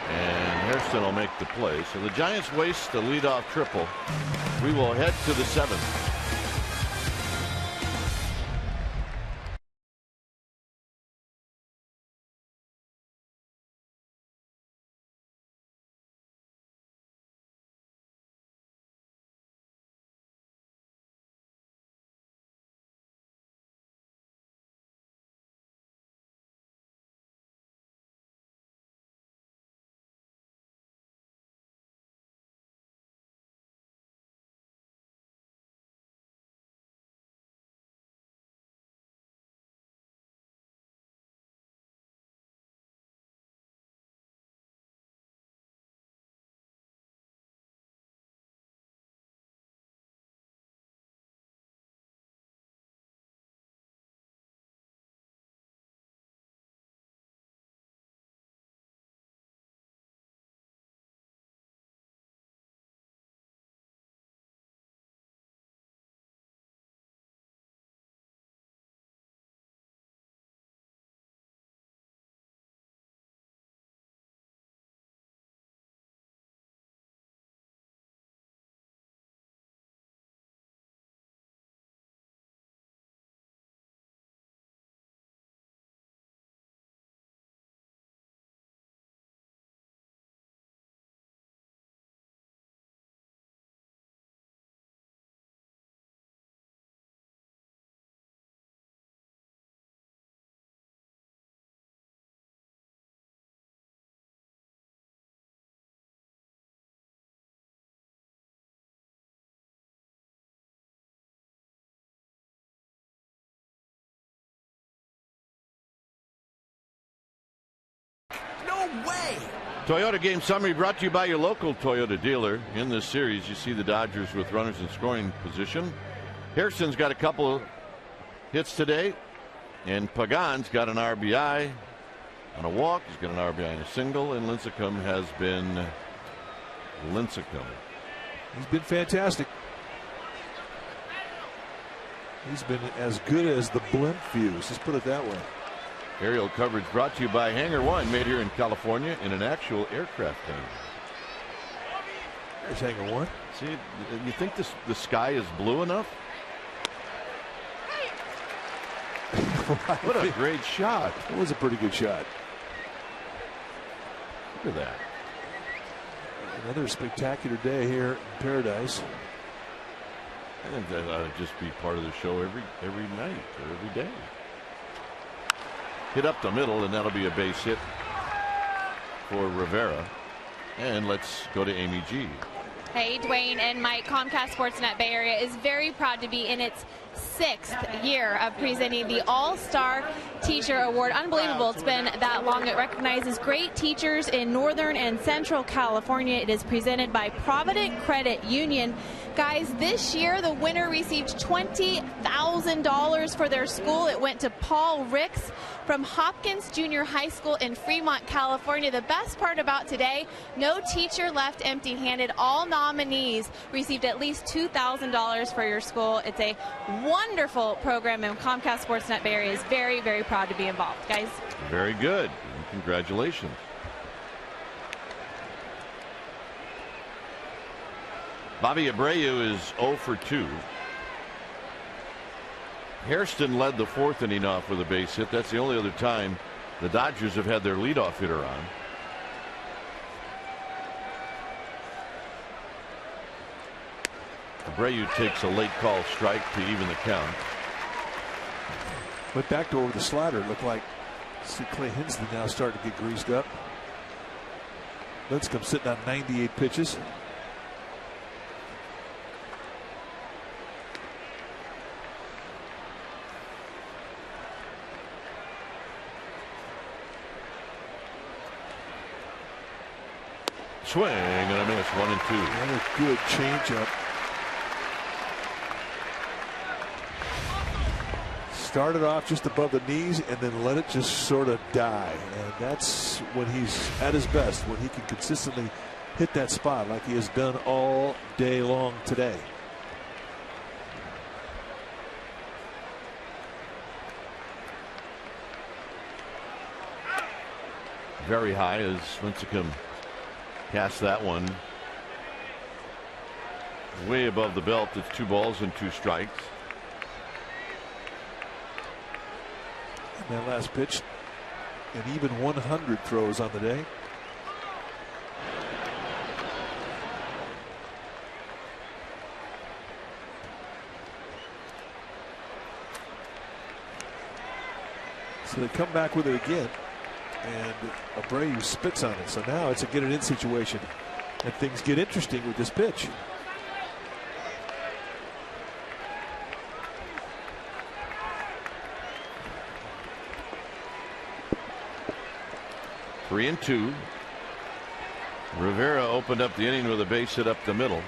And Hairston will make the play. So the Giants waste the leadoff triple. We will head to the 7th. Way. Toyota game summary brought to you by your local Toyota dealer. In this series, you see the Dodgers with runners in scoring position. Hairston's got a couple of hits today, and Pagan's got an RBI on a walk. He's got an RBI and a single, and Lincecum has been Lincecum. He's been fantastic. He's been as good as the blimp fuse. Let's put it that way. Aerial coverage brought to you by Hangar One, made here in California in an actual aircraft hangar. There's Hangar One. See, you think the sky is blue enough? What a great shot. That was a pretty good shot. Look at that. Another spectacular day here in Paradise. I think that ought to just be part of the show every night or every day. Hit up the middle, and that'll be a base hit for Rivera. And let's go to Amy G. Hey, Dwayne and Mike. Comcast Sportsnet Bay Area is very proud to be in its 6th year of presenting the All-Star Teacher Award. Unbelievable it's been that long. It recognizes great teachers in Northern and Central California. It is presented by Provident Credit Union. Guys, this year the winner received $20,000 for their school. It went to Paul Ricks from Hopkins Junior High School in Fremont, California. The best part about today, no teacher left empty-handed. All nominees received at least $2,000 for your school. It's a wonderful program, and Comcast Sportsnet Bay Area is very, very proud to be involved. Guys. Very good. Congratulations. Bobby Abreu is 0 for 2. Hairston led the 4th inning off with a base hit. That's the only other time the Dodgers have had their leadoff hitter on. Abreu takes a late call strike to even the count. Went back to over the slider. It looked like Clay Hensley now starting to get greased up. Lincecum sitting on 98 pitches. Swing and a miss, 1 and 2. Another good changeup. Started off just above the knees and then let it just sort of die. And that's when he's at his best, when he can consistently hit that spot like he has done all day long today. Very high as Lincecum cast that one way above the belt. It's 2 balls and 2 strikes. And that last pitch, an even 100 throws on the day. So they come back with it again, and Abreu spits on it. So now it's a get it in situation, and things get interesting with this pitch. Three and 2. Rivera opened up the inning with a base hit up the middle.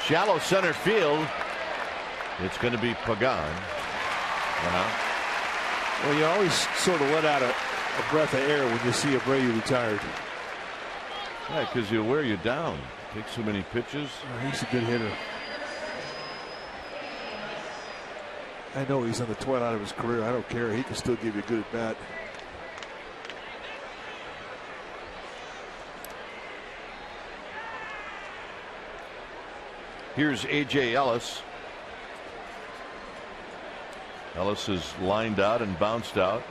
Shallow center field. It's going to be Pregame. Well, you always sort of let out a breath of air when you see Abreu retired. Yeah, because he'll wear you down. Takes so many pitches. Oh, he's a good hitter. I know he's on the twilight of his career. I don't care. He can still give you a good at bat. Here's A.J. Ellis. Ellis is lined out and bounced out.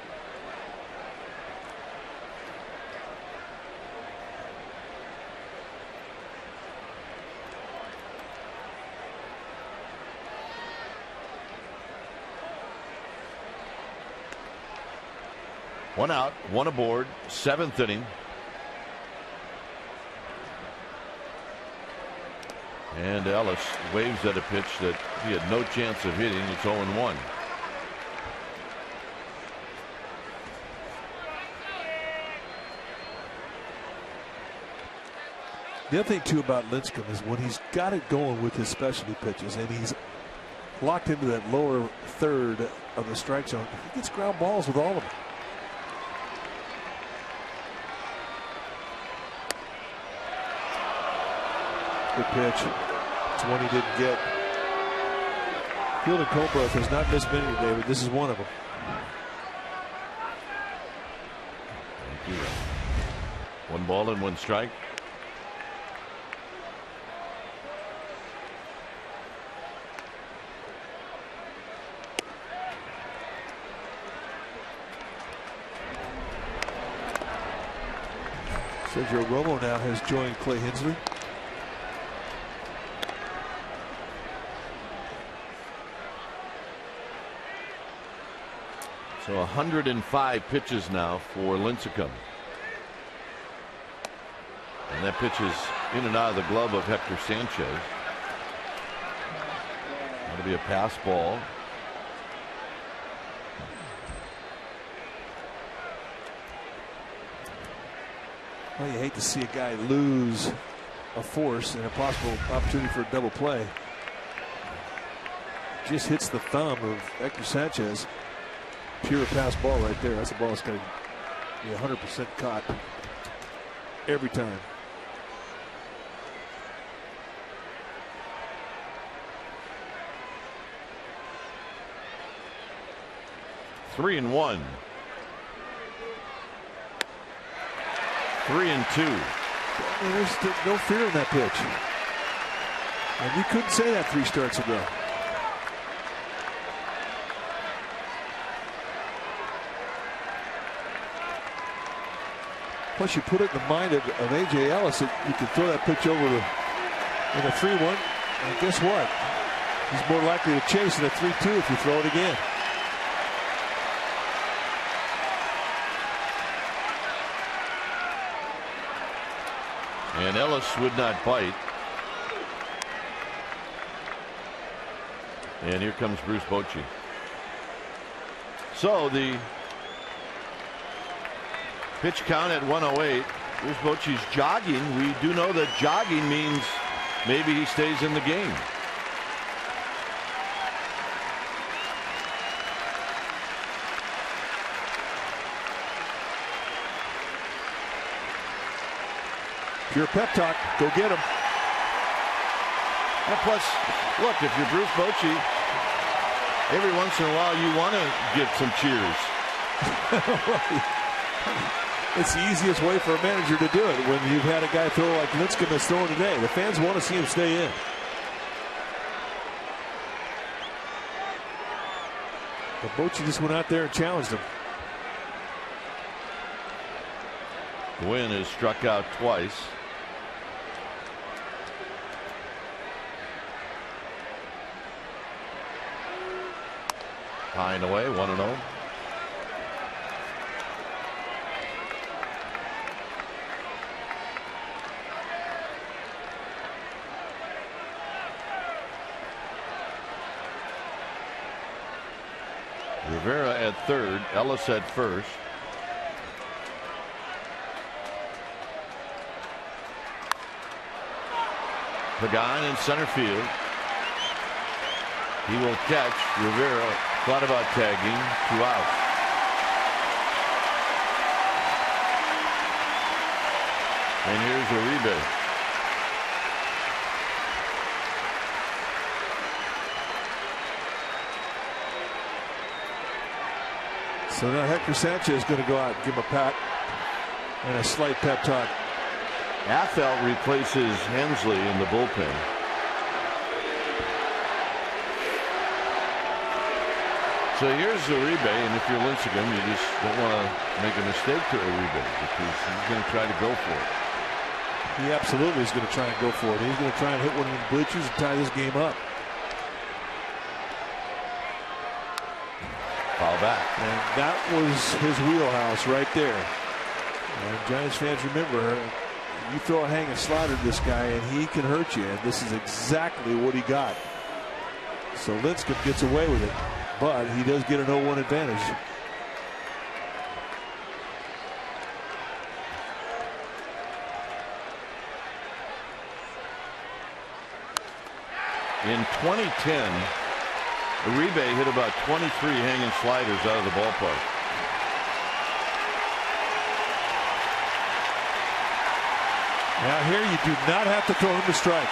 One out, one aboard, 7th inning. And Ellis waves at a pitch that he had no chance of hitting. It's 0-1. The other thing too about Lincecum is when he's got it going with his specialty pitches and he's locked into that lower third of the strike zone, he gets ground balls with all of them. Good pitch. It's one he didn't get. Fielder Colbrook has not missed many today, but this is one of them. Thank you. 1 ball and 1 strike. Sergio Romo now has joined Clay Hensley. So 105 pitches now for Lincecum. And that pitch is in and out of the glove of Hector Sanchez. That'll be a pass ball. Well, you hate to see a guy lose a force and a possible opportunity for a double play. Just hits the thumb of Hector Sanchez. Pure pass ball right there. That's a ball that's going to be 100% caught every time. Three and one. 3-2. There's no fear in that pitch. And you couldn't say that 3 starts ago. Plus, you put it in the mind of A.J. Ellis that you can throw that pitch over in a 3-1. And guess what? He's more likely to chase in a 3-2 if you throw it again. And Ellis would not bite. And here comes Bruce Bochy. So the pitch count at 108. Bruce Bochy's jogging. We do know that jogging means maybe he stays in the game. Pure pep talk. Go get him. And plus, look, if you're Bruce Bochy, every once in a while you want to get some cheers. It's the easiest way for a manager to do it when you've had a guy throw like Lincecum is throwing today. The fans want to see him stay in. But Bochy just went out there and challenged him. Gwynn has struck out twice. High and away, 1-0. Rivera at third, Ellis at first. Pregame in center field. He will catch. Rivera thought about tagging. 2 out. And here's Uribe. So now Hector Sanchez is going to go out and give him a pat and a slight pep talk. Affeldt replaces Hensley in the bullpen. So here's Uribe, and if you're Lincecum, you just don't want to make a mistake to Uribe because he's going to try to go for it. He absolutely is going to try and go for it. He's going to try and hit one of the bleachers and tie this game up. Foul back. And that was his wheelhouse right there. And Giants fans remember, you throw a hanging slider to this guy and he can hurt you. And this is exactly what he got. So Lincecum gets away with it. But he does get an 0-1 advantage. In 2010, Uribe hit about 23 hanging sliders out of the ballpark. Now here you do not have to throw him to strike.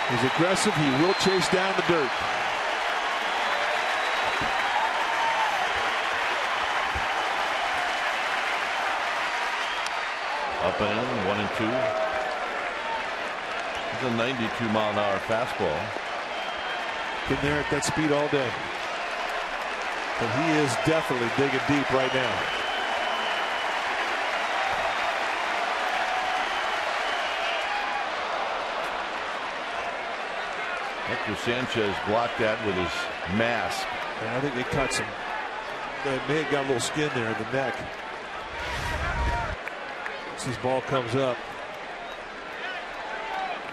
He's aggressive. He will chase down the dirt. Up and in, 1-2. It's a 92-mile-an-hour fastball. Been there at that speed all day. But he is definitely digging deep right now. Hector Sanchez blocked that with his mask. And I think they cut some. They may have got a little skin there in the neck. His ball comes up.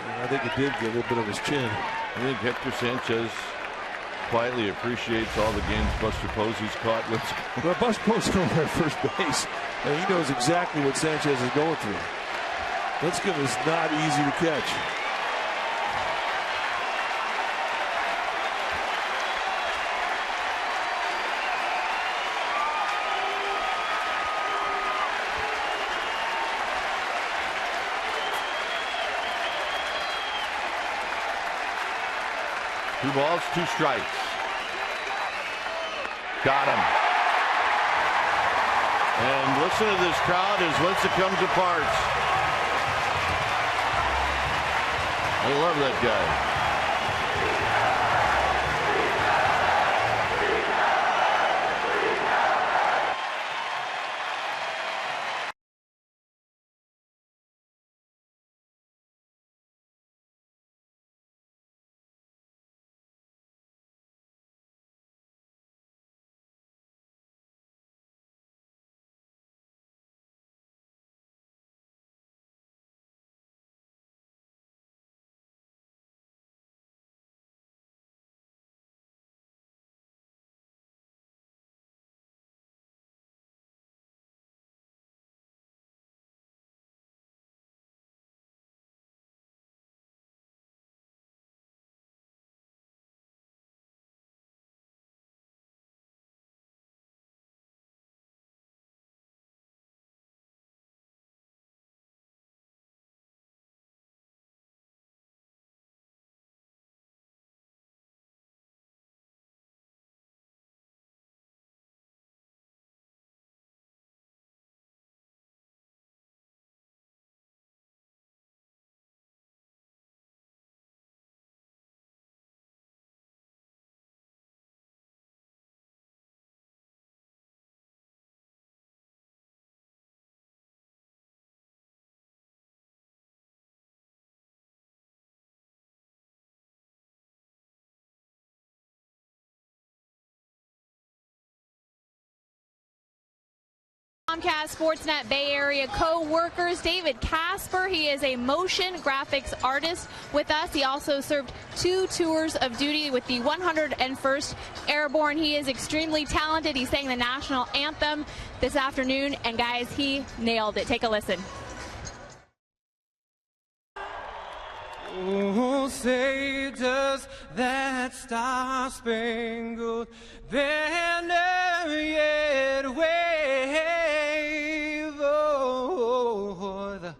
And I think it did get a little bit of his chin. I think Hector Sanchez quietly appreciates all the games Buster Posey's caught. Well, Buster Posey's over at first base. And he knows exactly what Sanchez is going through. Lincecum is not easy to catch. Two balls, two strikes. Got him. And listen to this crowd as Lincecum departs. I love that guy. Comcast Sportsnet Bay Area co-workers, David Casper. He is a motion graphics artist with us. He also served 2 tours of duty with the 101st Airborne. He is extremely talented. He sang the national anthem this afternoon, and guys, he nailed it. Take a listen. Oh, say does that star-spangled banner yet wave o'er the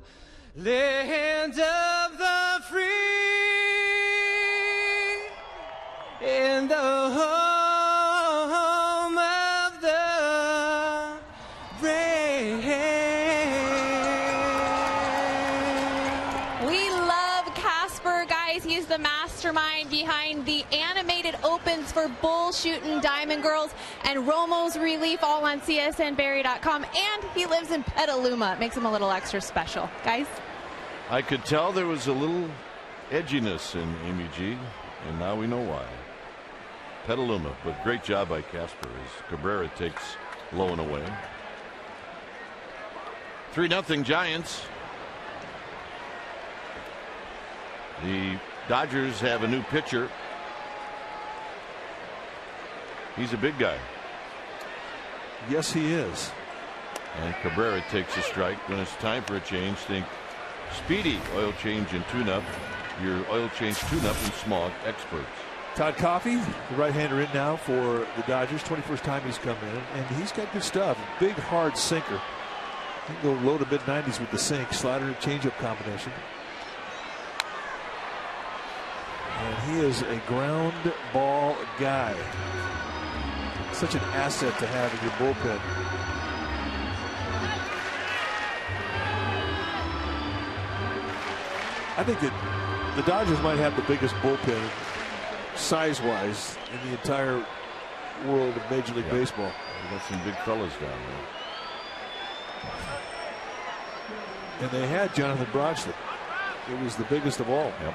land of the free and the home of the brave. We love Casper, guys. He's the mastermind behind the animated opens for Bull Shootin' Diamond Girls and Romo's Relief, all on csnbarrie.com. And he lives in Petaluma. It makes him a little extra special. Guys? I could tell there was a little edginess in Amy G, and now we know why. Petaluma, but great job by Casper as Cabrera takes low and away. 3-0 Giants. The Dodgers have a new pitcher. He's a big guy. Yes, he is. And Cabrera takes a strike. When it's time for a change, think Speedy oil change and tune-up. Your oil change tune-up and Smog experts. Todd Coffey, the right-hander in now for the Dodgers. 21st time he's come in, and he's got good stuff. Big, hard sinker. He can go low to mid-90s with the sink. Slider and changeup combination. And he is a ground ball guy. Such an asset to have in your bullpen. I think that the Dodgers might have the biggest bullpen size-wise in the entire world of Major League Baseball. We got some big fellas down there. And they had Jonathan Broxton. It was the biggest of all. Yep.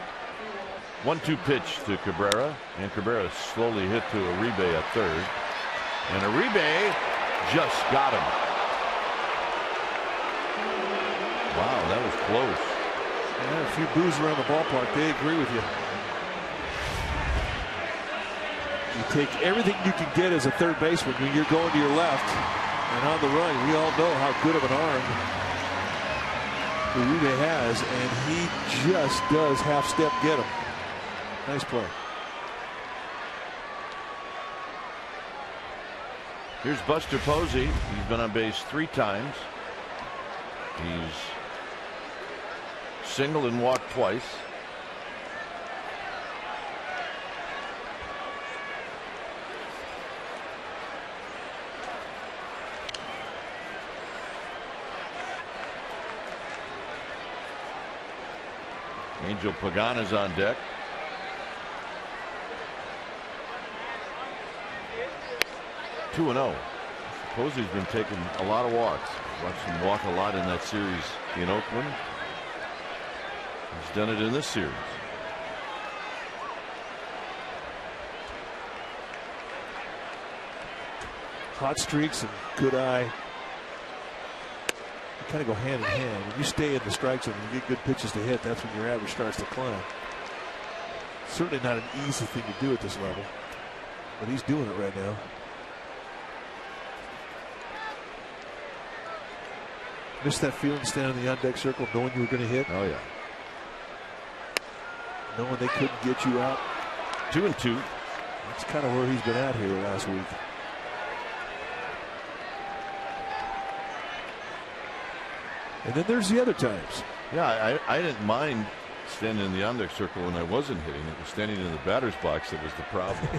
1-2 pitch to Cabrera, and Cabrera slowly hit to Uribe at third. And Uribe just got him. Wow, that was close. Yeah, a few boos around the ballpark. They agree with you. You take everything you can get as a third baseman when you're going to your left. And on the run, we all know how good of an arm Uribe has, and he just does half-step get him. Nice play. Here's Buster Posey. He's been on base 3 times. He's singled and walked twice. Angel Pagana's on deck. Two and 0. Posey's been taking a lot of walks. Watched him walk a lot in that series in Oakland. He's done it in this series. Hot streaks and good eye kind of go hand in hand. When you stay in the strike zone and you get good pitches to hit, that's when your average starts to climb. Certainly not an easy thing to do at this level, but he's doing it right now. Missed that feeling standing in the on-deck circle knowing you were going to hit? Oh, yeah. Knowing they couldn't get you out? 2-2. That's kind of where he's been at here last week. And then there's the other times. Yeah, I didn't mind standing in the on-deck circle when I wasn't hitting. It was standing in the batter's box that was the problem.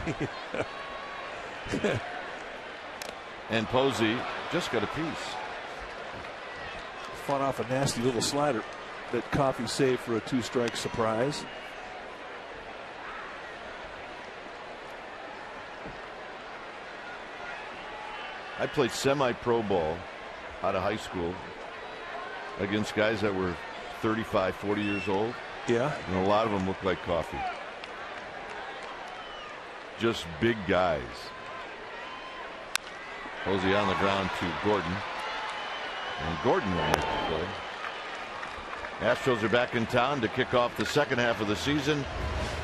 And Posey just got a piece. Fought off a nasty little slider that Coffey saved for a 2-strike surprise. I played semi-pro ball out of high school against guys that were 35, 40 years old. Yeah. And a lot of them looked like Coffey. Just big guys. Posey on the ground to Gordon. And Gordon will make the play. Astros are back in town to kick off the second half of the season,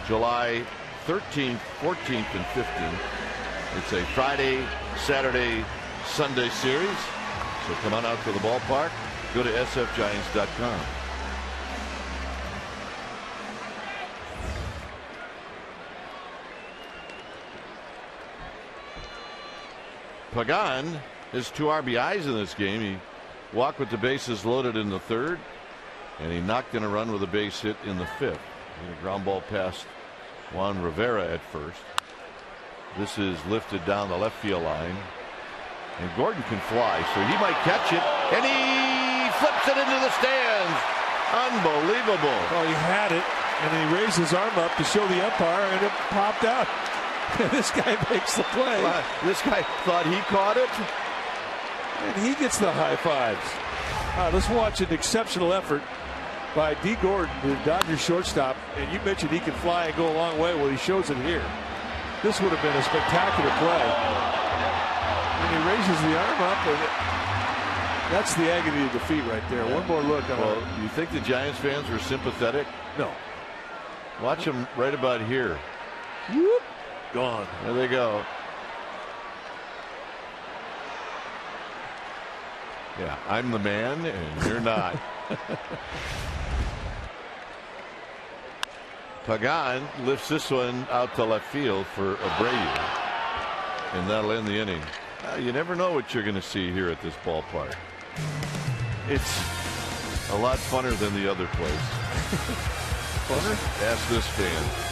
July 13th, 14th, and 15th. It's a Friday, Saturday, Sunday series. So come on out to the ballpark. Go to sfgiants.com. Pagan has 2 RBIs in this game. He walked with the bases loaded in the 3rd, and he knocked in a run with a base hit in the 5th. A ground ball past Juan Rivera at first. This is lifted down the left field line, and Gordon can fly, so he might catch it, and he flips it into the stands. Unbelievable. Well, he had it, and then he raised his arm up to show the umpire, and it popped out. This guy makes the play. This guy thought he caught it. And he gets the high fives. All right, let's watch an exceptional effort by D. Gordon, the Dodgers shortstop. And you mentioned he can fly and go a long way. Well, he shows it here. This would have been a spectacular play. And he raises the arm up, and that's the agony of defeat right there. Yeah. One more look. Well, you think the Giants fans were sympathetic? No. Watch them right about here. Whoop. Gone. There they go. Yeah, I'm the man and you're not. Pagan lifts this one out to left field for Abreu, and that'll end the inning. You never know what you're going to see here at this ballpark. It's a lot funner than the other place. Funner? Ask this fan.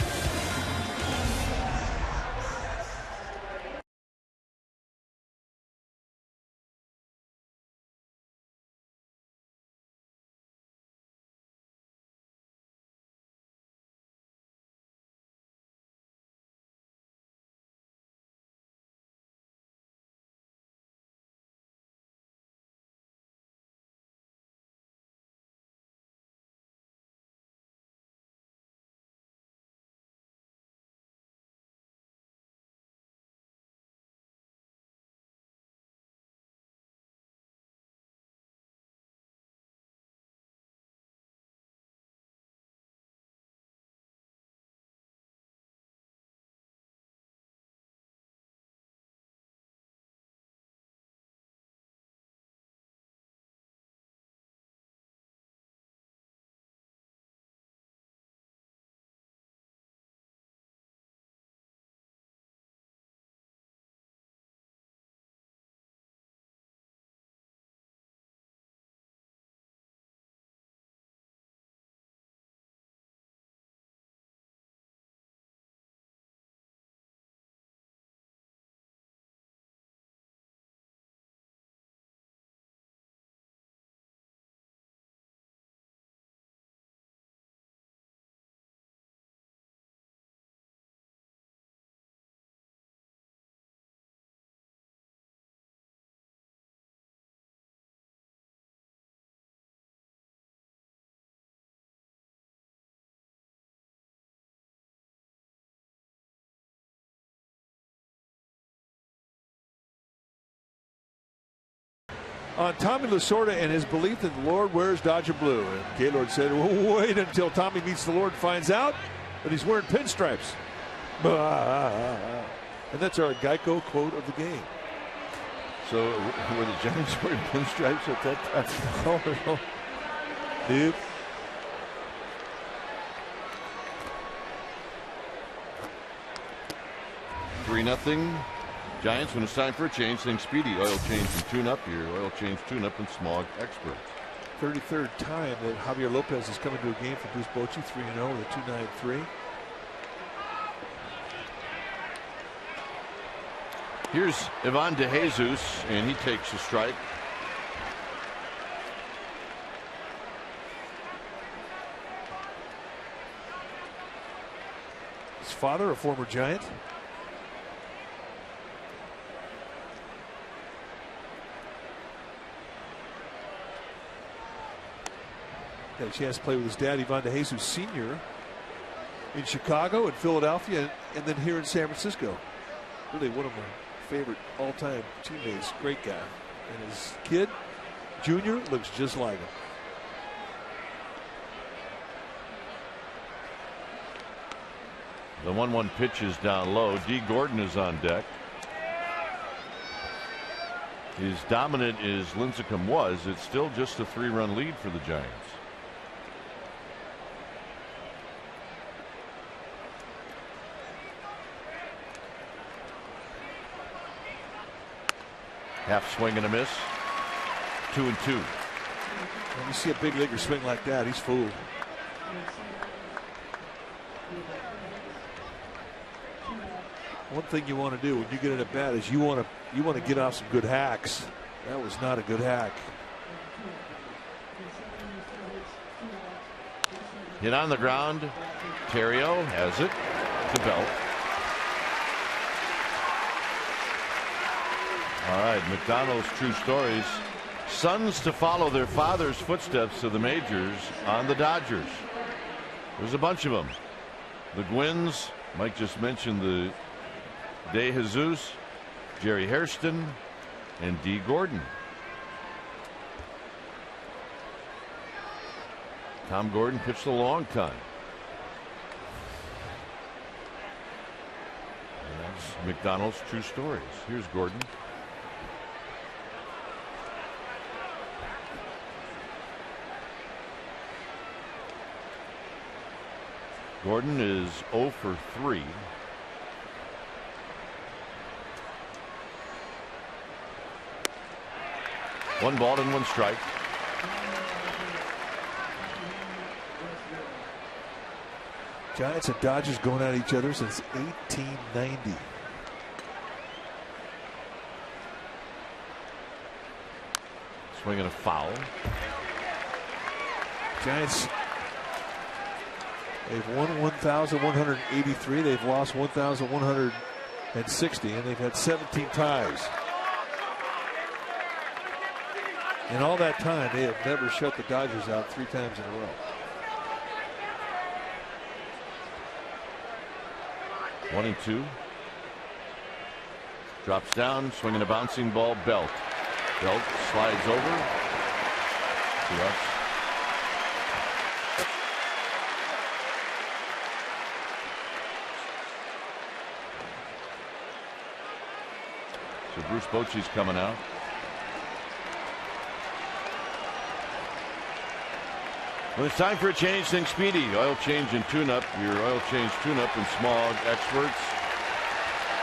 on Tommy Lasorda and his belief that the Lord wears Dodger blue. And Gaylord said, well, wait until Tommy meets the Lord and finds out that he's wearing pinstripes. And that's our Geico quote of the game. So were the Giants wearing pinstripes at that time? Oh, nope. 3-0 Giants. When it's time for a change, think Speedy. Oil change and tune-up. Your oil change, tune-up, and smog experts. 33rd time that Javier Lopez has come into a game for Bruce Bochy, 3-0 with a 2.93. Here's Ivan DeJesus, and he takes a strike. His father, a former Giant. Got a chance to play with his dad, Ivan DeJesus Sr. in Chicago and Philadelphia, and then here in San Francisco. Really one of my favorite all-time teammates. Great guy. And his kid, Junior, looks just like him. The 1-1 pitch is down low. D. Gordon is on deck. As dominant as Lincecum was, it's still just a 3-run lead for the Giants. Half swing and a miss. 2-2. When you see a big leaguer swing like that, he's fooled. One thing you want to do when you get in a bat is you want to get off some good hacks. That was not a good hack. Hit on the ground. Terrio has it to Belt. All right, McDonald's true stories. Sons to follow their father's footsteps to the majors on the Dodgers. There's a bunch of them. The Gwynns, Mike just mentioned the DeJesus, Jerry Hairston, and D. Gordon. Tom Gordon pitched a long time. And that's McDonald's true stories. Here's Gordon. Gordon is 0 for 3. One ball and one strike. Giants and Dodgers going at each other since 1890. Swinging a foul. Giants, they've won 1,183. They've lost 1,160, and they've had 17 ties. In all that time, they have never shut the Dodgers out 3 times in a row. 1-2. Drops down, swinging a bouncing ball. Belt slides over. 2 outs. So Bruce Bochy's coming out. When it's time for a change, think Speedy. Oil change and tune-up. Your oil change, tune-up, and smog experts.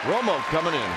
Romo coming in.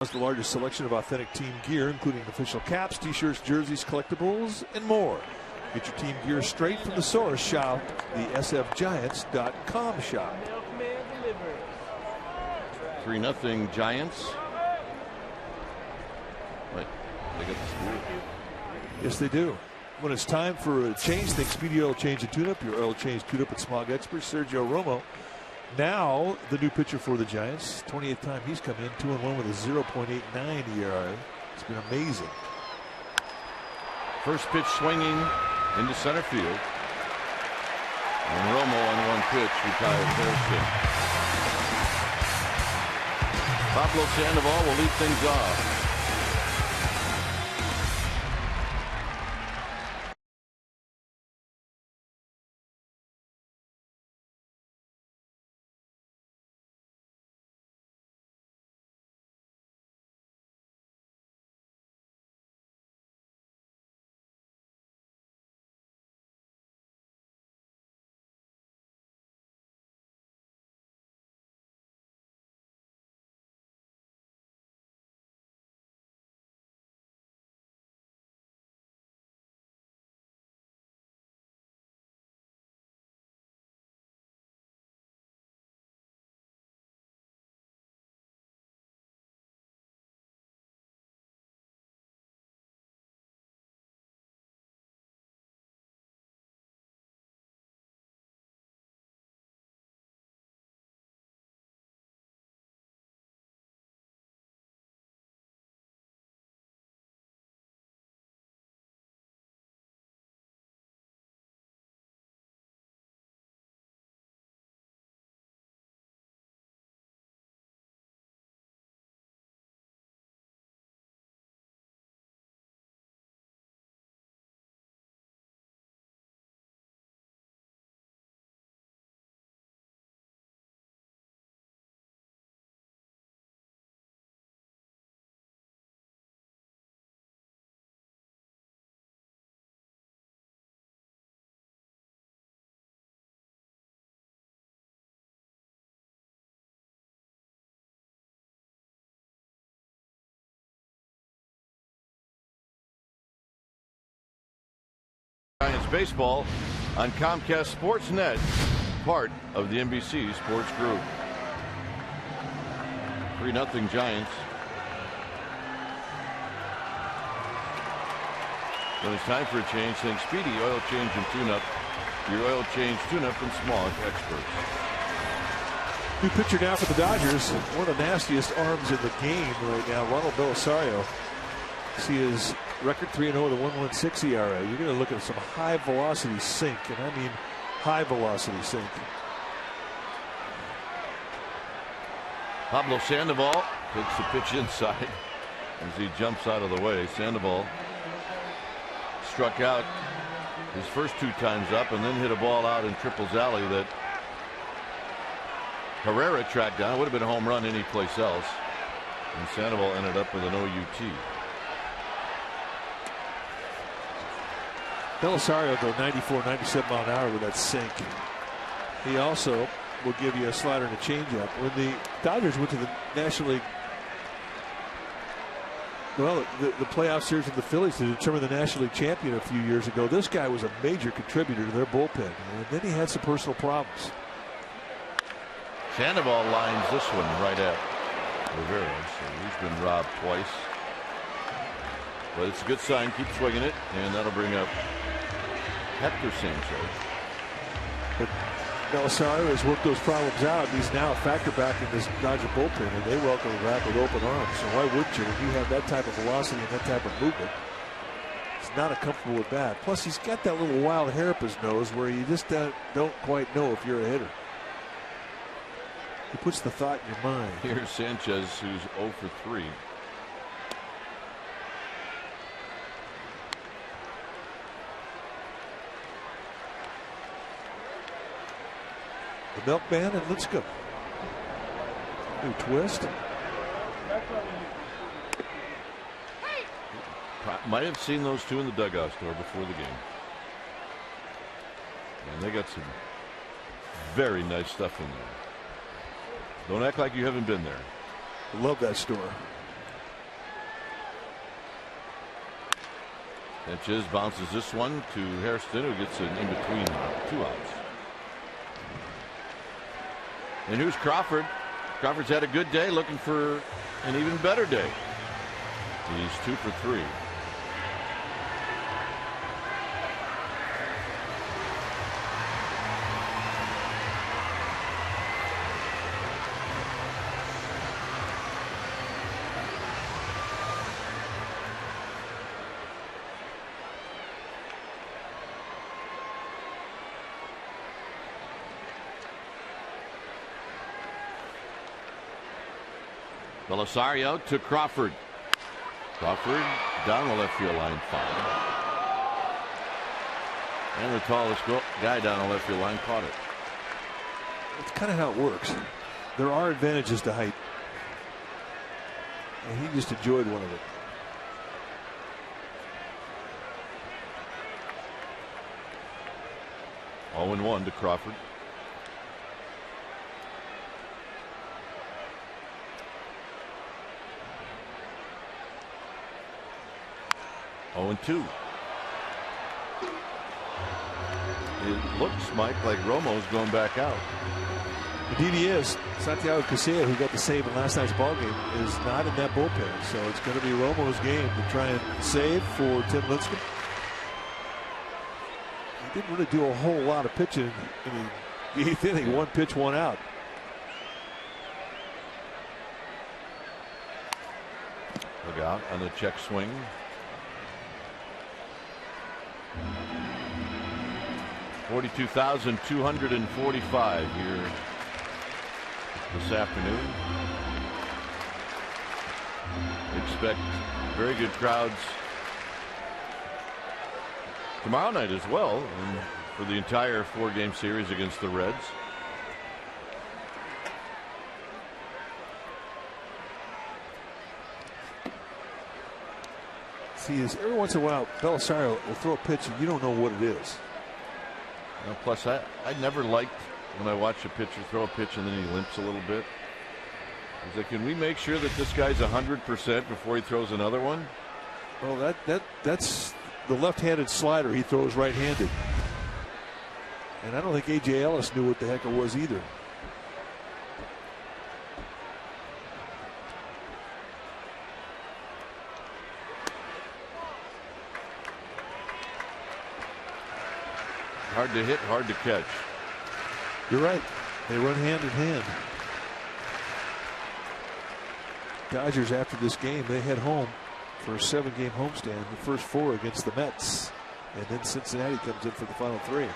Has the largest selection of authentic team gear, including official caps, t-shirts, jerseys, collectibles, and more. Get your team gear straight from the source. Shop the sfgiants.com shop. 3-0 Giants. Wait, they got the steer. Yes, they do. When it's time for a change, think Speedy Oil Change and Tune-Up. Your oil change tune-up at Smog Expert, Sergio Romo. Now, the new pitcher for the Giants. 28th time he's come in, 2-1 with a 0.89 ERA. It's been amazing. First pitch swinging into center field. And Romo on one pitch retired Harrison. Pablo Sandoval will lead things off. Giants baseball on Comcast Sportsnet, part of the NBC Sports Group. 3-0 Giants. When it's time for a change, think Speedy Oil Change and Tune-Up. Your oil change tune-up from Smog Experts. New pitcher now for the Dodgers. One of the nastiest arms in the game right now, Ronald Belisario. See his record 3-0 with a 1.16 ERA. You're going to look at some high velocity sink, and I mean high velocity sink. Pablo Sandoval takes the pitch inside as he jumps out of the way. Sandoval struck out his first two times up and then hit a ball out in Triple's alley that Herrera tracked down. It would have been a home run any place else. And Sandoval ended up with an OUT. Belisario go 94, 97 mile an hour with that sink. He also will give you a slider and a changeup. When the Dodgers went to the National League, well, the playoff series with the Phillies to determine the National League champion a few years ago, this guy was a major contributor to their bullpen. And then he had some personal problems. Sandoval lines this one right at Rivera, so he's been robbed twice. But it's a good sign. Keep swinging it, and that'll bring up Hector Sanchez. But Belisario has worked those problems out. He's now a factor back in this Dodger bullpen, and they welcome him back with open arms. So why wouldn't you when you have that type of velocity and that type of movement? It's not a comfortable at bat. Plus, he's got that little wild hair up his nose where you just don't quite know if you're a hitter. He puts the thought in your mind. Here's Sanchez, who's 0 for 3. The Milkman and Lincecum. New twist. Might have seen those two in the dugout store before the game. And they got some very nice stuff in there. Don't act like you haven't been there. Love that store. Sanchez bounces this one to Hairston, who gets an in-between 2 outs. And here's Crawford. Crawford's had a good day, looking for an even better day. He's 2 for 3. Belisario to Crawford. Crawford down the left field line, foul. And the tallest guy down the left field line caught it. It's kind of how it works. There are advantages to height. And he just enjoyed one of it. Oh, 0-1 to Crawford. Oh, 2. It looks, Mike, like Romo's going back out. Indeed he is. Santiago Casilla, who got the save in last night's ballgame, is not in that bullpen. So it's going to be Romo's game to try and save for Tim Lincecum. He didn't really do a whole lot of pitching in the 8th inning. 1 pitch, 1 out. Look out on the check swing. $42,245 here this afternoon. Expect very good crowds tomorrow night as well, and for the entire 4-game series against the Reds. See, is every once in a while Belisario will throw a pitch and you don't know what it is. Plus, I never liked when I watch a pitcher throw a pitch and then he limps a little bit. I was like, can we make sure that this guy's 100% before he throws another one? Well, that's the left-handed slider he throws right-handed. And I don't think A.J. Ellis knew what the heck it was either. Hard to hit, hard to catch. You're right. They run hand in hand. Dodgers, after this game, they head home for a 7-game homestand. The first 4 against the Mets. And then Cincinnati comes in for the final 3.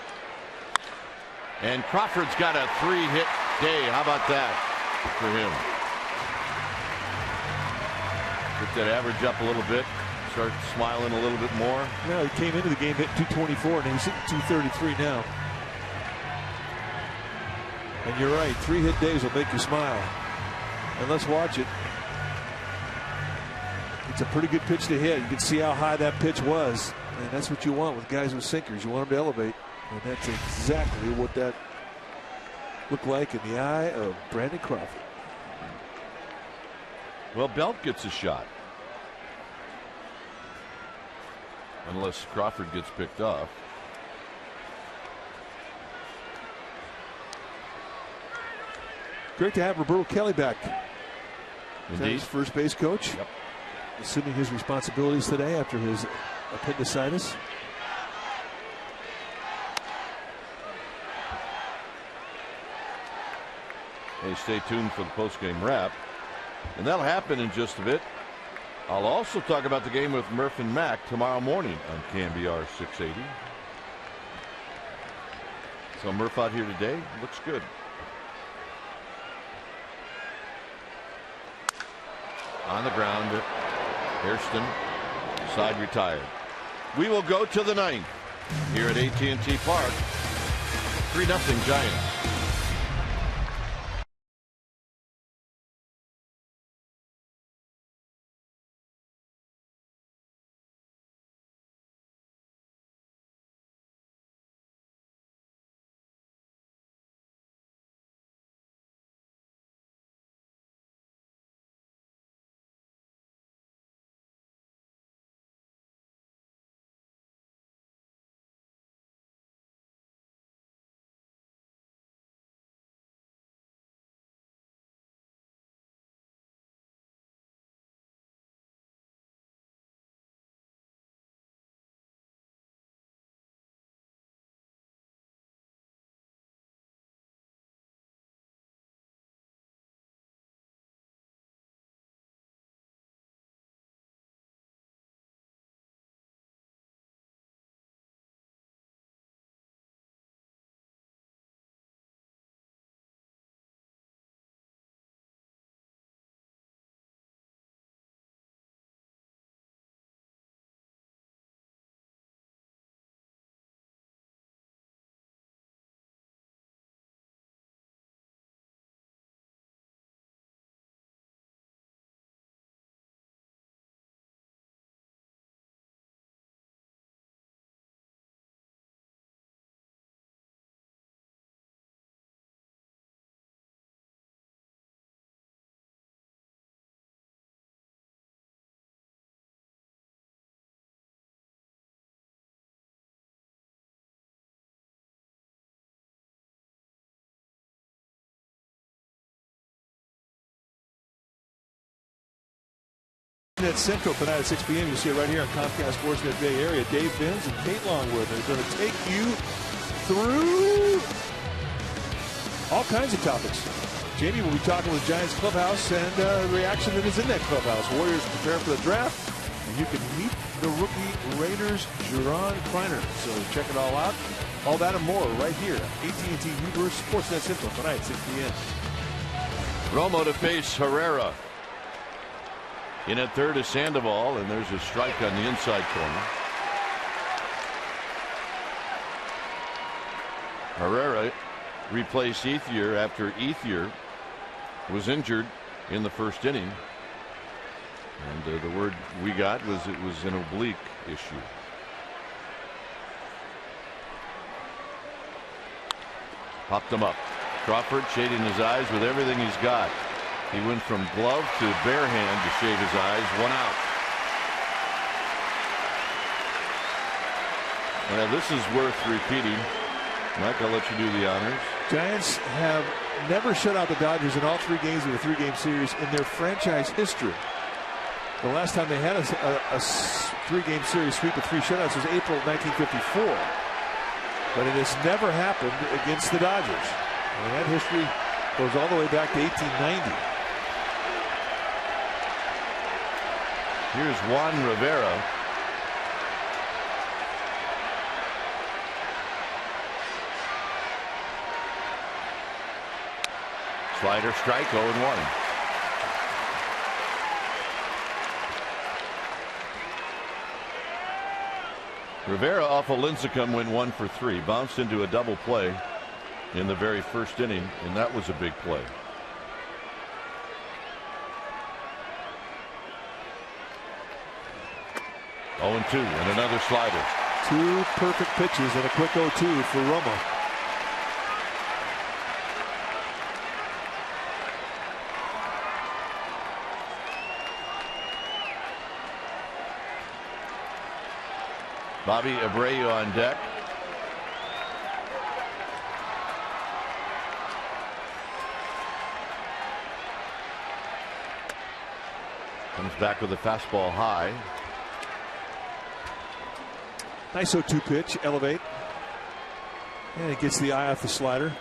And Crawford's got a 3-hit day. How about that for him? Get that average up a little bit. Start smiling a little bit more. No, he came into the game hitting 224 and he's hitting 233 now. And you're right, 3-hit days will make you smile. And let's watch it. It's a pretty good pitch to hit. You can see how high that pitch was. And that's what you want with guys with sinkers. You want them to elevate. And that's exactly what that looked like in the eye of Brandon Crawford. Well, Belt gets a shot. Unless Crawford gets picked off. Great to have Roberto Kelly back. Indeed. His first base coach. Yep. Assuming his responsibilities today after his appendicitis. Hey, stay tuned for the post-game wrap. And that'll happen in just a bit. I'll also talk about the game with Murph and Mac tomorrow morning on KMBR 680. So Murph out here today looks good. On the ground, Hairston, side retired. We will go to the 9th here at AT&T Park. 3-0 Giants. Sportsnet Central tonight at 6 p.m. You'll see it right here on Comcast Sportsnet Bay Area. Dave Benz and Kate Longworth are going to take you through all kinds of topics. Jamie will be talking with Giants clubhouse and the reaction that is in that clubhouse. Warriors prepare for the draft, and you can meet the rookie Raiders, Jerron Kleiner. So check it all out. All that and more right here. AT&T Uverse Sportsnet Central tonight at 6 p.m. Romo to face Herrera. In at third is Sandoval, and there's a strike on the inside corner. Herrera replaced Ethier after Ethier was injured in the first inning. And the word we got was it was an oblique issue. Popped him up. Crawford shading his eyes with everything he's got. He went from glove to bare hand to shade his eyes. 1 out. Now this is worth repeating. Mike, I'll let you do the honors. Giants have never shut out the Dodgers in all 3 games of a 3-game series in their franchise history. The last time they had a 3-game series sweep of 3 shutouts was April of 1954. But it has never happened against the Dodgers. And that history goes all the way back to 1890. Here's Juan Rivera. Slider strike, 0-1. Rivera off of Lincecum went 1 for 3. Bounced into a double play in the very first inning, and that was a big play. Oh, 2 and another slider. 2 perfect pitches and a quick 0-2 for Romo. Bobby Abreu on deck. Comes back with a fastball high. Nice 0-2 pitch, elevate. And it gets the eye off the slider.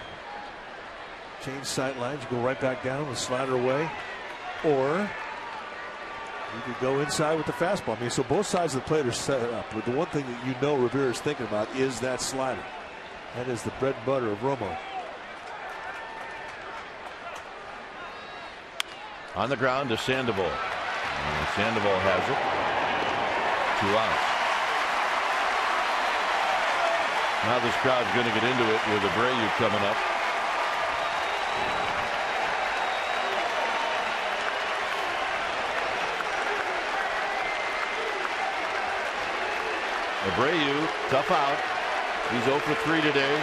Change sight lines, you go right back down, the slider away. Or you could go inside with the fastball. I mean, so both sides of the plate are set up. But the one thing that you know Rivera's thinking about is that slider. That is the bread and butter of Romo. On the ground to Sandoval. And Sandoval has it. 2 outs. Now this crowd's going to get into it with Abreu coming up. Abreu, tough out. He's 0 for 3 today.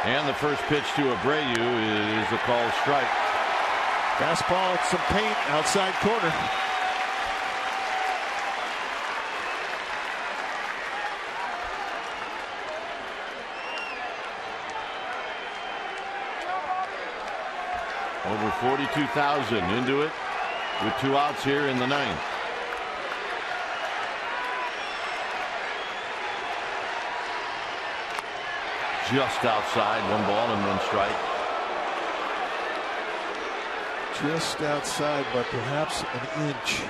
And the first pitch to Abreu is a called strike. Fastball, some paint, outside corner. Over 42,000 into it with 2 outs here in the 9th. Just outside, 1 ball and 1 strike. Just outside, but perhaps an inch.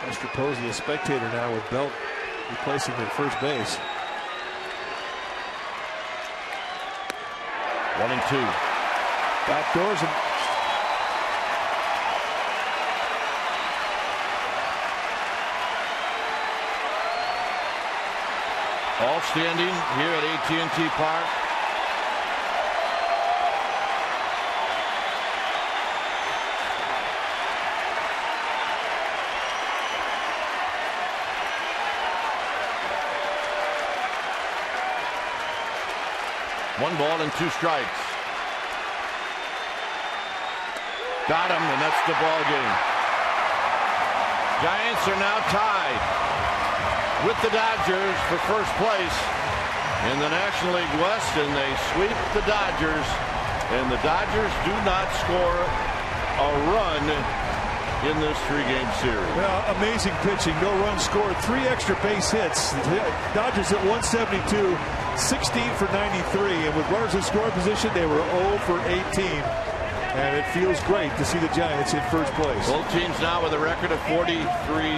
Lester Posey, a spectator now with Belt replacing him at first base. 1-2. Backdoors and all standing here at AT&T Park. 1 ball and 2 strikes. Got him, and that's the ball game. Giants are now tied with the Dodgers for first place in the National League West, and they sweep the Dodgers, and the Dodgers do not score a run in this 3-game series. Well, amazing pitching. No runs scored. 3 extra base hits. The Dodgers at 172, 16 for 93, and with runners in scoring position, they were 0 for 18. And it feels great to see the Giants in first place. Both teams now with a record of 43.